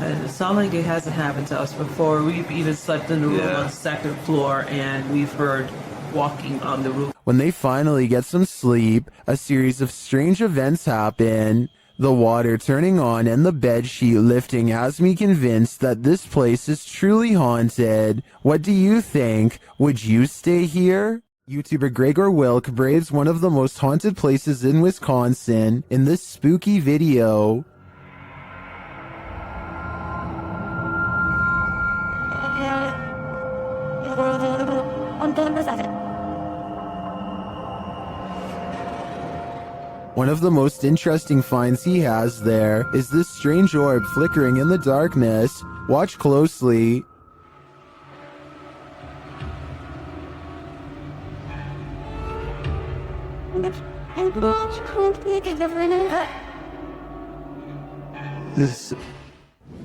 And it sounds like it hasn't happened to us before. We've even slept in the room on the second floor, and we've heard walking on the roof. When they finally get some sleep, a series of strange events happen. The water turning on and the bedsheet lifting has me convinced that this place is truly haunted. What do you think? Would you stay here? YouTuber Gregor Wilk braves one of the most haunted places in Wisconsin in this spooky video. One of the most interesting finds he has there is this strange orb flickering in the darkness. Watch closely.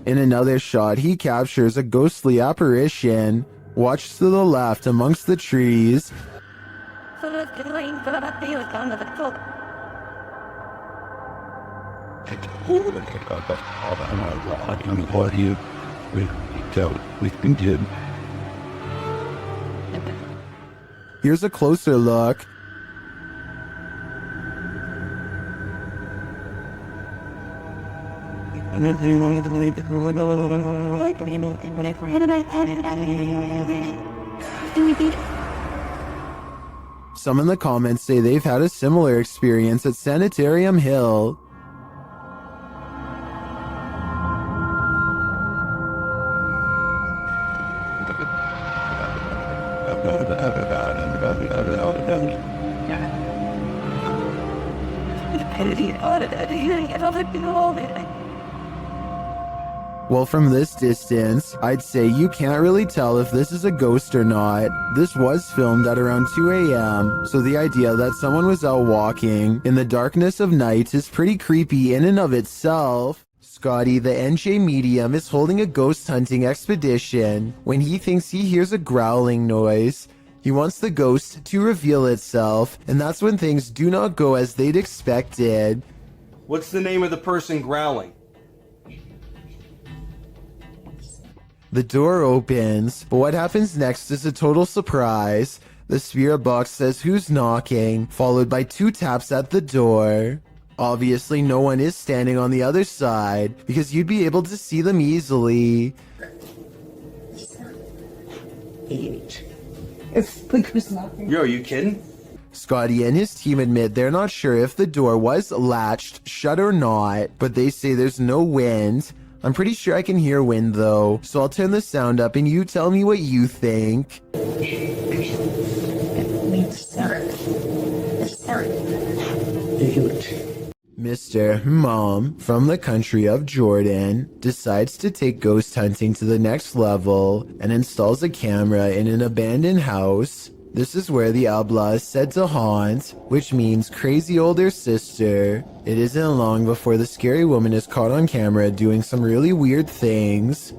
In another shot, he captures a ghostly apparition. Watch to the left amongst the trees. Here's a closer look. Some in the comments say they've had a similar experience at Sanitarium Hill. Well, from this distance, I'd say you can't really tell if this is a ghost or not. This was filmed at around 2 a.m., so the idea that someone was out walking in the darkness of night is pretty creepy in and of itself. Scotty, the NJ medium, is holding a ghost hunting expedition when he thinks he hears a growling noise. He wants the ghost to reveal itself, and that's when things do not go as they'd expected. What's the name of the person growling? The door opens, but what happens next is a total surprise. The spirit box says who's knocking, followed by 2 taps at the door. Obviously, no one is standing on the other side, because you'd be able to see them easily. Yo, are you kidding? Scotty and his team admit they're not sure if the door was latched shut or not, but they say there's no wind. I'm pretty sure I can hear wind though, so I'll turn the sound up and you tell me what you think. Mr. Mom from the country of Jordan decides to take ghost hunting to the next level and installs a camera in an abandoned house. This is where the Abla is said to haunt, which means crazy older sister. It isn't long before the scary woman is caught on camera doing some really weird things.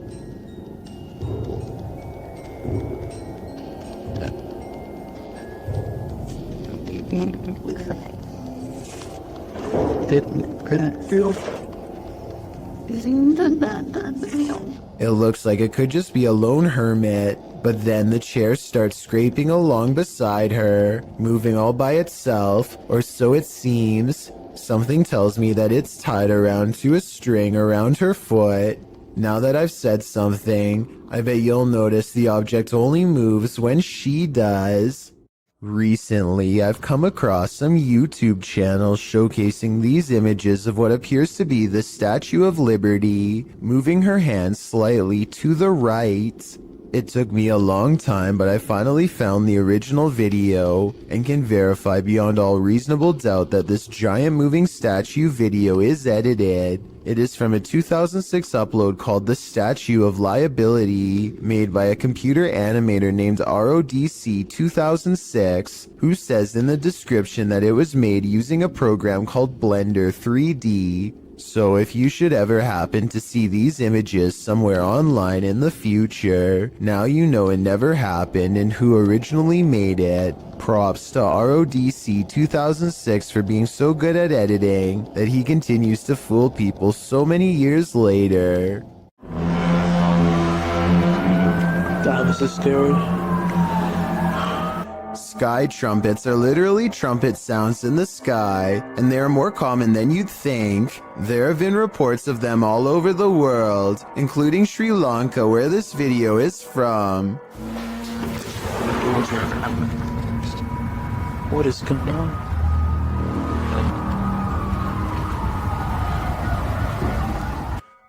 It looks like it could just be a lone hermit, but then the chair starts scraping along beside her, moving all by itself, or so it seems. Something tells me that it's tied around to a string around her foot. Now that I've said something, I bet you'll notice the object only moves when she does. Recently, I've come across some YouTube channels showcasing these images of what appears to be the Statue of Liberty, moving her hands slightly to the right. It took me a long time, but I finally found the original video and can verify beyond all reasonable doubt that this giant moving statue video is edited. It is from a 2006 upload called The Statue of Liability, made by a computer animator named RODC 2006, who says in the description that it was made using a program called Blender 3D. So if you should ever happen to see these images somewhere online in the future, now you know it never happened and who originally made it. Props to RODC 2006 for being so good at editing that he continues to fool people so many years later. God, this is scary. Sky trumpets are literally trumpet sounds in the sky, and they are more common than you'd think. There have been reports of them all over the world, including Sri Lanka, where this video is from. Christ. What is going on?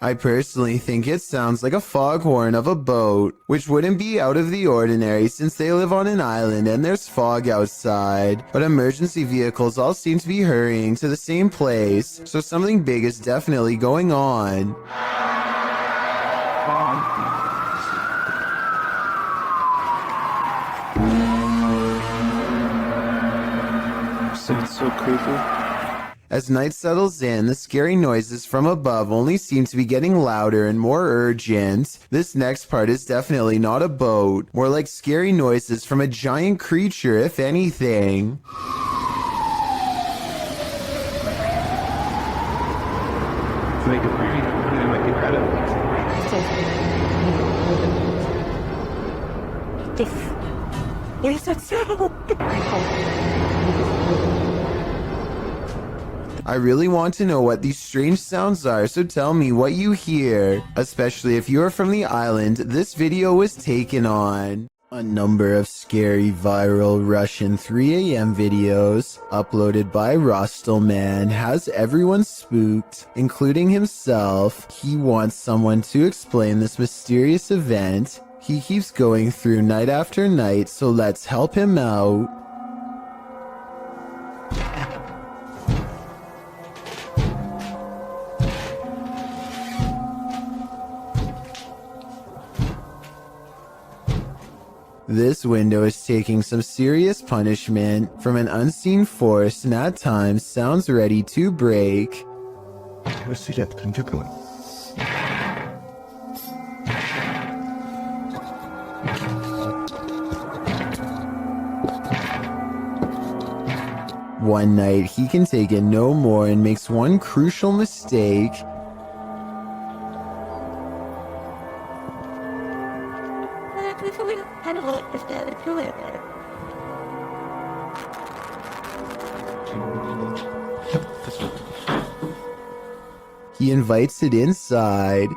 I personally think it sounds like a foghorn of a boat, which wouldn't be out of the ordinary since they live on an island and there's fog outside, but emergency vehicles all seem to be hurrying to the same place, so something big is definitely going on. It's so creepy. As night settles in, the scary noises from above only seem to be getting louder and more urgent. This next part is definitely not a boat, more like scary noises from a giant creature, if anything. I really want to know what these strange sounds are, so tell me what you hear. Especially if you are from the island this video was taken on. A number of scary viral Russian 3 a.m. videos uploaded by Rostelman has everyone spooked, including himself. He wants someone to explain this mysterious event he keeps going through night after night, so let's help him out. This window is taking some serious punishment from an unseen force and at times sounds ready to break. One night he can take it no more and makes one crucial mistake. He invites it inside.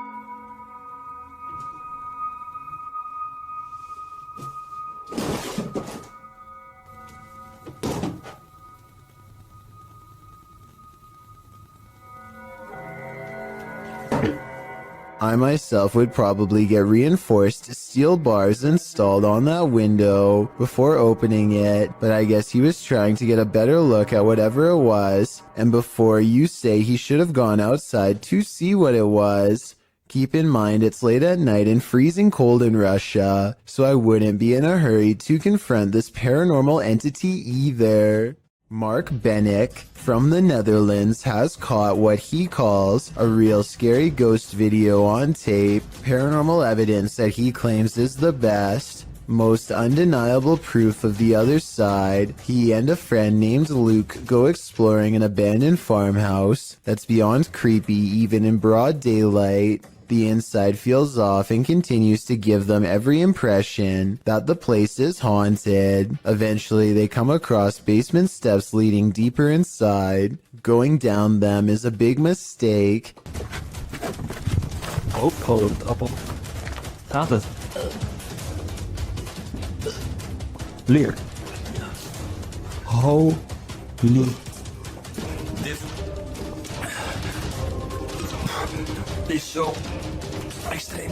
I myself would probably get reinforced steel bars installed on that window before opening it, but I guess he was trying to get a better look at whatever it was, and before you say he should have gone outside to see what it was, keep in mind it's late at night and freezing cold in Russia, so I wouldn't be in a hurry to confront this paranormal entity either. Mark Bennick from the Netherlands has caught what he calls a real scary ghost video on tape, paranormal evidence that he claims is the best, most undeniable proof of the other side. He and a friend named Luke go exploring an abandoned farmhouse that's beyond creepy even in broad daylight. The inside feels off and continues to give them every impression that the place is haunted. Eventually, they come across basement steps leading deeper inside. Going down them is a big mistake. Leer. Holy. This so extreme.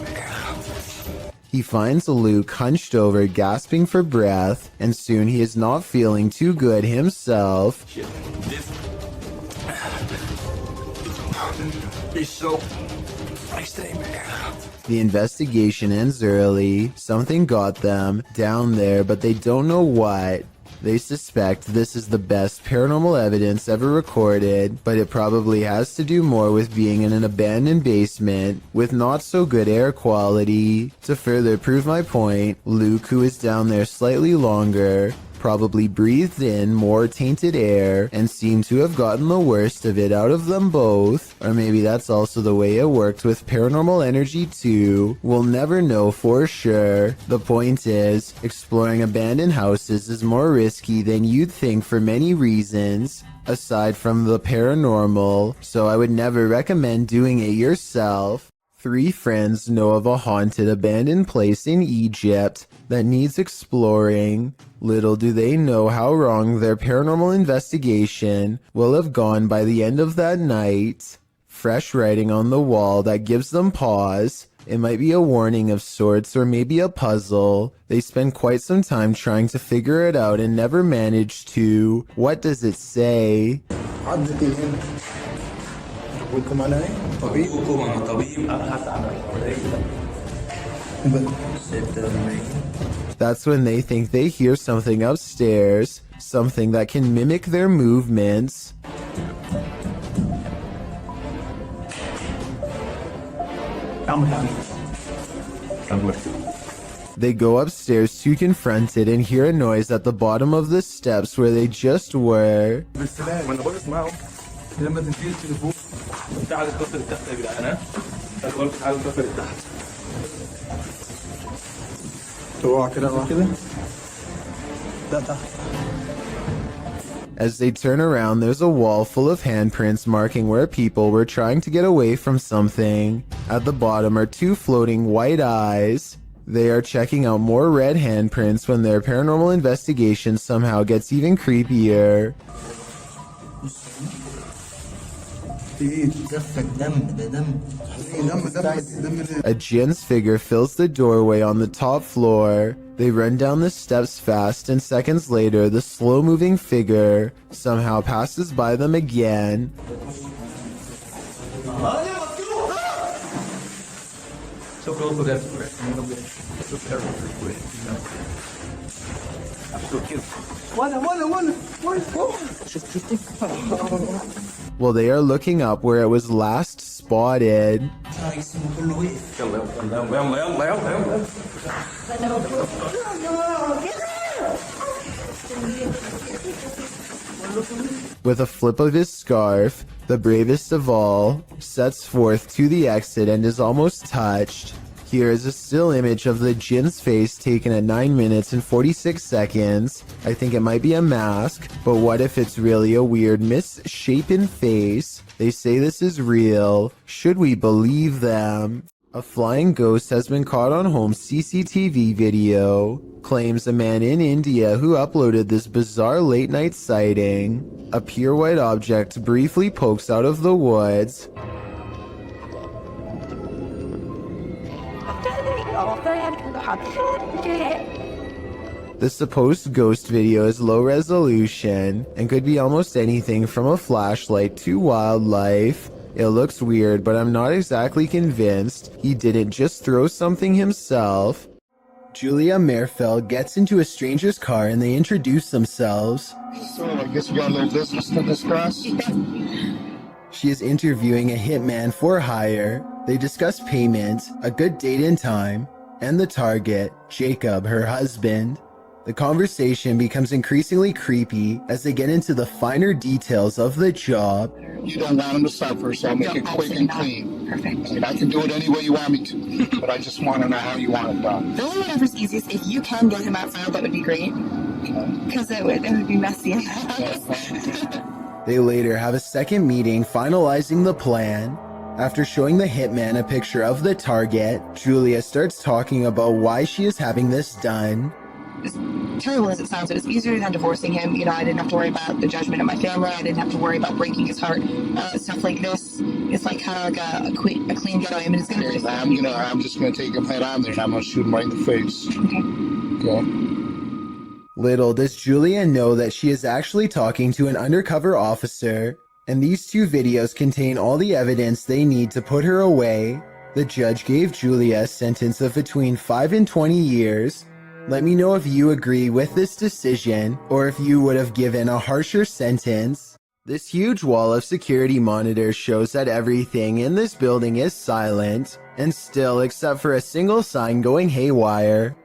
He finds Luke hunched over, gasping for breath, and soon he is not feeling too good himself. This so extreme. The investigation ends early. Something got them down there, but they don't know what. They suspect this is the best paranormal evidence ever recorded, but it probably has to do more with being in an abandoned basement with not so good air quality. To further prove my point, Luke, who is down there slightly longer, probably breathed in more tainted air and seemed to have gotten the worst of it out of them both. Or maybe that's also the way it worked with paranormal energy too. We'll never know for sure. The point is, exploring abandoned houses is more risky than you'd think for many reasons, aside from the paranormal, so I would never recommend doing it yourself. Three friends know of a haunted abandoned place in Egypt that needs exploring. Little do they know how wrong their paranormal investigation will have gone by the end of that night. Fresh writing on the wall that gives them pause. It might be a warning of sorts or maybe a puzzle. They spend quite some time trying to figure it out and never manage to. What does it say? That's when they think they hear something upstairs, something that can mimic their movements. They go upstairs to confront it and hear a noise at the bottom of the steps where they just were. As they turn around, there's a wall full of handprints marking where people were trying to get away from something. At the bottom are two floating white eyes. They are checking out more red handprints when their paranormal investigation somehow gets even creepier. A jinn's figure fills the doorway on the top floor. They run down the steps fast, and seconds later, the slow-moving figure somehow passes by them again. Well, they are looking up where it was last spotted. With a flip of his scarf, the bravest of all sets forth to the exit and is almost touched. Here is a still image of the jinn's face taken at 9 minutes and 46 seconds. I think it might be a mask, but what if it's really a weird misshapen face? They say this is real. Should we believe them? A flying ghost has been caught on home CCTV video. Claims a man in India who uploaded this bizarre late night sighting. A pure white object briefly pokes out of the woods. The supposed ghost video is low resolution and could be almost anything from a flashlight to wildlife. It looks weird, but I'm not exactly convinced he didn't just throw something himself. Julia Merfeld gets into a stranger's car and they introduce themselves. So I guess you got a little business to discuss? She is interviewing a hitman for hire. They discuss payment, a good date and time, and the target, Jacob, her husband. The conversation becomes increasingly creepy as they get into the finer details of the job. You don't want him to suffer, so I'll make it quick and clean. Perfect. I mean, I can do it any way you want me to, but I just want to know how you want it done. Really, whatever's easiest. If you can get him outside, that would be great. Because it would be messy. They later have a second meeting finalizing the plan. After showing the hitman a picture of the target, Julia starts talking about why she is having this done. As terrible as it sounds, it was easier than divorcing him. You know, I didn't have to worry about the judgment of my family. I didn't have to worry about breaking his heart. Stuff like this, it's like having a clean get on him. And it's gonna. I'm just gonna take him head on there. I'm gonna shoot him right in the face. Okay. Little does Julia know that she is actually talking to an undercover officer, and these two videos contain all the evidence they need to put her away. The judge gave Julia a sentence of between 5 and 20 years. Let me know if you agree with this decision, or if you would have given a harsher sentence. This huge wall of security monitors shows that everything in this building is silent, and still except for a single sign going haywire.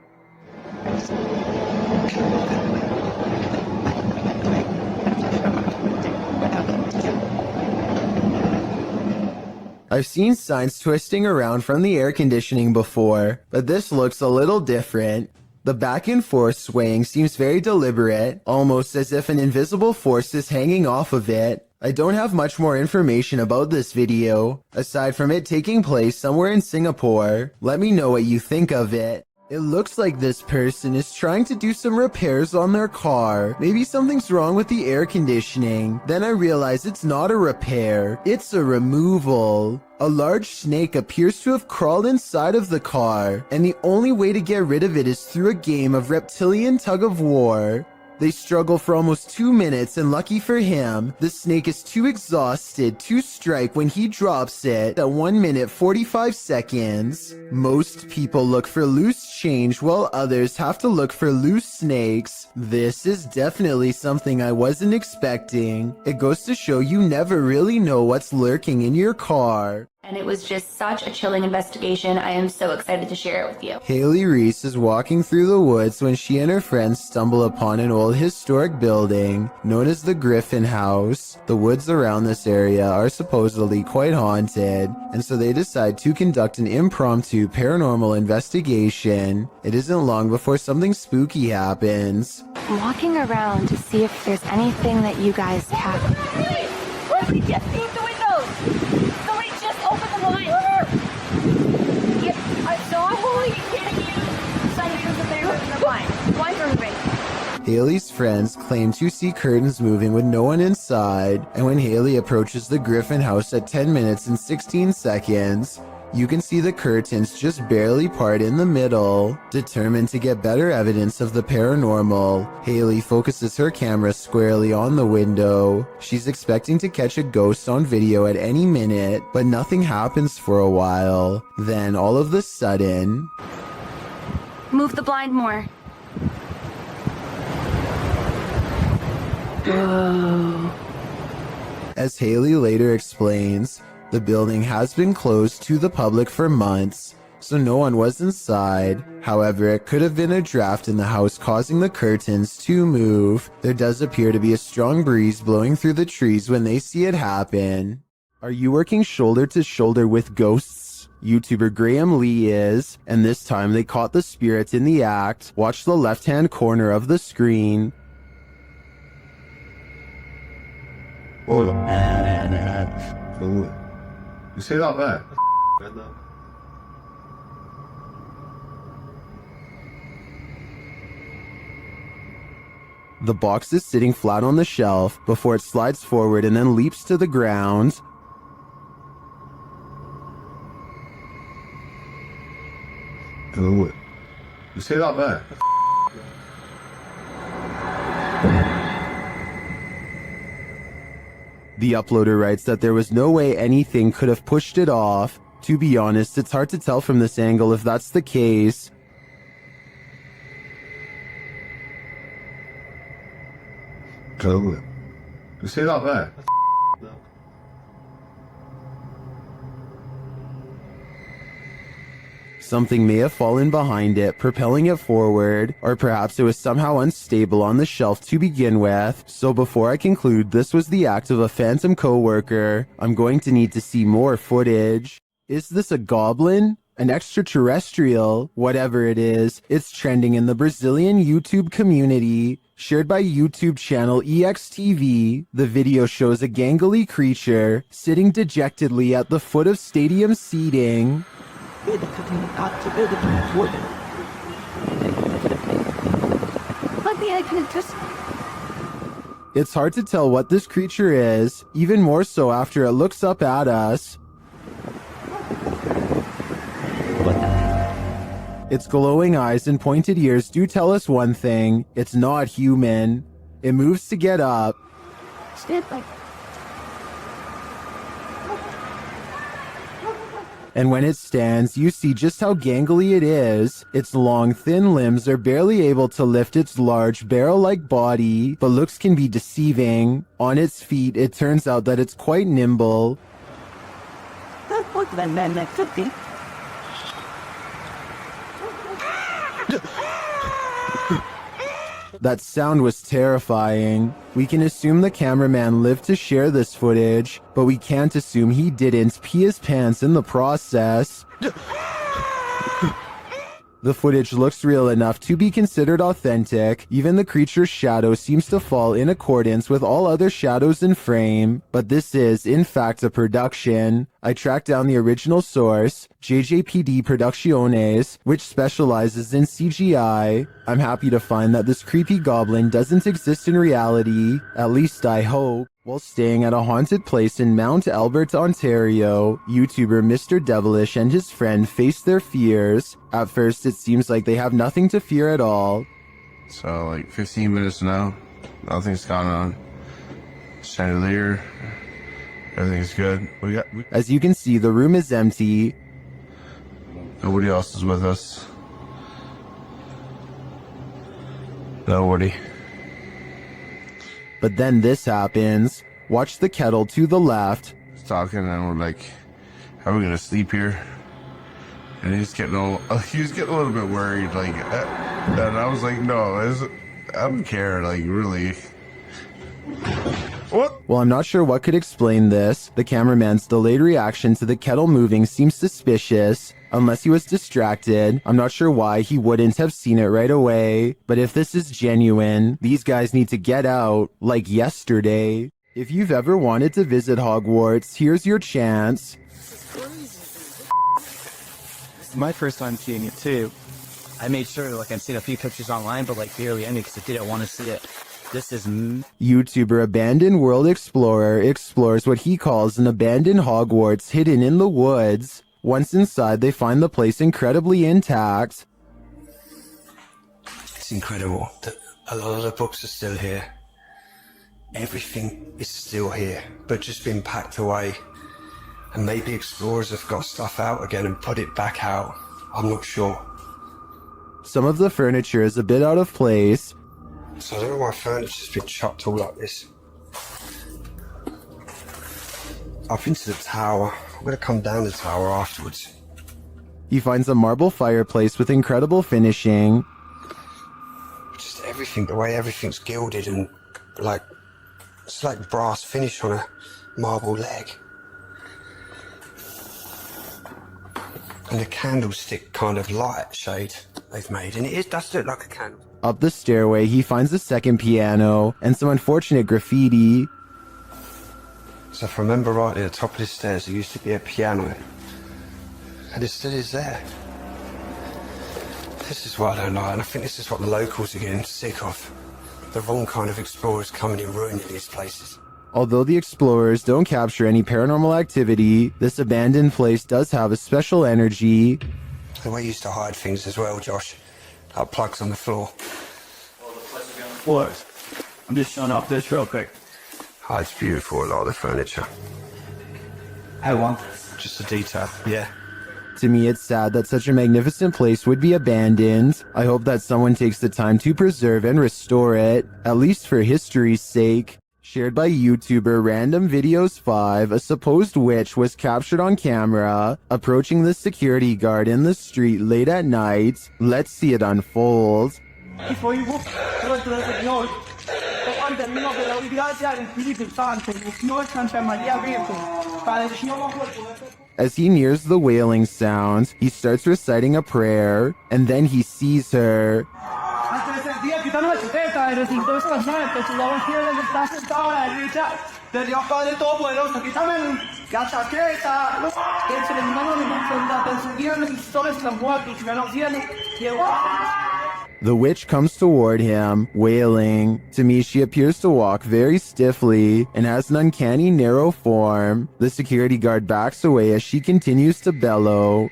I've seen signs twisting around from the air conditioning before, but this looks a little different. The back and forth swaying seems very deliberate, almost as if an invisible force is hanging off of it. I don't have much more information about this video, aside from it taking place somewhere in Singapore. Let me know what you think of it. It looks like this person is trying to do some repairs on their car. Maybe something's wrong with the air conditioning. Then I realize it's not a repair, it's a removal. A large snake appears to have crawled inside of the car, and the only way to get rid of it is through a game of reptilian tug-of-war. They struggle for almost 2 minutes, and lucky for him, the snake is too exhausted to strike when he drops it at 1 minute 45 seconds. Most people look for loose change while others have to look for loose snakes. This is definitely something I wasn't expecting. It goes to show you never really know what's lurking in your car. And it was just such a chilling investigation. I am so excited to share it with you. Haley Reese is walking through the woods when she and her friends stumble upon an old historic building known as the Griffin House. The woods around this area are supposedly quite haunted, and so they decide to conduct an impromptu paranormal investigation. It isn't long before something spooky happens. I'm walking around to see if there's anything that you guys have. Hey! Let me just beat the windows! Somebody just open the blind! Yep, I saw a holy kidding you! Somebody was up there open the blind. Blinds are moving. Haley's friends claim to see curtains moving with no one inside, and when Haley approaches the Griffin House at 10 minutes and 16 seconds, you can see the curtains just barely part in the middle. Determined to get better evidence of the paranormal, Haley focuses her camera squarely on the window. She's expecting to catch a ghost on video at any minute, but nothing happens for a while. Then all of a sudden... Move the blind more. Whoa. As Haley later explains, the building has been closed to the public for months, so no one was inside. However, it could have been a draft in the house causing the curtains to move. There does appear to be a strong breeze blowing through the trees when they see it happen. Are you working shoulder to shoulder with ghosts? YouTuber Graham Lee is, and this time they caught the spirits in the act. Watch the left-hand corner of the screen. Hold on. You say that there? The box is sitting flat on the shelf before it slides forward and then leaps to the ground. You say that there? The uploader writes that there was no way anything could have pushed it off. To be honest, it's hard to tell from this angle if that's the case. You say that there? Something may have fallen behind it, propelling it forward, or perhaps it was somehow unstable on the shelf to begin with. So before I conclude this was the act of a phantom coworker, I'm going to need to see more footage. Is this a goblin? An extraterrestrial? Whatever it is, it's trending in the Brazilian YouTube community. Shared by YouTube channel EXTV, the video shows a gangly creature sitting dejectedly at the foot of stadium seating. It's hard to tell what this creature is, even more so after it looks up at us. Its glowing eyes and pointed ears do tell us one thing: it's not human. It moves to get up. And when it stands, you see just how gangly it is. Its long, thin limbs are barely able to lift its large, barrel-like body, but looks can be deceiving. On its feet, it turns out that it's quite nimble. That sound was terrifying. We can assume the cameraman lived to share this footage, but we can't assume he didn't pee his pants in the process. The footage looks real enough to be considered authentic. Even the creature's shadow seems to fall in accordance with all other shadows in frame, but this is, in fact, a production. I tracked down the original source, JJPD Producciones, which specializes in CGI. I'm happy to find that this creepy goblin doesn't exist in reality, at least I hope. While staying at a haunted place in Mount Albert, Ontario, YouTuber Mr. Devilish and his friend face their fears. At first, it seems like they have nothing to fear at all. So, like 15 minutes now, nothing's gone on. Chandelier, everything's good. As you can see, the room is empty. Nobody else is with us. Nobody. But then this happens. Watch the kettle to the left. He's talking and we're like, are we gonna sleep here? And he was getting a little bit worried, like, and I was like, no, I don't care, like, really. What? Well, I'm not sure what could explain this. The cameraman's delayed reaction to the kettle moving seems suspicious. Unless he was distracted, I'm not sure why he wouldn't have seen it right away. But if this is genuine, these guys need to get out, like yesterday. If you've ever wanted to visit Hogwarts, here's your chance. It's my first time seeing it too. I made sure, like, I've seen a few pictures online, but like barely any because I didn't want to see it. This is YouTuber Abandoned World Explorer explores what he calls an abandoned Hogwarts hidden in the woods. Once inside, they find the place incredibly intact. It's incredible that a lot of the books are still here. Everything is still here, but just been packed away. And maybe explorers have got stuff out again and put it back out. I'm not sure. Some of the furniture is a bit out of place. So I don't know why furniture's been chucked all like this. I've been to the tower. I'm going to come down the tower afterwards. He finds a marble fireplace with incredible finishing. Just everything, the way everything's gilded and like, it's like brass finish on a marble leg. And the candlestick kind of light shade they've made, and it does look like a candle. Up the stairway, he finds a second piano and some unfortunate graffiti. So if I remember rightly, at the top of the stairs there used to be a piano. And it still is there. This is what I don't like, and I think this is what the locals are getting sick of. The wrong kind of explorers coming and ruining these places. Although the explorers don't capture any paranormal activity, this abandoned place does have a special energy. The way you used to hide things as well, Josh. Like plugs on the floor. What? I'm just showing off this real quick. Oh, it's beautiful, a lot of the furniture. I want just a detail, yeah. To me, it's sad that such a magnificent place would be abandoned. I hope that someone takes the time to preserve and restore it, at least for history's sake. Shared by YouTuber Random Videos 5, a supposed witch was captured on camera approaching the security guard in the street late at night. Let's see it unfold. As he nears the wailing sound, he starts reciting a prayer, and then he sees her. The witch comes toward him, wailing. To me, she appears to walk very stiffly and has an uncanny narrow form. The security guard backs away as she continues to bellow.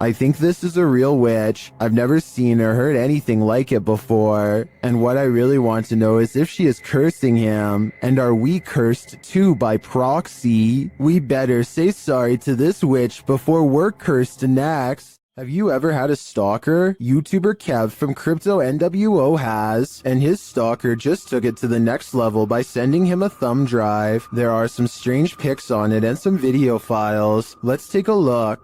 I think this is a real witch. I've never seen or heard anything like it before. And what I really want to know is if she is cursing him. And are we cursed too by proxy? We better say sorry to this witch before we're cursed next. Have you ever had a stalker? YouTuber Kev from Crypto NWO has, and his stalker just took it to the next level by sending him a thumb drive. There are some strange pics on it and some video files. Let's take a look.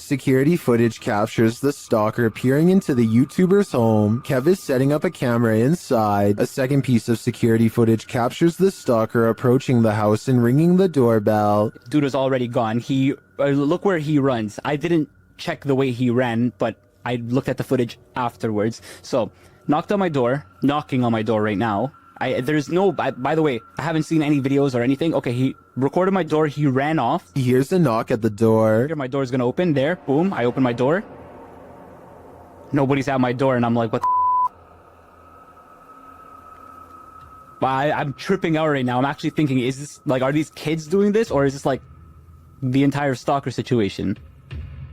Security footage captures the stalker peering into the YouTuber's home. Kev is setting up a camera inside. A second piece of security footage captures the stalker approaching the house and ringing the doorbell. Dude was already gone. Look where he runs. I didn't check the way he ran, but I looked at the footage afterwards. So, knocking on my door right now. There's no, by the way, I haven't seen any videos or anything. Okay, he recorded my door, he ran off. He hears a knock at the door. My door's gonna open, there, boom, I open my door. Nobody's at my door, and I'm like, what the I'm tripping out right now. I'm actually thinking, is this, like, are these kids doing this, or is this, like, the entire stalker situation?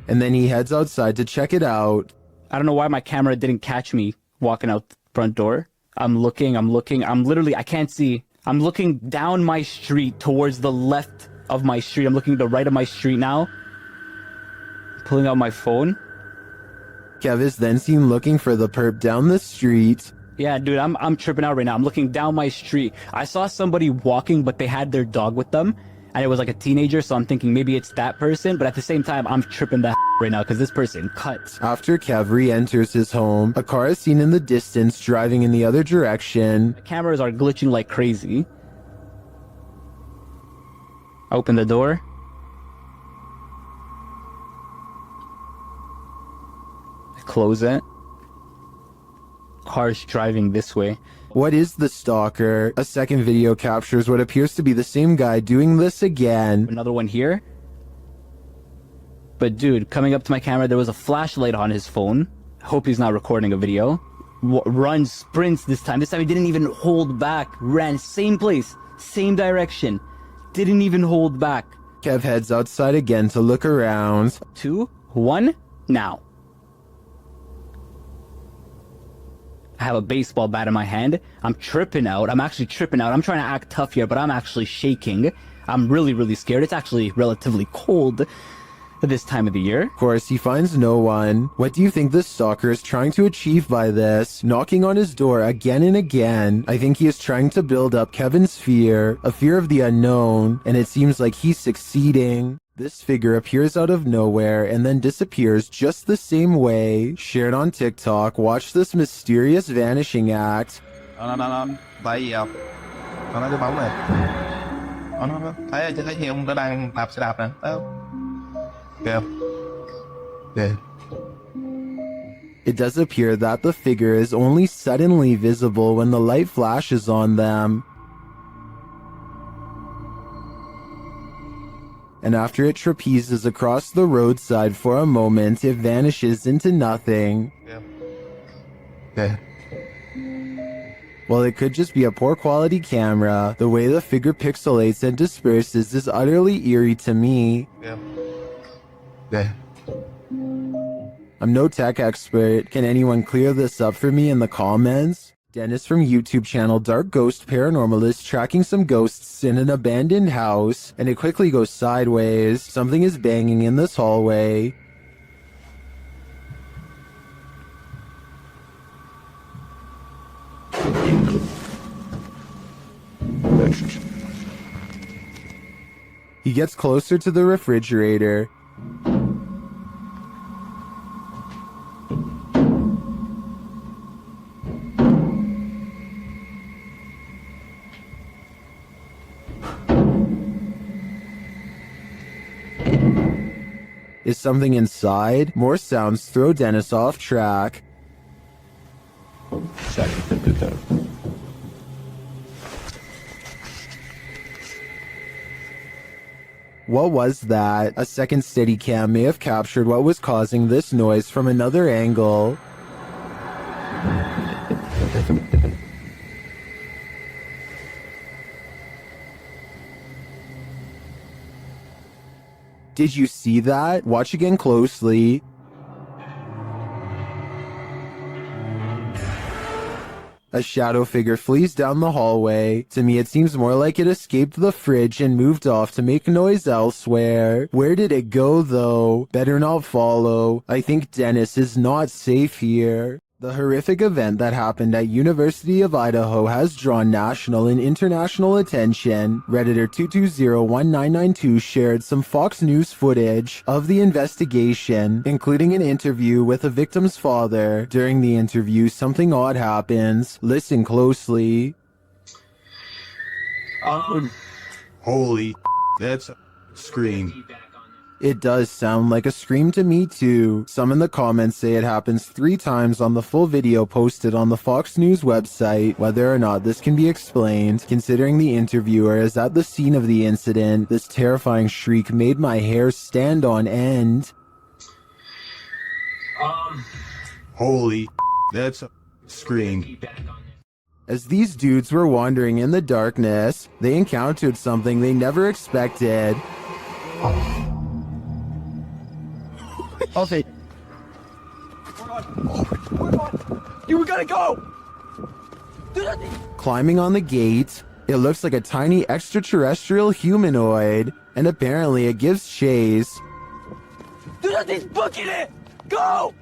And then he heads outside to check it out. I don't know why my camera didn't catch me walking out the front door. I'm looking, literally, I can't see. I'm looking down my street towards the left of my street. I'm looking to the right of my street now. Pulling out my phone. Kev is then seen looking for the perp down the street. Yeah, dude, I'm tripping out right now. I'm looking down my street. I saw somebody walking, but they had their dog with them. And it was like a teenager, so I'm thinking maybe it's that person. But at the same time, I'm tripping the right now because this person cuts. After Kev re-enters his home, a car is seen in the distance driving in the other direction. The cameras are glitching like crazy. Open the door. Close it. Car's driving this way. What is the stalker? A second video captures what appears to be the same guy doing this again. Another one here. But dude, coming up to my camera, there was a flashlight on his phone. Hope he's not recording a video. Runs, sprints this time. This time he didn't even hold back. Ran, same place, same direction. Didn't even hold back. Kev heads outside again to look around. 2, 1, now. I have a baseball bat in my hand. I'm tripping out. I'm actually tripping out. I'm trying to act tough here, but I'm actually shaking. I'm really, really scared. It's actually relatively cold at this time of the year. Of course, he finds no one. What do you think the stalker is trying to achieve by this? Knocking on his door again and again. I think he is trying to build up Kevin's fear, a fear of the unknown, and it seems like he's succeeding. This figure appears out of nowhere and then disappears just the same way. Shared on TikTok, watch this mysterious vanishing act. Tại vì nó nói tôi bóng này. Nó thấy trên thấy nhiều ông nó đang đạp xe đạp nè. Thấy không? Kìa. Kìa. It does appear that the figure is only suddenly visible when the light flashes on them. And after it trapezes across the roadside for a moment, it vanishes into nothing. Yeah. While it could just be a poor quality camera, the way the figure pixelates and disperses is utterly eerie to me. Yeah. I'm no tech expert. Can anyone clear this up for me in the comments? Dennis from YouTube channel Dark Ghost Paranormal is tracking some ghosts in an abandoned house, and it quickly goes sideways. Something is banging in this hallway. He gets closer to the refrigerator. Is something inside? More sounds throw Dennis off track. What was that? A second Steadicam may have captured what was causing this noise from another angle. Did you see that? Watch again closely. A shadow figure flees down the hallway. To me, it seems more like it escaped the fridge and moved off to make noise elsewhere. Where did it go, though? Better not follow. I think Dennis is not safe here. The horrific event that happened at University of Idaho has drawn national and international attention. Redditor 2201992 shared some Fox News footage of the investigation, including an interview with the victim's father. During the interview, something odd happens. Listen closely. Holy, that's a scream. It does sound like a scream to me too. Some in the comments say it happens 3 times on the full video posted on the Fox News website. Whether or not this can be explained, considering the interviewer is at the scene of the incident, this terrifying shriek made my hair stand on end. Holy, that's a scream. As these dudes were wandering in the darkness, they encountered something they never expected. Okay. You gotta go! Climbing on the gate, it looks like a tiny extraterrestrial humanoid, and apparently it gives chase. Do nothing's booking it! Go!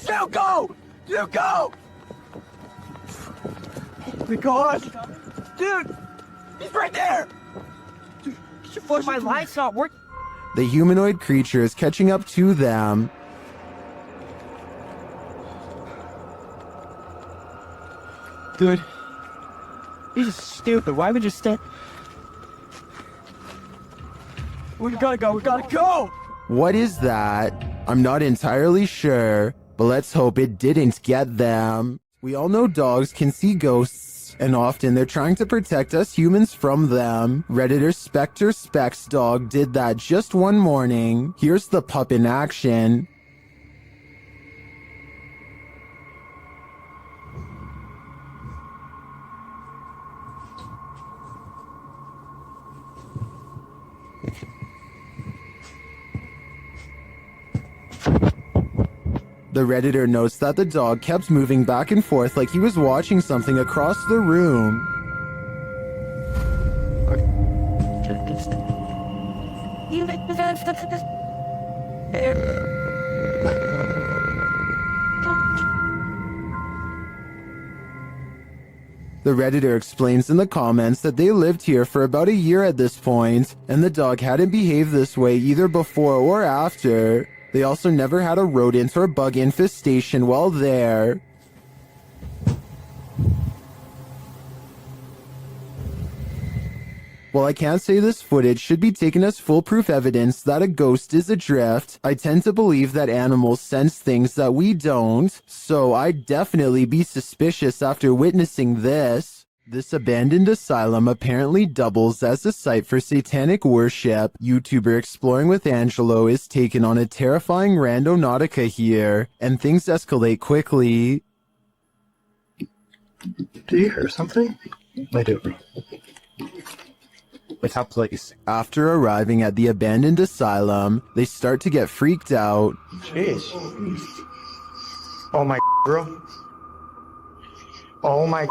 You go! You go! Oh my gosh! Dude! He's right there! Dude, my light's not working. The humanoid creature is catching up to them. Dude. This is stupid. Why would you stand? We gotta go. We gotta go! What is that? I'm not entirely sure, but let's hope it didn't get them. We all know dogs can see ghosts, and often they're trying to protect us humans from them. Redditor Spectre Specs Dog did that just one morning. Here's the pup in action. The Redditor notes that the dog kept moving back and forth like he was watching something across the room. The Redditor explains in the comments that they lived here for about a year at this point, and the dog hadn't behaved this way either before or after. They also never had a rodent or bug infestation while there. While I can't say this footage should be taken as foolproof evidence that a ghost is adrift, I tend to believe that animals sense things that we don't, so I'd definitely be suspicious after witnessing this. This abandoned asylum apparently doubles as a site for satanic worship. YouTuber Exploring with Angelo is taken on a terrifying randonautica here, and things escalate quickly. Do you hear something? I do. It's a place. After arriving at the abandoned asylum, they start to get freaked out. Jeez. Oh my bro. Oh my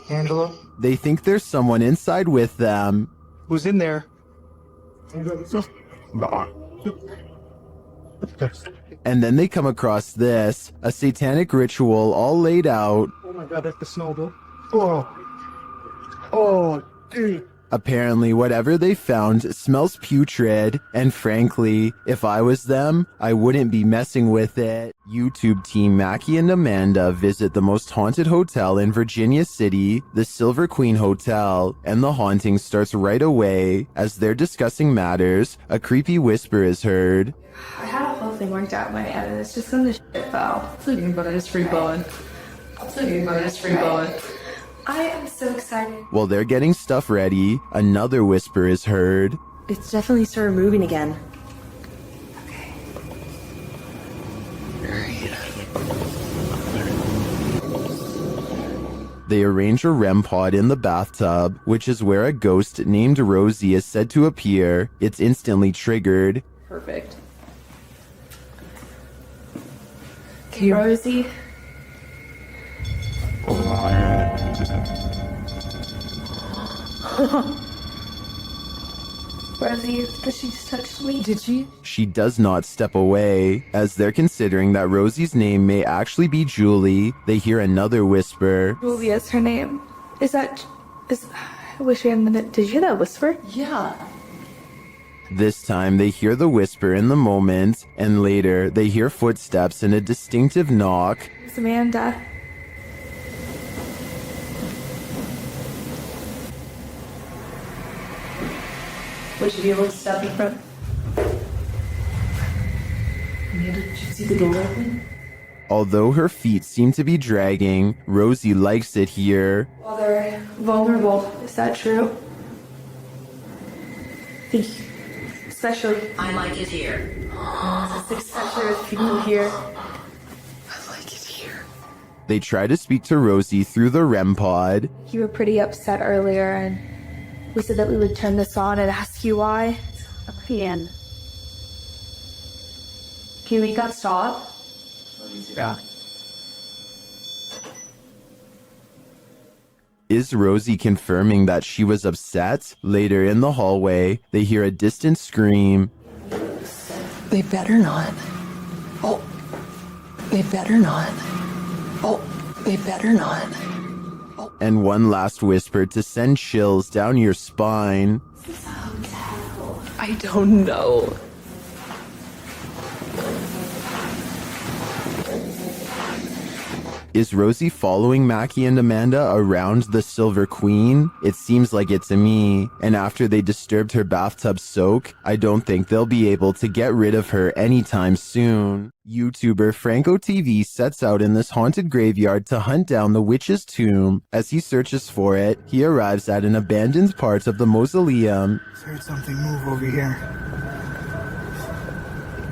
Angelo. They think there's someone inside with them. Who's in there? And then they come across this, a satanic ritual all laid out. Oh my god, that's the snowball. Oh. Oh, dude. Apparently, whatever they found smells putrid, and frankly, if I was them, I wouldn't be messing with it. YouTube team Mackie and Amanda visit the most haunted hotel in Virginia City, the Silver Queen Hotel, and the haunting starts right away. As they're discussing matters, a creepy whisper is heard. I had a whole thing worked out in my head, and it's just when the shit fell. It's okay, but it's free bowling. It's okay, but it's free bowling. I am so excited. While they're getting stuff ready, another whisper is heard. It's definitely started moving again. They arrange a REM pod in the bathtub, which is where a ghost named Rosie is said to appear. It's instantly triggered. Perfect. Okay, Rosie. Rosie, but she just touched me. Did she? She does not step away. As they're considering that Rosie's name may actually be Julie, they hear another whisper. Julia's her name. I wish we had a minute. Did you hear that whisper? Yeah. This time they hear the whisper in the moment, and later they hear footsteps and a distinctive knock. It's Amanda. Would you be able to step in front? Amanda, did you see the door open? Although her feet seem to be dragging, Rosie likes it here. Well, they're vulnerable. Is that true? Especially. I like it here. Especially with people here. They try to speak to Rosie through the REM pod. You were pretty upset earlier, and we said that we would turn this on and ask you why. Can you make that stop? Yeah. Is Rosie confirming that she was upset? Later in the hallway, they hear a distant scream. They better not. Oh, they better not. Oh, they better not. And one last whisper to send chills down your spine. I don't know. Is Rosie following Mackie and Amanda around the Silver Queen? It seems like it to me. And after they disturbed her bathtub soak, I don't think they'll be able to get rid of her anytime soon. YouTuber Franco TV sets out in this haunted graveyard to hunt down the witch's tomb. As he searches for it, he arrives at an abandoned part of the mausoleum. Heard something move over here.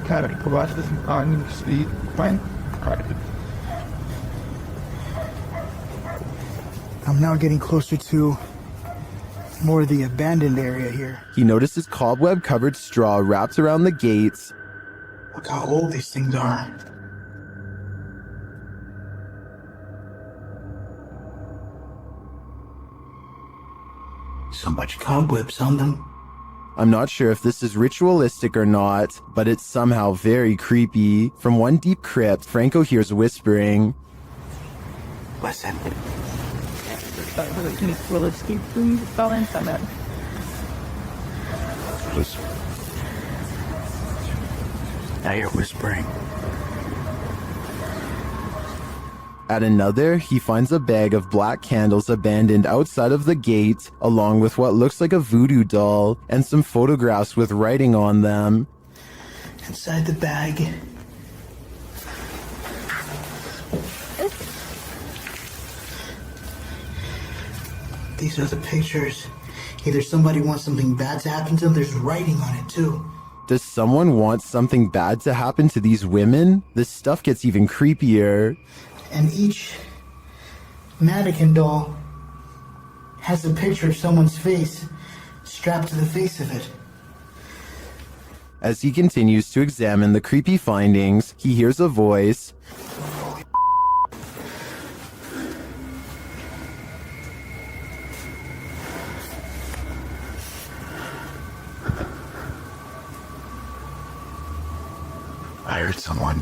Cara, por baixo desse carne, speed, fine. I'm now getting closer to more of the abandoned area here. He notices cobweb-covered straw wrapped around the gates. Look how old these things are. So much cobwebs on them. I'm not sure if this is ritualistic or not, but it's somehow very creepy. From one deep crypt, Franco hears whispering. Listen. Will escape from balance on that. Listen. Now you're whispering. At another, he finds a bag of black candles abandoned outside of the gate, along with what looks like a voodoo doll and some photographs with writing on them. Inside the bag. These are the pictures. Either somebody wants something bad to happen to them, there's writing on it too. Does someone want something bad to happen to these women? This stuff gets even creepier. And each mannequin doll has a picture of someone's face strapped to the face of it. As he continues to examine the creepy findings, he hears a voice. I heard someone.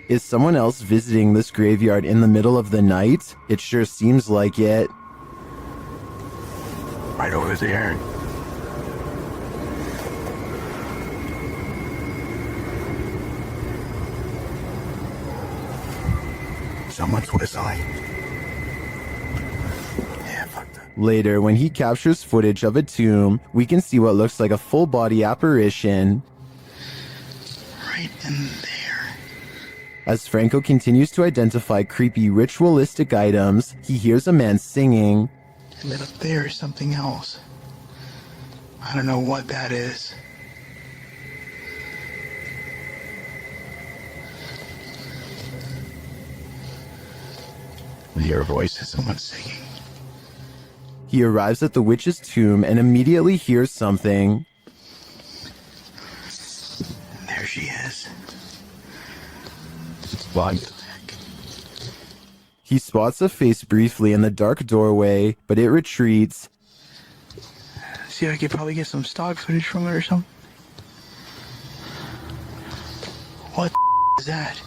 Is someone else visiting this graveyard in the middle of the night? It sure seems like it. Right over there. Someone's whistling. Yeah, fuck that. Later, when he captures footage of a tomb, we can see what looks like a full-body apparition. Right in there. As Franco continues to identify creepy ritualistic items, he hears a man singing. And then up there is something else. I don't know what that is. I hear voices, someone singing. He arrives at the witch's tomb and immediately hears something. And there she is. What? He spots a face briefly in the dark doorway, but it retreats. See if I could probably get some stock footage from it or something. What the is that?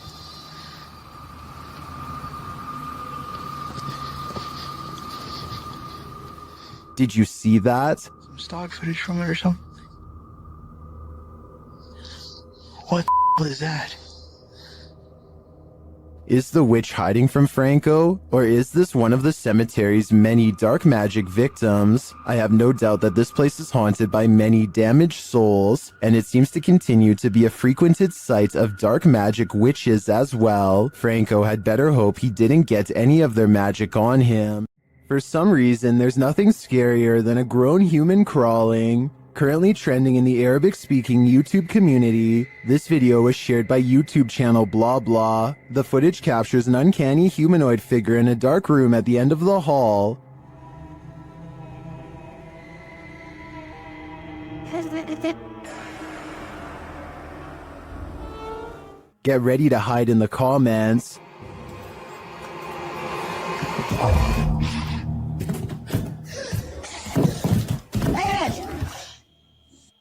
Did you see that? Some stock footage from it or something. What the is that? Is the witch hiding from Franco, or is this one of the cemetery's many dark magic victims? I have no doubt that this place is haunted by many damaged souls, and it seems to continue to be a frequented site of dark magic witches as well. Franco had better hope he didn't get any of their magic on him. For some reason, there's nothing scarier than a grown human crawling. Currently trending in the Arabic-speaking YouTube community, this video was shared by YouTube channel Blah Blah. The footage captures an uncanny humanoid figure in a dark room at the end of the hall. Get ready to hide in the comments.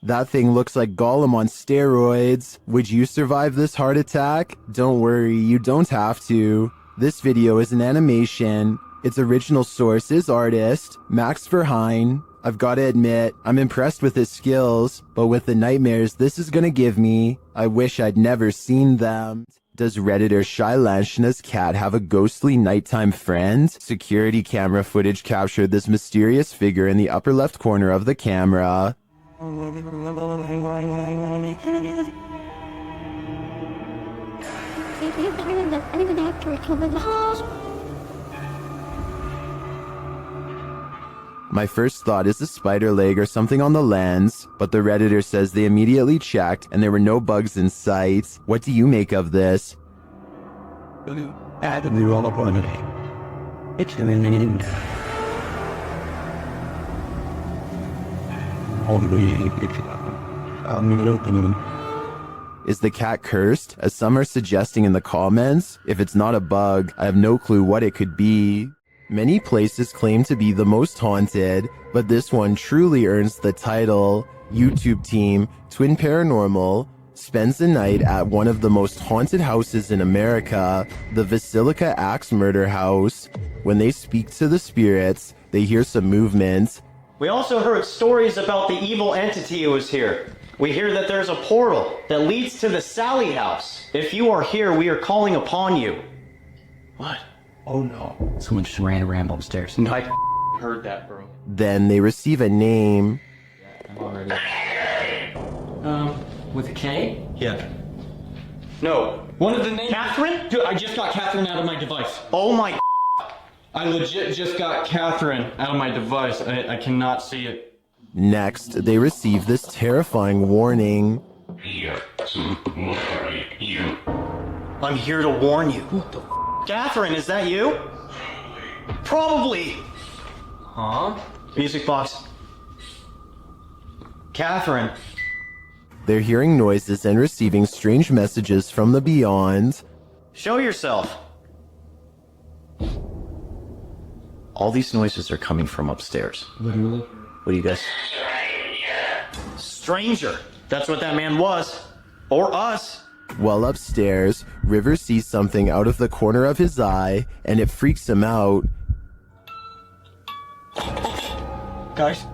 That thing looks like Gollum on steroids. Would you survive this heart attack? Don't worry, you don't have to. This video is an animation. Its original source is artist Max Verheyen. I've gotta admit, I'm impressed with his skills, but with the nightmares this is gonna give me, I wish I'd never seen them. Does Redditor Shailanshna's cat have a ghostly nighttime friend? Security camera footage captured this mysterious figure in the upper left corner of the camera. My first thought is a spider leg or something on the lens, but the Redditor says they immediately checked and there were no bugs in sight. What do you make of this? Is the cat cursed, as some are suggesting in the comments? If it's not a bug, I have no clue what it could be. Many places claim to be the most haunted, but this one truly earns the title. YouTube team Twin Paranormal spends the night at one of the most haunted houses in America, the Basilica Axe Murder House. When they speak to the spirits, they hear some movement. We also heard stories about the evil entity who was here. We hear that there's a portal that leads to the Sally house. If you are here, we are calling upon you. What? Oh no. Someone just ran around upstairs. No, I heard that, bro. Then they receive a name. I'm already... With a K? Yeah. No. One of the names... Catherine? Dude, I just got Catherine out of my device. Oh my... I legit just got Catherine out of my device. I cannot see it. Next, they receive this terrifying warning. I'm here to warn you. What the Catherine, is that you? Probably. Huh? Music box. Catherine. They're hearing noises and receiving strange messages from the beyond. Show yourself. All these noises are coming from upstairs. Literally? What do you guys... Stranger. That's what that man was. Or us. While upstairs, River sees something out of the corner of his eye, and it freaks him out. Guys.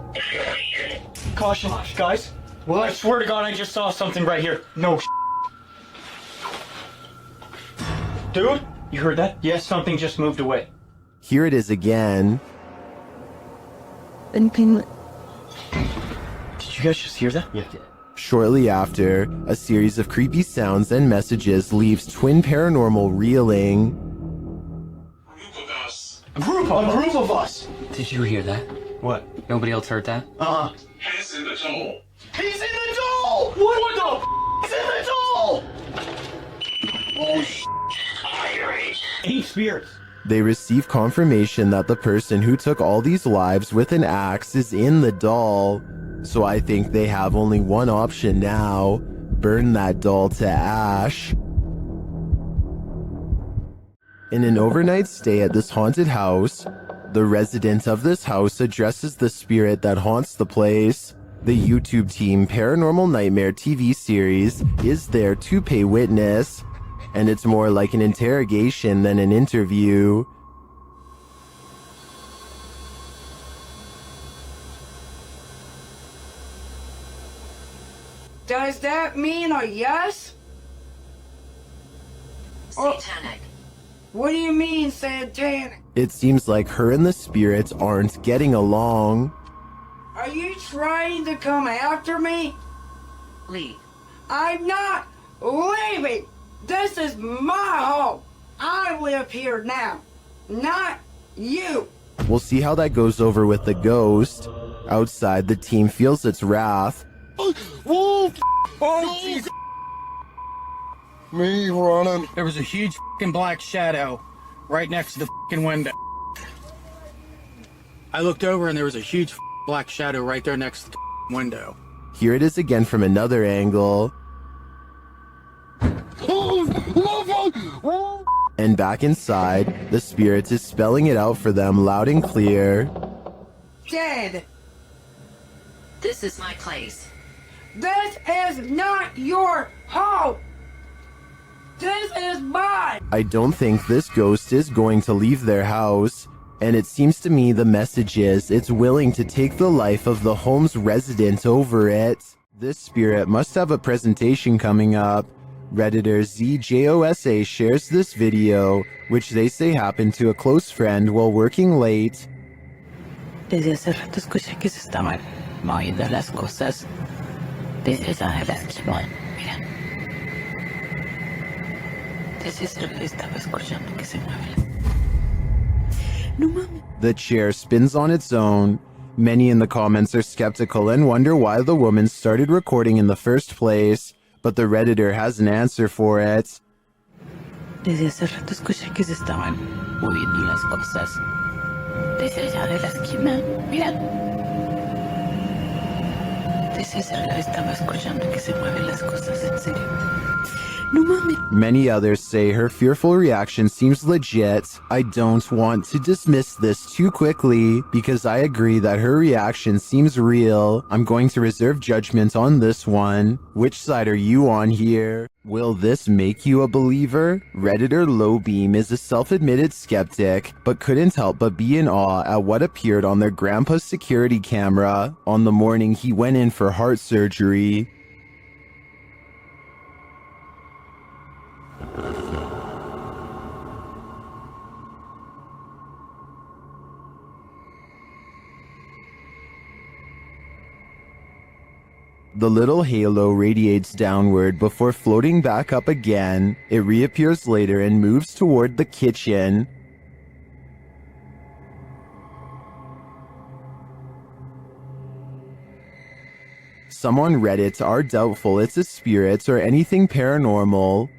Caution, guys. What? I swear to God, I just saw something right here. No Dude, you heard that? Yes, something just moved away. Here it is again. Did you guys just hear that? Yeah. Shortly after, a series of creepy sounds and messages leaves Twin Paranormal reeling. A group of us! Did you hear that? What? Nobody else heard that? He's in the doll! He's in the doll! What the He's in the doll! Oh, Eight spirits. They receive confirmation that the person who took all these lives with an axe is in the doll. So I think they have only one option now. Burn that doll to ash. In an overnight stay at this haunted house, The resident of this house addresses the spirit that haunts the place. The YouTube team Paranormal Nightmare TV series is there to pay witness, and it's more like an interrogation than an interview. Does that mean a yes? Satanic. What do you mean, satanic? It seems like her and the spirits aren't getting along. Are you trying to come after me? Leave. I'm not leaving. This is my home. I live here now, not you. We'll see how that goes over with the ghost. Outside, the team feels its wrath. Oh, Jesus. Me running. There was a huge fucking black shadow right next to the fucking window. I looked over and there was a huge black shadow right there next to the window. Here it is again from another angle. And back inside, the spirit is spelling it out for them loud and clear. Dead. This is my place. This is not your home. This is mine. I don't think this ghost is going to leave their house, and it seems to me the message is it's willing to take the life of the home's resident over it. This spirit must have a presentation coming up. Redditor ZJOSA shares this video, which they say happened to a close friend while working late. Desde hace rato escuché que se estaban moviendo las cosas. Desde esa vez, mira. Desde ese rato estaba escuchando que se mueven. No mames. The chair spins on its own. Many in the comments are skeptical and wonder why the woman started recording in the first place, but the Redditor has an answer for it. Desde hace rato escuché que se estaban moviendo las cosas. Desde allá de la esquina, mira. Desde ese lado estaba escuchando que se mueven las cosas, en serio. No mames. Many others say her fearful reaction seems legit. I don't want to dismiss this too quickly because I agree that her reaction seems real. I'm going to reserve judgment on this one. Which side are you on here? Will this make you a believer? Redditor Lowbeam is a self-admitted skeptic, but couldn't help but be in awe at what appeared on their grandpa's security camera on the morning he went in for heart surgery. The little halo radiates downward before floating back up again. It reappears later and moves toward the kitchen. Some on Reddit are doubtful it's a spirit or anything paranormal.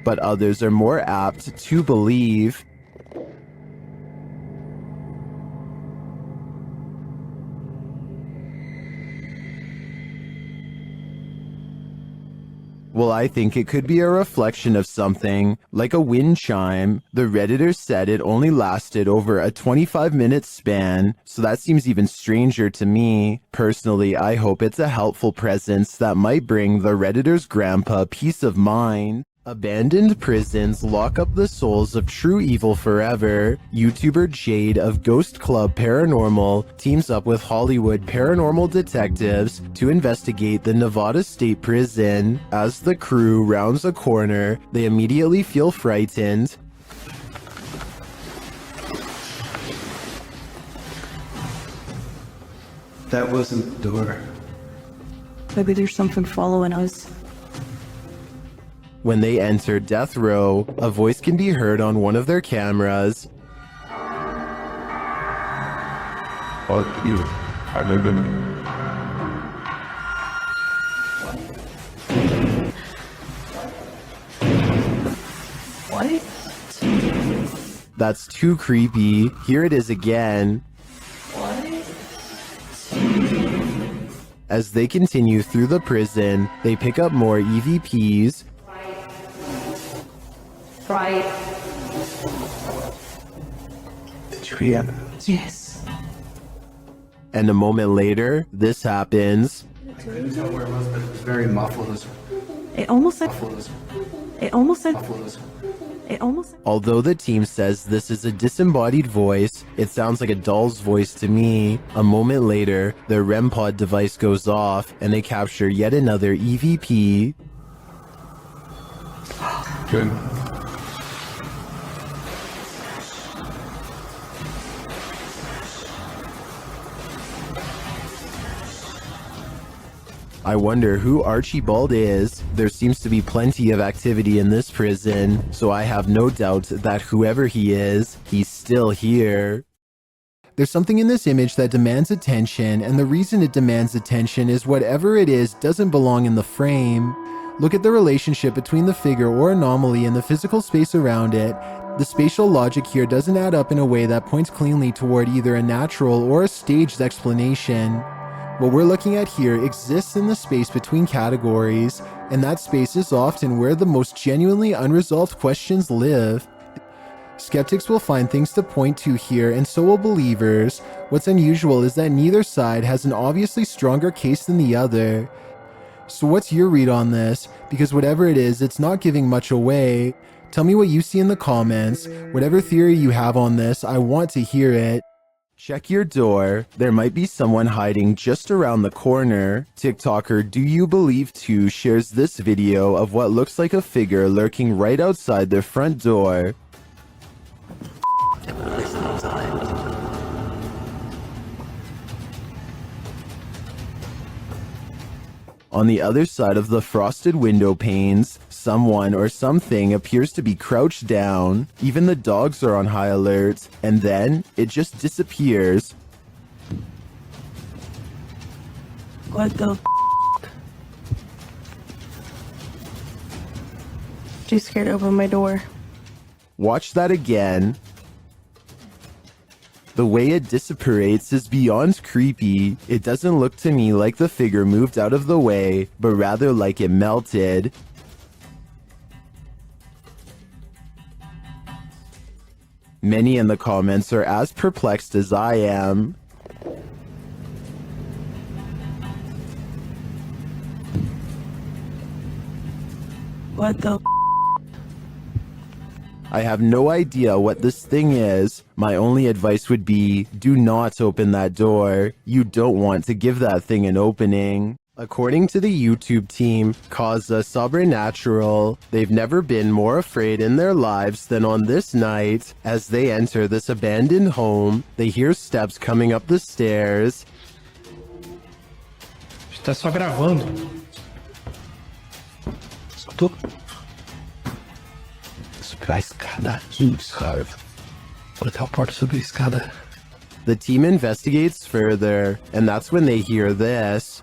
But others are more apt to believe. Well, I think it could be a reflection of something, like a wind chime. The Redditor said it only lasted over a 25-minute span, so that seems even stranger to me. Personally, I hope it's a helpful presence that might bring the Redditor's grandpa peace of mind. Abandoned prisons lock up the souls of true evil forever. YouTuber Jade of Ghost Club Paranormal teams up with Hollywood paranormal detectives to investigate the Nevada State Prison. As the crew rounds a corner, they immediately feel frightened. That wasn't the door. Maybe there's something following us. When they enter death row, a voice can be heard on one of their cameras. Fuck you. I live in. What? That's too creepy. Here it is again. What? As they continue through the prison, they pick up more EVPs. Right. Did you hear that? Yes. And a moment later, this happens. I couldn't tell where it was, but it was very muffled. It almost like. It almost like. It almost. Although the team says this is a disembodied voice, it sounds like a doll's voice to me. A moment later, their REM pod device goes off and they capture yet another EVP. Good. I wonder who Archibald is. There seems to be plenty of activity in this prison, so I have no doubt that whoever he is, he's still here. There's something in this image that demands attention, and the reason it demands attention is whatever it is doesn't belong in the frame. Look at the relationship between the figure or anomaly and the physical space around it. The spatial logic here doesn't add up in a way that points cleanly toward either a natural or a staged explanation. What we're looking at here exists in the space between categories, and that space is often where the most genuinely unresolved questions live. Skeptics will find things to point to here, and so will believers. What's unusual is that neither side has an obviously stronger case than the other. So what's your read on this? Because whatever it is, it's not giving much away. Tell me what you see in the comments. Whatever theory you have on this, I want to hear it. Check your door. There might be someone hiding just around the corner. TikToker Do You Believe 2 shares this video of what looks like a figure lurking right outside their front door. On the other side of the frosted window panes, someone or something appears to be crouched down. Even the dogs are on high alert, and then it just disappears. What the? Too scared to open my door. Watch that again. The way it disapparates is beyond creepy. It doesn't look to me like the figure moved out of the way, but rather like it melted. Many in the comments are as perplexed as I am. What the? I have no idea what this thing is. My only advice would be, do not open that door. You don't want to give that thing an opening. According to the YouTube team, Causa Sobrenatural, they've never been more afraid in their lives than on this night. As they enter this abandoned home, they hear steps coming up the stairs. Está só gravando. Escutou? Subir a escada. Cara. Vou até a porta subir a escada. The team investigates further, and that's when they hear this.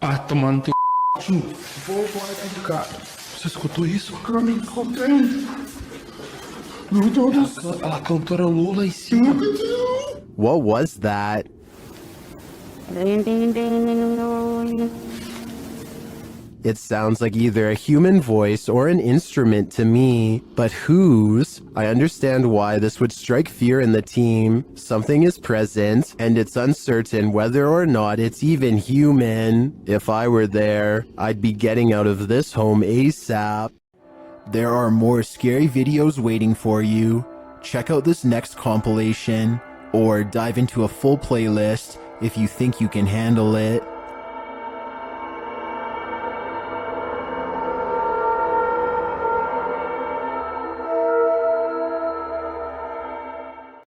Ah, tomando teu Vou embora dentro, cara. Você escutou isso? Cara, me encontrei. Meu Deus do céu. A cantora Lula em cima. What was that? It sounds like either a human voice or an instrument to me, but whose? I understand why this would strike fear in the team. Something is present, and it's uncertain whether or not it's even human. If I were there, I'd be getting out of this home ASAP. There are more scary videos waiting for you. Check out this next compilation, or dive into a full playlist if you think you can handle it.